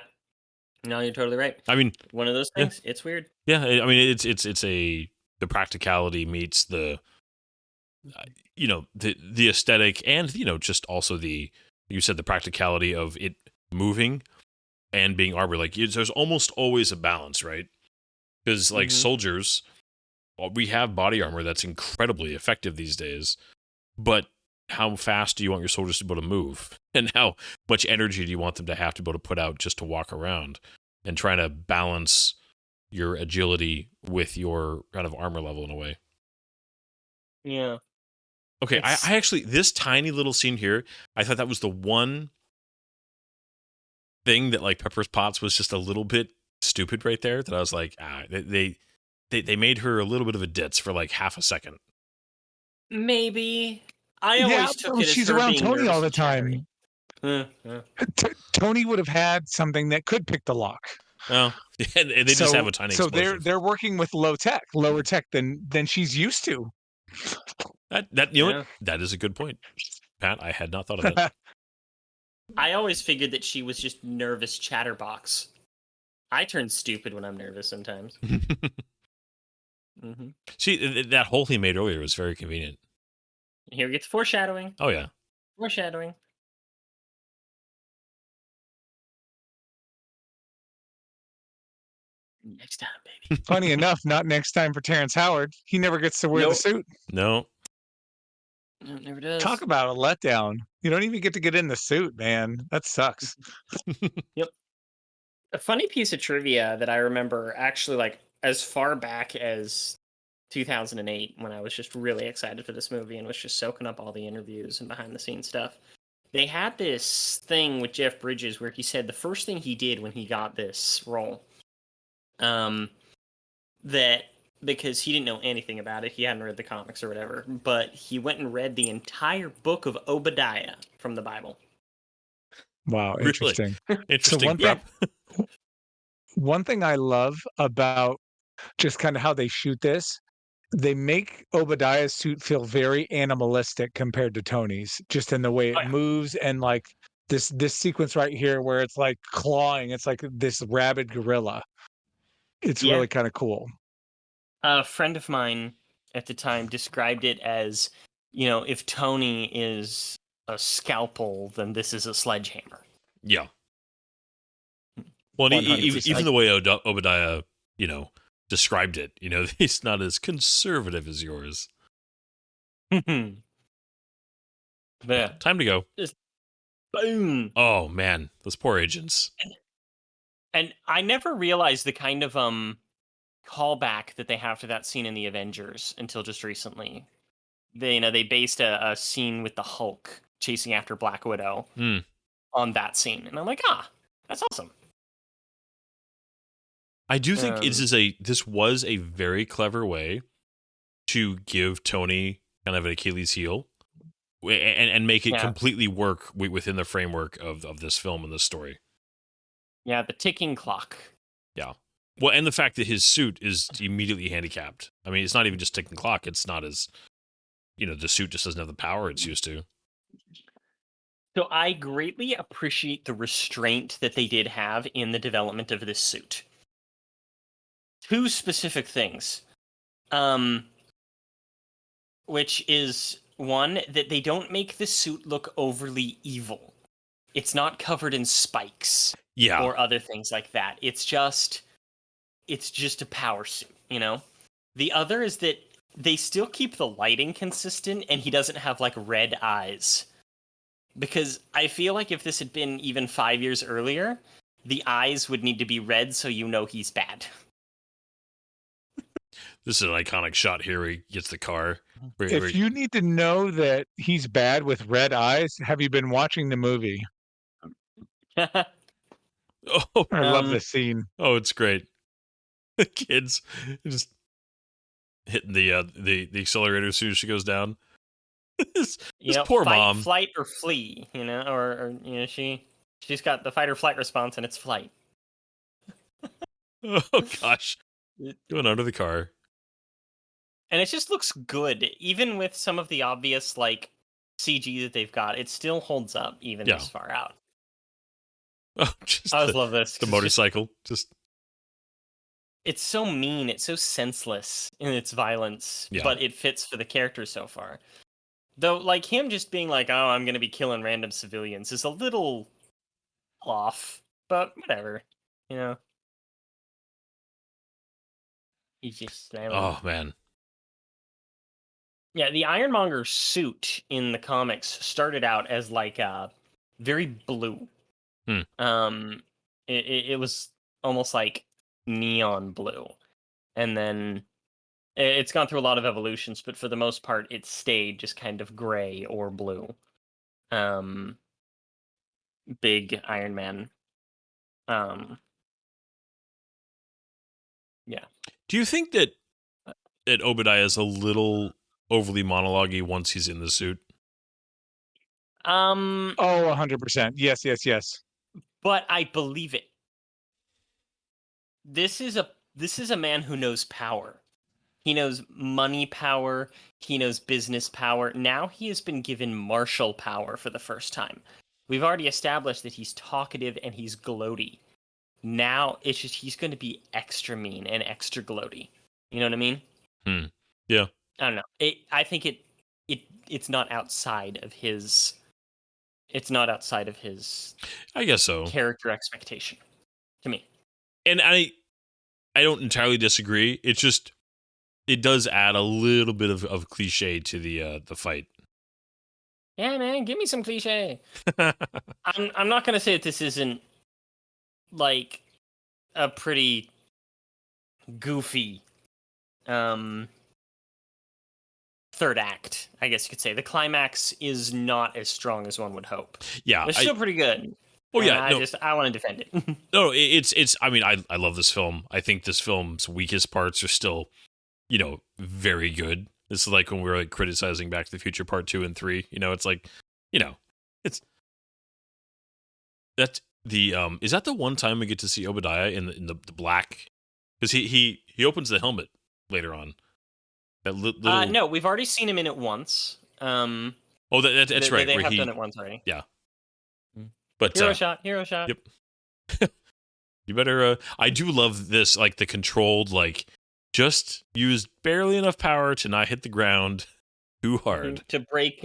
No, you're totally right. I mean, One of those Yeah. things. It's weird. yeah, I mean, it's the practicality meets the, you know, the aesthetic, and, you know, just also the you said, the practicality of it moving and being armor. Like there's almost always a balance, right? Because like soldiers, we have body armor that's incredibly effective these days, but how fast do you want your soldiers to be able to move, and how much energy do you want them to have to be able to put out just to walk around, and trying to balance your agility with your kind of armor level in a way. Yeah. Okay, I actually, this tiny little scene here, I thought that was the one thing that like Pepper Potts was just a little bit stupid right there. That I was like, they made her a little bit of a ditz for like half a second. Maybe. I always took it as she's her around being Tony nervous all the and chattery. time. Tony would have had something that could pick the lock. Oh, and they just have a tiny explosive. they're working with lower tech than she's used to. That you know what? That is a good point, Pat. I had not thought of that. I always figured that she was just nervous chatterbox. I turn stupid when I'm nervous sometimes. See, that hole he made earlier was very convenient. Here we get to foreshadowing. Oh yeah, foreshadowing. Next time, baby. Funny enough, not next time for Terrence Howard. He never gets to wear the suit. No, never does. Talk about a letdown. You don't even get to get in the suit, man. That sucks. Yep. A funny piece of trivia that I remember, actually, like as far back as 2008, when I was just really excited for this movie and was just soaking up all the interviews and behind the scenes stuff. They had this thing with Jeff Bridges where he said the first thing he did when he got this role, that because he didn't know anything about it, he hadn't read the comics or whatever, but he went and read the entire book of Obadiah from the Bible. Wow, interesting. Really? Interesting. So one thing I love about just kind of how they shoot this, they make Obadiah's suit feel very animalistic compared to Tony's, just in the way it moves, and like this sequence right here where it's like clawing, it's like this rabid gorilla. It's really kind of cool. A friend of mine at the time described it as, if Tony is a scalpel, then this is a sledgehammer. Yeah. Well, even the way Obadiah, described it, he's not as conservative as yours. Yeah. Time to go. Just boom. Oh man, those poor agents. And I never realized the kind of callback that they have to that scene in the Avengers until just recently. They based a scene with the Hulk chasing after Black Widow on that scene, and I'm like, that's awesome. I do think this was a very clever way to give Tony kind of an Achilles heel and make it completely work within the framework of this film and this story. Yeah, the ticking clock. Yeah. Well, and the fact that his suit is immediately handicapped. I mean, it's not even just ticking clock. It's not as, the suit just doesn't have the power it's used to. So I greatly appreciate the restraint that they did have in the development of this suit. Two specific things. Which is, one, that they don't make the suit look overly evil. It's not covered in spikes or other things like that. It's just a power suit, The other is that they still keep the lighting consistent, and he doesn't have, like, red eyes. Because I feel like if this had been even 5 years earlier, the eyes would need to be red so he's bad. This is an iconic shot here where he gets the car. If you need to know that he's bad with red eyes, have you been watching the movie? I love this scene. Oh, it's great. The kids just hitting the accelerator as soon as she goes down. this poor mom. Flight or flee, or she's got the fight or flight response, and it's flight. Oh gosh, going under the car. And it just looks good, even with some of the obvious CG that they've got. It still holds up even this far out. Oh, I always love this. The motorcycle, it's so mean. It's so senseless in its violence, but it fits for the character so far. Though, like, him just being like, "Oh, I'm gonna be killing random civilians," is a little off. But whatever, you know. He's just, I don't know. Oh man. Yeah, the Ironmonger suit in the comics started out as like very blue. Hmm. It was almost like neon blue, and then it's gone through a lot of evolutions, but for the most part, it stayed just kind of gray or blue. Um, Big Iron Man. Um, yeah. Do you think that Obadiah is a little overly monologue-y once he's in the suit? Um, Oh, 100%. Yes, yes, yes. but I believe it. This is a man who knows power. He knows money power. He knows business power. Now he has been given martial power for the first time. We've already established that he's talkative and he's gloaty. Now it's just he's going to be extra mean and extra gloaty. You know what I mean? Yeah. I don't know. I think it's not outside of his. It's not outside of his I guess so. character expectation to me. And I don't entirely disagree. It's just it does add a little bit of cliche to the fight. Yeah, man, give me some cliche. I'm not gonna say that this isn't like a pretty goofy third act, I guess you could say. The climax is not as strong as one would hope. Yeah. It's still pretty good. Oh and yeah. I want to defend it. No, it's. I mean, I love this film. I think this film's weakest parts are still, very good. This is like when we were like criticizing Back to the Future Part 2 and 3. It's like, it's that's the Is that the one time we get to see Obadiah in the black? Because he opens the helmet later on. That little. No, we've already seen him in it once. Oh, that's right. They where have done it once already. Yeah. But Hero shot. Yep. You better. I do love this, like the controlled, like just use barely enough power to not hit the ground too hard to break.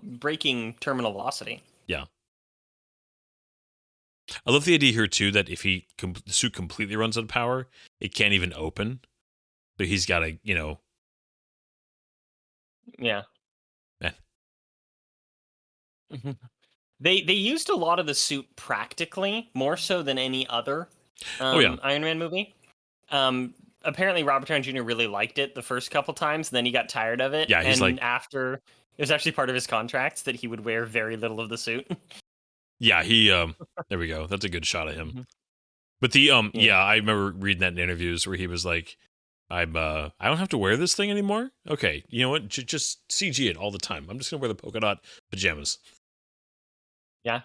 Breaking terminal velocity. Yeah. I love the idea here too that if the suit completely runs out of power, it can't even open. So he's got to, Yeah. Man. They used a lot of the suit practically, more so than any other Iron Man movie. Apparently Robert Downey Jr. really liked it the first couple times, then he got tired of it. Yeah, he's after it was actually part of his contracts that he would wear very little of the suit. Yeah, he there we go. That's a good shot of him. Mm-hmm. But the I remember reading that in interviews where he was like, I don't have to wear this thing anymore. Okay, you know what? Just CG it all the time. I'm just gonna wear the polka dot pajamas. Yeah.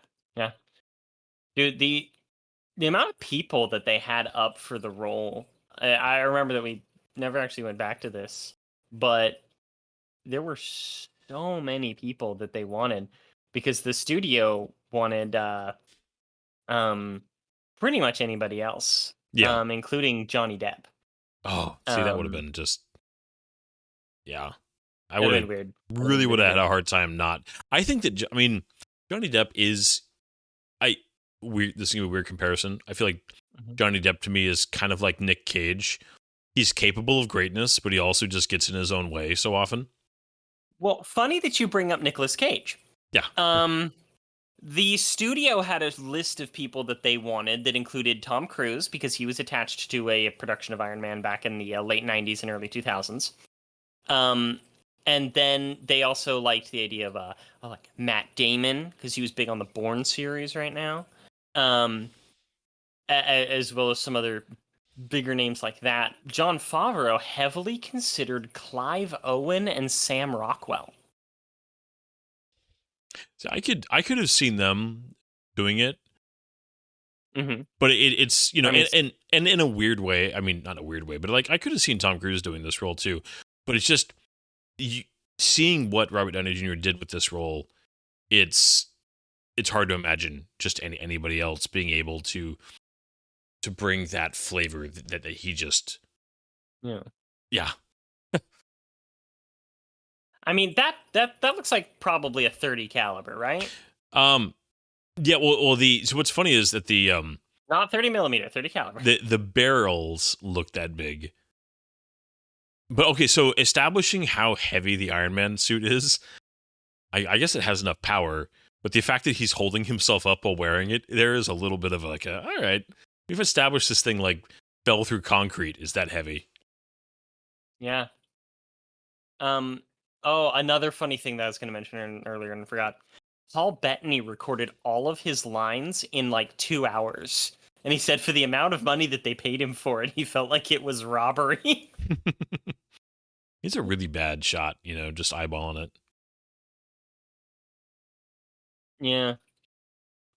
Dude, the amount of people that they had up for the role, I remember that we never actually went back to this, but there were so many people that they wanted because the studio wanted pretty much anybody else. Yeah. Including Johnny Depp. Oh, see, that would have been just I would have weird. Really would have had a hard time not. I think that Johnny Depp is weird. This is gonna be a weird comparison. I feel like Johnny Depp to me is kind of like Nick Cage. He's capable of greatness, but he also just gets in his own way so often. Well, funny that you bring up Nicolas Cage. Yeah. The studio had a list of people that they wanted that included Tom Cruise because he was attached to a production of Iron Man back in the late 90s and early 2000s. And then they also liked the idea of like Matt Damon because he was big on the Bourne series right now. As well as some other bigger names like that. Jon Favreau heavily considered Clive Owen and Sam Rockwell. So I could have seen them doing it, but it's and in a weird way. I mean, not a weird way, but like I could have seen Tom Cruise doing this role too. But it's just seeing what Robert Downey Jr. did with this role. It's hard to imagine just anybody else being able to bring that flavor that he just yeah. I mean, that looks like probably a 30 caliber, right? Yeah. Well, so what's funny is that Not 30 millimeter, 30 caliber. the barrels look that big. But okay, so establishing how heavy the Iron Man suit is, I guess it has enough power. But the fact that he's holding himself up while wearing it, there is a little bit of all right, we've established this thing like fell through concrete. Is that heavy? Yeah. Oh, another funny thing that I was going to mention earlier and forgot. Paul Bettany recorded all of his lines in like 2 hours. And he said for the amount of money that they paid him for it, he felt like it was robbery. It's a really bad shot, just eyeballing it. Yeah.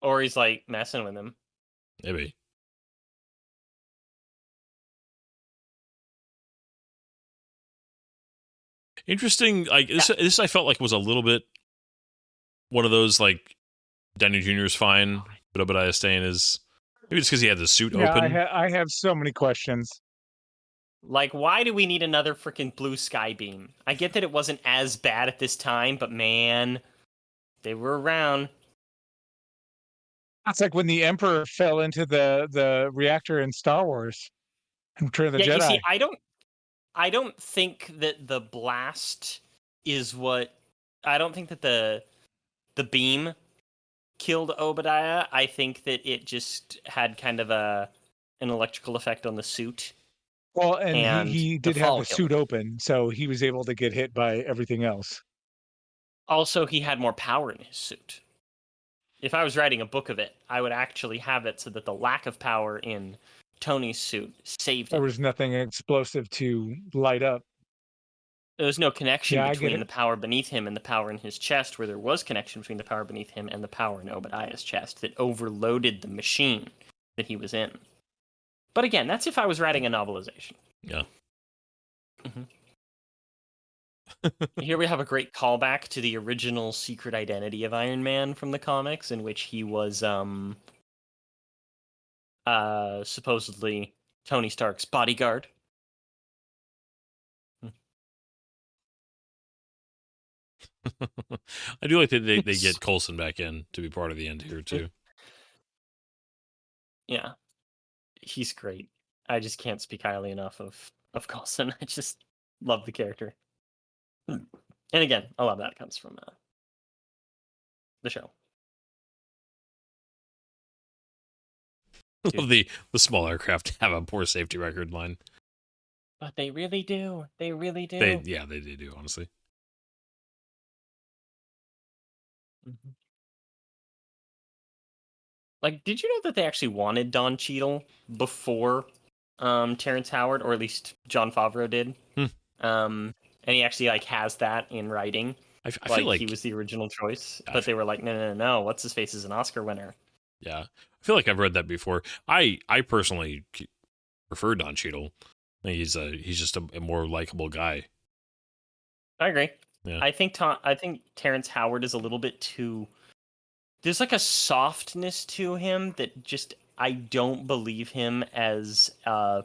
Or he's like messing with him. Maybe. Interesting. Like this I felt like was a little bit one of those like Downey Jr.'s fine, but Obadiah Stane is maybe it's because he had the suit open. I have so many questions. Like, why do we need another freaking blue sky beam? I get that it wasn't as bad at this time, but man, they were around. It's like when the Emperor fell into the reactor in Star Wars and Return of the Jedi. You see, I don't think that the blast is what. I don't think that the beam killed Obadiah. I think that it just had kind of an electrical effect on the suit. Well, and he did have the fall suit open, so he was able to get hit by everything else. Also, he had more power in his suit. If I was writing a book of it, I would actually have it so that the lack of power in Tony's suit saved There him. was nothing explosive to light up. There was no connection Yeah, I get between it. the power beneath him and the power in his chest, where there was connection between the power beneath him and the power in Obadiah's chest that overloaded the machine that he was in. But again, that's if I was writing a novelization. Yeah. Here we have a great callback to the original secret identity of Iron Man from the comics, in which he was supposedly Tony Stark's bodyguard. I do like that they get Coulson back in to be part of the end here too. Yeah, he's great. I just can't speak highly enough of Coulson. I just love the character. And again, a lot of that comes from the show. I love the small aircraft have a poor safety record line. But they really do. They really do. They do, honestly. Mm-hmm. Like, did you know that they actually wanted Don Cheadle before Terrence Howard, or at least Jon Favreau did? And he actually like has that in writing. I feel like he was the original choice, but they were like, no. What's his face is an Oscar winner. Yeah, I feel like I've read that before. I personally prefer Don Cheadle. He's just a more likable guy. I agree. Yeah. I think Terrence Howard is a little bit too. There's like a softness to him that just I don't believe him as a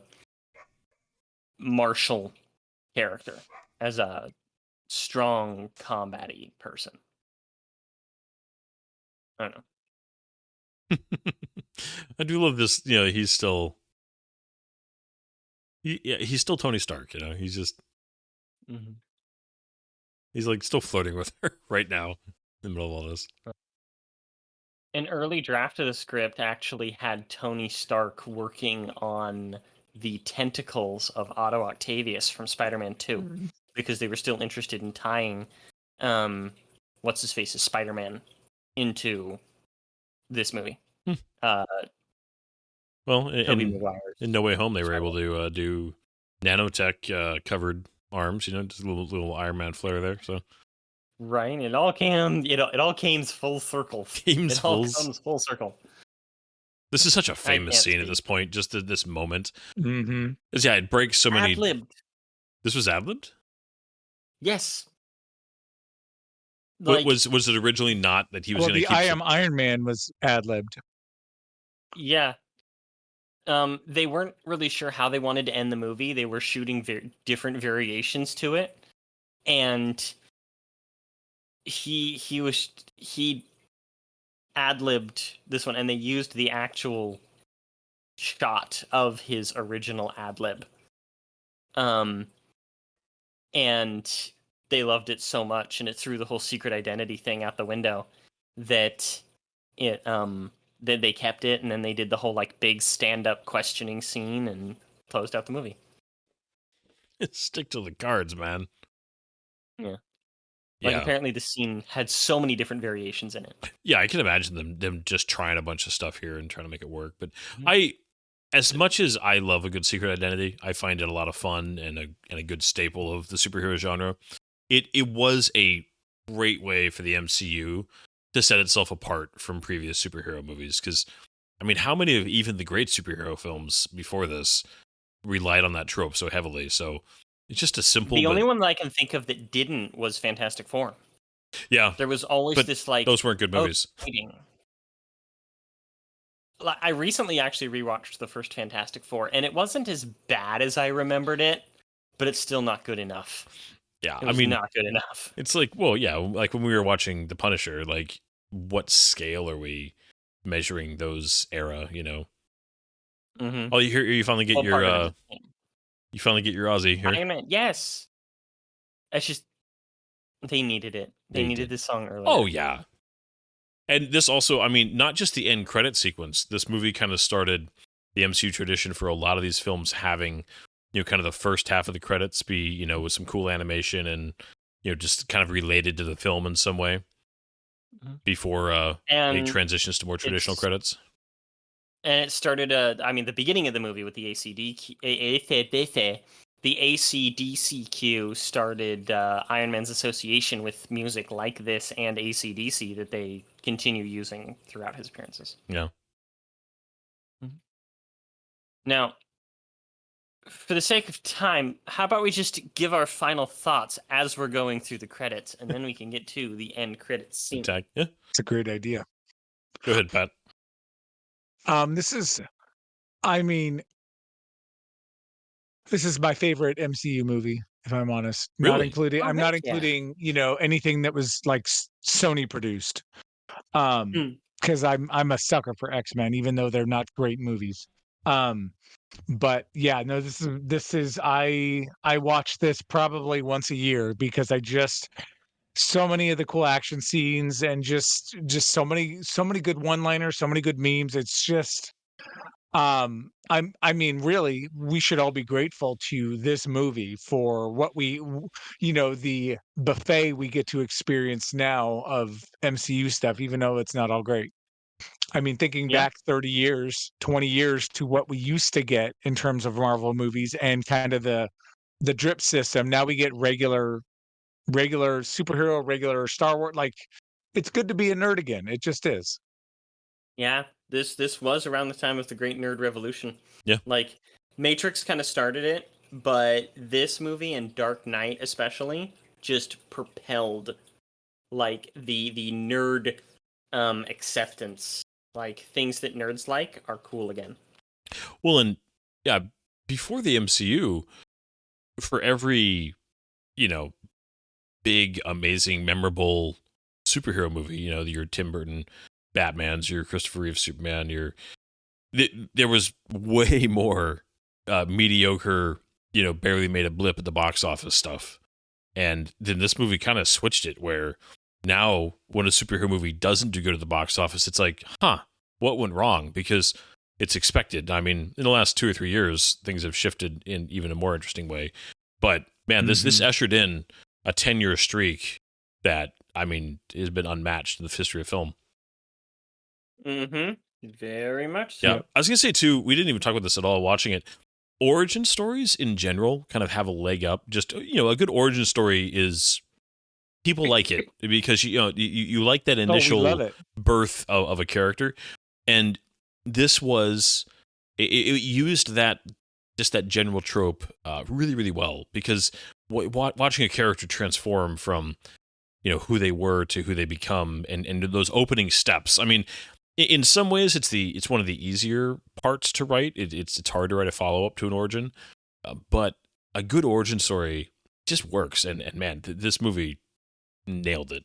martial character, as a strong combat-y person. I don't know. I do love this. He's still he's still Tony Stark. He's just he's like still floating with her right now in the middle of all this. An early draft of the script actually had Tony Stark working on the tentacles of Otto Octavius from Spider-Man 2 because they were still interested in tying what's his face's Spider-Man into this movie. Well, in No Way Home, they were able to do nanotech covered arms. Just a little Iron Man flair there. So right, it all came full circle. It all comes full circle. This is such a famous scene at this point. Just this moment. Mm-hmm. It breaks so many. Ad-libbed. This was ad-libbed? Yes. Was it originally not that he was going to keep... I Am Iron Man was ad-libbed. Yeah. They weren't really sure how they wanted to end the movie. They were shooting different variations to it. And he ad-libbed this one, and they used the actual shot of his original ad-lib. And they loved it so much, and it threw the whole secret identity thing out the window, that that they kept it, and then they did the whole like big stand-up questioning scene and closed out the movie. Stick to the cards, man. Yeah. Like, Yeah. apparently the scene had so many different variations in it. Yeah, I can imagine them just trying a bunch of stuff here and trying to make it work. But Mhm. as much as I love a good secret identity, I find it a lot of fun and a good staple of the superhero genre. It was a great way for the MCU to set itself apart from previous superhero movies. Because, I mean, how many of even the great superhero films before this relied on that trope so heavily? So it's just a simple, The but only one that I can think of that didn't was Fantastic Four. yeah, There was always but this like, those weren't good oh, movies. fighting. Like, I recently actually rewatched the first Fantastic Four, and it wasn't as bad as I remembered it, but it's still not good enough. Yeah, It I was mean, not good enough. it's like, well, yeah, like when we were watching The Punisher, like what scale are we measuring those era, you know? Mm-hmm. Oh, you finally get Well, your part of it is you finally get your Aussie here. Iron Man, yes. It's just they needed it. They They needed did. this song earlier. Oh yeah. And this also, I mean, not just the end credit sequence. This movie kind of started the MCU tradition for a lot of these films having, you know, kind of the first half of the credits be, you know, with some cool animation and, you know, just kind of related to the film in some way Mhm. before it And transitions to more traditional it's credits. and it started. I mean, the beginning of the movie with the the AC/DC cue started Iron Man's association with music like this and AC/DC that they continue using throughout his appearances. Yeah. Now, for the sake of time, how about we just give our final thoughts as we're going through the credits, and then we can get to the end credits scene. Tag. Yeah. It's a great idea. Go ahead, Pat. This is, I mean, this is my favorite MCU movie, if I'm honest. Not Really? including, Oh, I'm not heck yeah. including, anything that was like Sony produced. Hmm. Because I'm a sucker for X-Men, even though they're not great movies. But yeah, no, this is I watch this probably once a year because I just so many of the cool action scenes and just so many good one-liners, so many good memes. It's just I mean really we should all be grateful to this movie for what the buffet we get to experience now of MCU stuff, even though it's not all great. I mean, thinking Yeah. back 30 years, 20 years to what we used to get in terms of Marvel movies and kind of the drip system. Now we get regular superhero, regular Star Wars. Like, it's good to be a nerd again. It just is. Yeah, this was around the time of the Great Nerd Revolution. Yeah. Like, Matrix kind of started it, but this movie and Dark Knight especially just propelled like the nerd acceptance. Like, things that nerds like are cool again. Well, and yeah, before the MCU, for every, you know, big, amazing, memorable superhero movie, you know, your Tim Burton Batman's, your Christopher Reeve Superman, there was way more mediocre, you know, barely made a blip at the box office stuff. And then this movie kind of switched it where now when a superhero movie doesn't do good at the box office, it's like, what went wrong? Because it's expected. I mean, in the last 2 or 3 years, things have shifted in even a more interesting way. But man, this ushered in a 10-year streak that, I mean, has been unmatched in the history of film. Mm-hmm. Very much so. Yeah. I was going to say, too, we didn't even talk about this at all watching it. Origin stories in general kind of have a leg up. Just, you know, a good origin story is people like it because, you like that We initial love it. birth of a character. And this was, it used that, just that general trope really, really well because watching a character transform from, you know, who they were to who they become and those opening steps. I mean, in some ways, it's one of the easier parts to write. It's hard to write a follow up to an origin, but a good origin story just works. And man, this movie nailed it.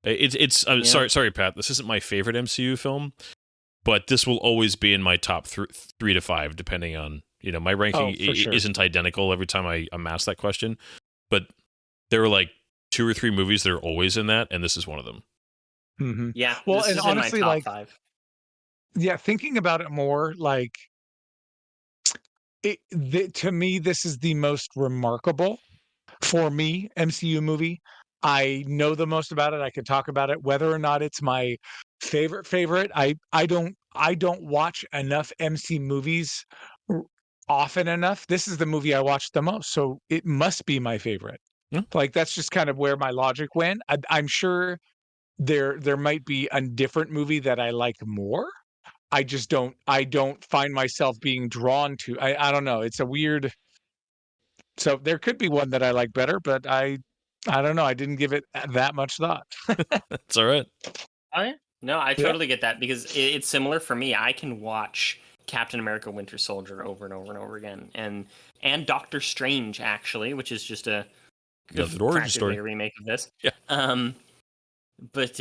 It's Yeah. sorry, Pat. This isn't my favorite MCU film, but this will always be in my top 3 to 5, depending on my ranking. for sure. Isn't identical every time I'm asked that question, but there are like 2 or 3 movies that are always in that, and this is one of them. Hmm. Yeah. Well, this and is honestly, in my top like, 5. yeah, thinking about it more, like, to me, this is the most remarkable for me MCU movie. I know the most about it. I could talk about it. Whether or not it's my favorite, I don't watch enough MC movies r- often enough. This is the movie I watch the most, so it must be my favorite. Yeah. Like, that's just kind of where my logic went. I'm sure there might be a different movie that I like more. I don't find myself being drawn to. I don't know. It's a weird. So there could be one that I like better, but I don't know. I didn't give it that much thought. That's all right. Oh yeah. No, I Yeah. totally get that because it's similar for me. I can watch Captain America: Winter Soldier over and over and over again, and Doctor Strange actually, which is just a Yeah, the origin practically story. a remake of this. Yeah. But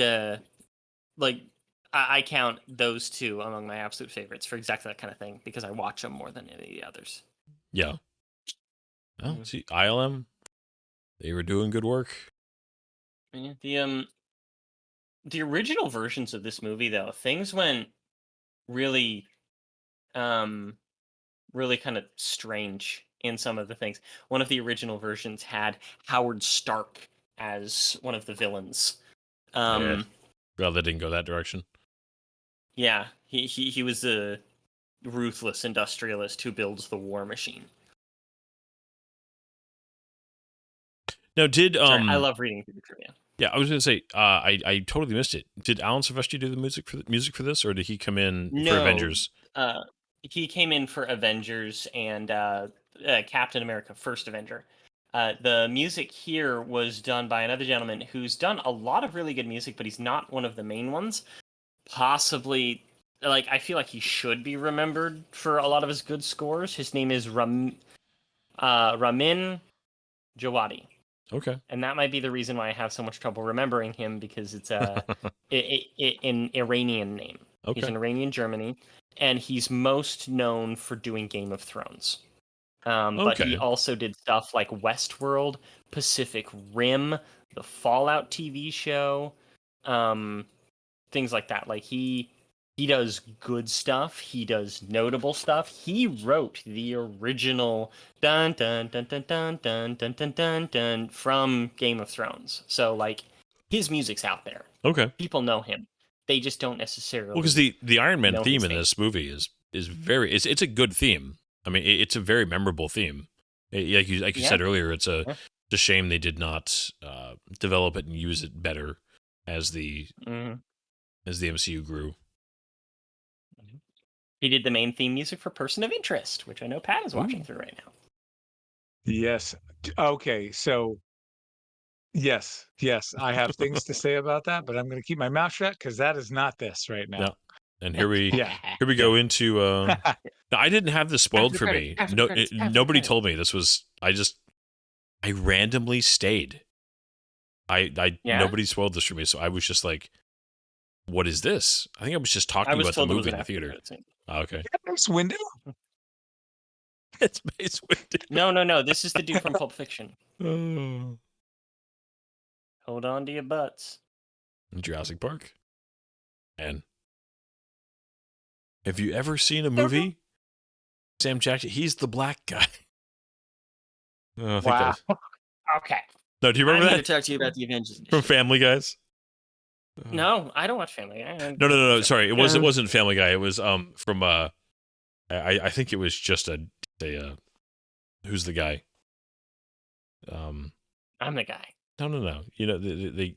like I count those two among my absolute favorites for exactly that kind of thing because I watch them more than any of the others. Yeah. Oh, Mhm. see, ILM, they were doing good work. Yeah, the original versions of this movie though, things went really really kind of strange in some of the things. One of the original versions had Howard Stark as one of the villains. Yeah. Well, they didn't go that direction. Yeah, he was a ruthless industrialist who builds the war machine. Now, did Sorry, I love reading through the trivia. yeah, I was gonna say, I totally missed it. Did Alan Silvestri do the music for this, or did he come in for No, Avengers? He came in for Avengers and Captain America: First Avenger. The music here was done by another gentleman who's done a lot of really good music, but he's not one of the main ones. Possibly, like I feel like he should be remembered for a lot of his good scores. His name is Ramin Djawadi. Okay. And that might be the reason why I have so much trouble remembering him because it's an Iranian name. He's Okay. in Iranian Germany, and he's most known for doing Game of Thrones. But he Okay. also did stuff like Westworld, Pacific Rim, the Fallout TV show, things like that. Like he does good stuff. He does notable stuff. He wrote the original dun dun dun dun dun dun dun dun dun dun from Game of Thrones. So like his music's out there. Okay. People know him. They just don't necessarily. Well, because the Iron Man know theme his in name. this movie is very it's a good theme. I mean, it's a very memorable theme. Like you Yeah. said earlier, it's Yeah. a shame they did not develop it and use it better as the Mhm. MCU grew. He did the main theme music for Person of Interest, which I know Pat is watching through right now. Yes. Okay. So yes, I have things to say about that, but I'm going to keep my mouth shut because that is not this right now. Yeah. And here we Yeah. go into. Now, I didn't have this spoiled After for credits, me. after No, credits, after nobody credits. told me this was. I randomly stayed. Yeah? Nobody spoiled this for me, so I was just like, "What is this?" I think I was just I talking was about the told it was movie an in the after theater. credits scene. Oh, okay. Nice window. It's Mace Windu. No. This is the dude from Pulp Fiction. Oh. Hold on to your butts. Jurassic Park. And have you ever seen a movie? Sam Jackson, he's the black guy. Oh, I think Wow. Okay. No, do you I'm remember here to that talk to you about the Avengers. from Initiative. Family Guys? No, I don't watch Family Guy. No. Sorry, it wasn't Family Guy. It was from I think it was just a who's the guy? I'm the guy. No. You know the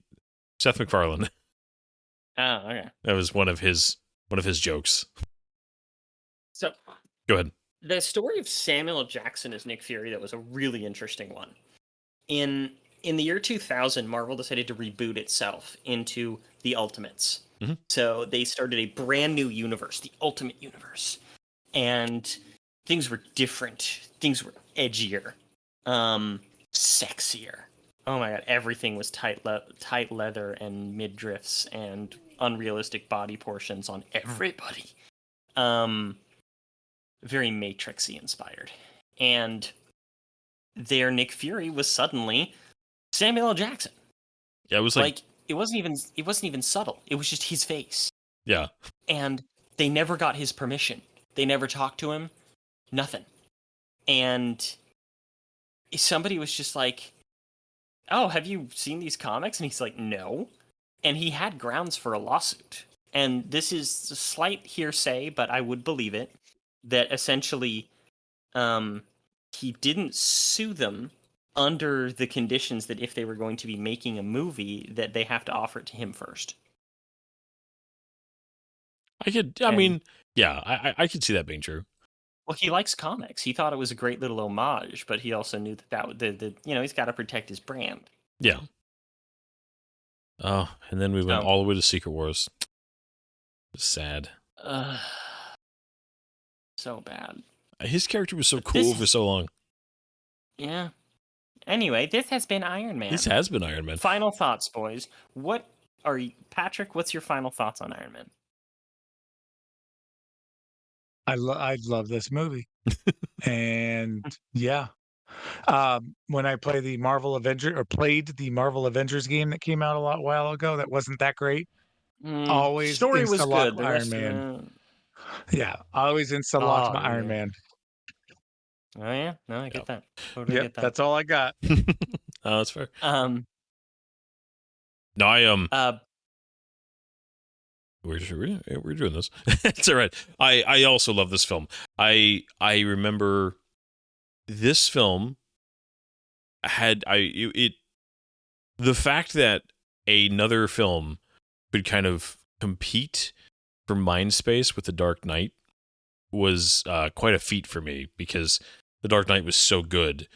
Seth MacFarlane. Oh, okay. That was one of his jokes. So Go ahead. the story of Samuel L. Jackson as Nick Fury, that was a really interesting one. In the year 2000, Marvel decided to reboot itself into the Ultimates. Mhm. So they started a brand new universe, the Ultimate Universe. And things were different. Things were edgier, sexier. Oh my god, everything was tight leather and midriffs and unrealistic body portions on everybody. Very Matrixy inspired. And there Nick Fury was suddenly Samuel L. Jackson. Yeah, it was Like it wasn't even subtle. It was just his face. yeah. And they never got his permission. They never talked to him. Nothing. And somebody was just like, "Oh, have you seen these comics?" And he's like, "No." And he had grounds for a lawsuit. And this is a slight hearsay, but I would believe it, that essentially he didn't sue them under the conditions that if they were going to be making a movie, that they have to offer it to him first. I mean, yeah, I could see that being true. Well, he likes comics. He thought it was a great little homage, but he also knew that he's got to protect his brand. Yeah. Oh, and then we went all the way to Secret Wars. Sad. So bad. His character was so cool for so long. Yeah. Anyway, this has been Iron Man. This has been Iron Man. Final thoughts, boys. Patrick, what's your final thoughts on Iron Man? I love this movie. And yeah. When I played the Marvel Avengers game that came out a while ago, that wasn't that great. Always story was good. Iron Man. Yeah, always insta-locked my Iron Man. Oh yeah, no, I get that. Totally get that. That's all I got. Oh, that's fair. No, I we're doing this. It's all right. I also love this film. I remember this film had the fact that another film could kind of compete for mind space with The Dark Knight was quite a feat for me, because The Dark Knight was so good,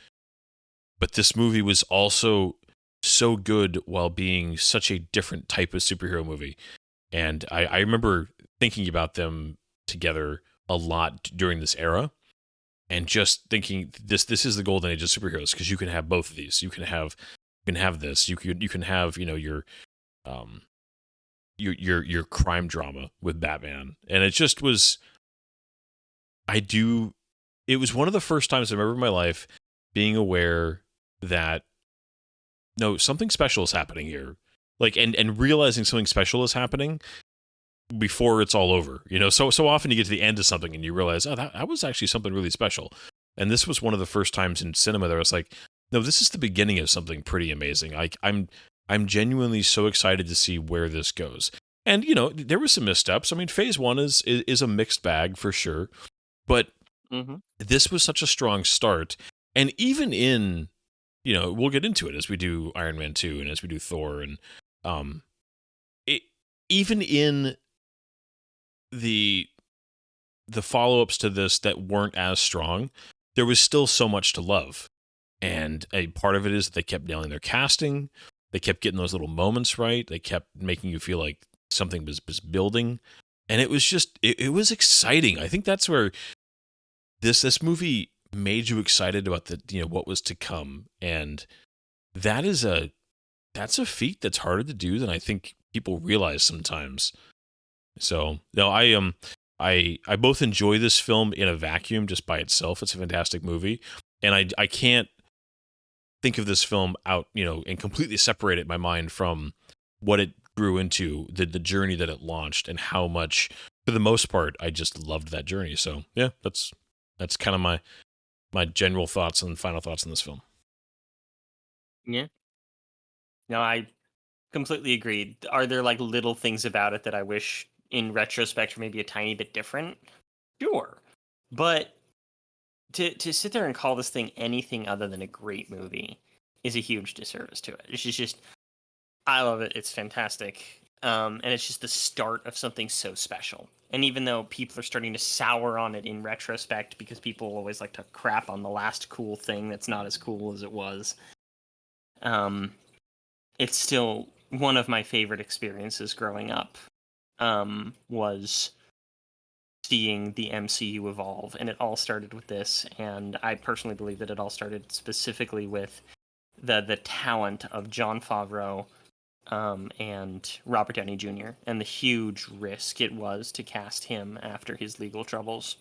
but this movie was also so good while being such a different type of superhero movie. And I remember thinking about them together a lot during this era, and just thinking this is the golden age of superheroes, because you can have both of these. You can have this. You can have your crime drama with Batman, and it just was. It was one of the first times I remember in my life being aware that no, something special is happening here. Like, and realizing something special is happening before it's all over. So often you get to the end of something and you realize, oh, that was actually something really special. And this was one of the first times in cinema that I was like, no, this is the beginning of something pretty amazing. I'm genuinely so excited to see where this goes. And there were some missteps. I mean, Phase 1 is a mixed bag for sure, but this was such a strong start. And even in, we'll get into it as we do Iron Man 2 and as we do Thor, and even in the follow-ups to this that weren't as strong, there was still so much to love. And a part of it is that they kept nailing their casting. They kept getting those little moments right. They kept making you feel like something was building. And it was just, it was exciting. I think that's where this movie made you excited about what was to come. And that's a feat that's harder to do than I think people realize sometimes. So no, I both enjoy this film in a vacuum just by itself. It's a fantastic movie, and I can't think of this film out and completely separate it in my mind from what it grew into, the journey that it launched, and how much, for the most part, I just loved that journey. So yeah, that's kind of my general thoughts and final thoughts on this film. Yeah. No, I completely agree. Are there like little things about it that I wish in retrospect were maybe a tiny bit different? Sure. But to sit there and call this thing anything other than a great movie is a huge disservice to it. It's just I love it. It's fantastic. And it's just the start of something so special. And even though people are starting to sour on it in retrospect, because people always like to crap on the last cool thing that's not as cool as it was, it's still one of my favorite experiences growing up, was seeing the MCU evolve. And it all started with this. And I personally believe that it all started specifically with the talent of Jon Favreau and Robert Downey Jr. and the huge risk it was to cast him after his legal troubles.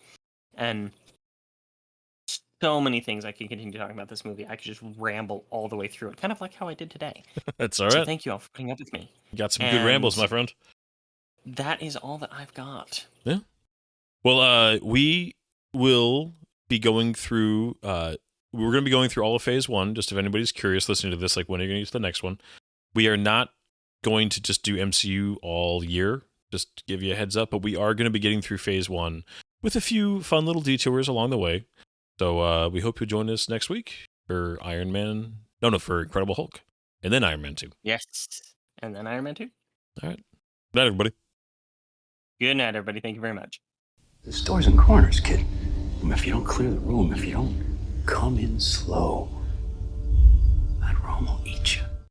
And so many things I could continue talking about this movie. I could just ramble all the way through it, kind of like how I did today. That's all So right. thank you all for putting up with me. You got some good rambles, my And friend. that is all that I've got. Well, we will be going through. We're going to be going through all of Phase 1. Just if anybody's curious, listening to this, like when are you going to get to the next one? We are not going to just do MCU all year. Just to give you a heads up, but we are going to be getting through Phase 1 with a few fun little detours along the way. So we hope you'll join us next week for Iron Man. No, for Incredible Hulk, and then Iron Man 2. Yes. And then Iron Man 2. All right. Good night, everybody. Good night, everybody. Thank you very much. There's doors and corners, kid. If you don't clear the room, if you don't come in slow, that room will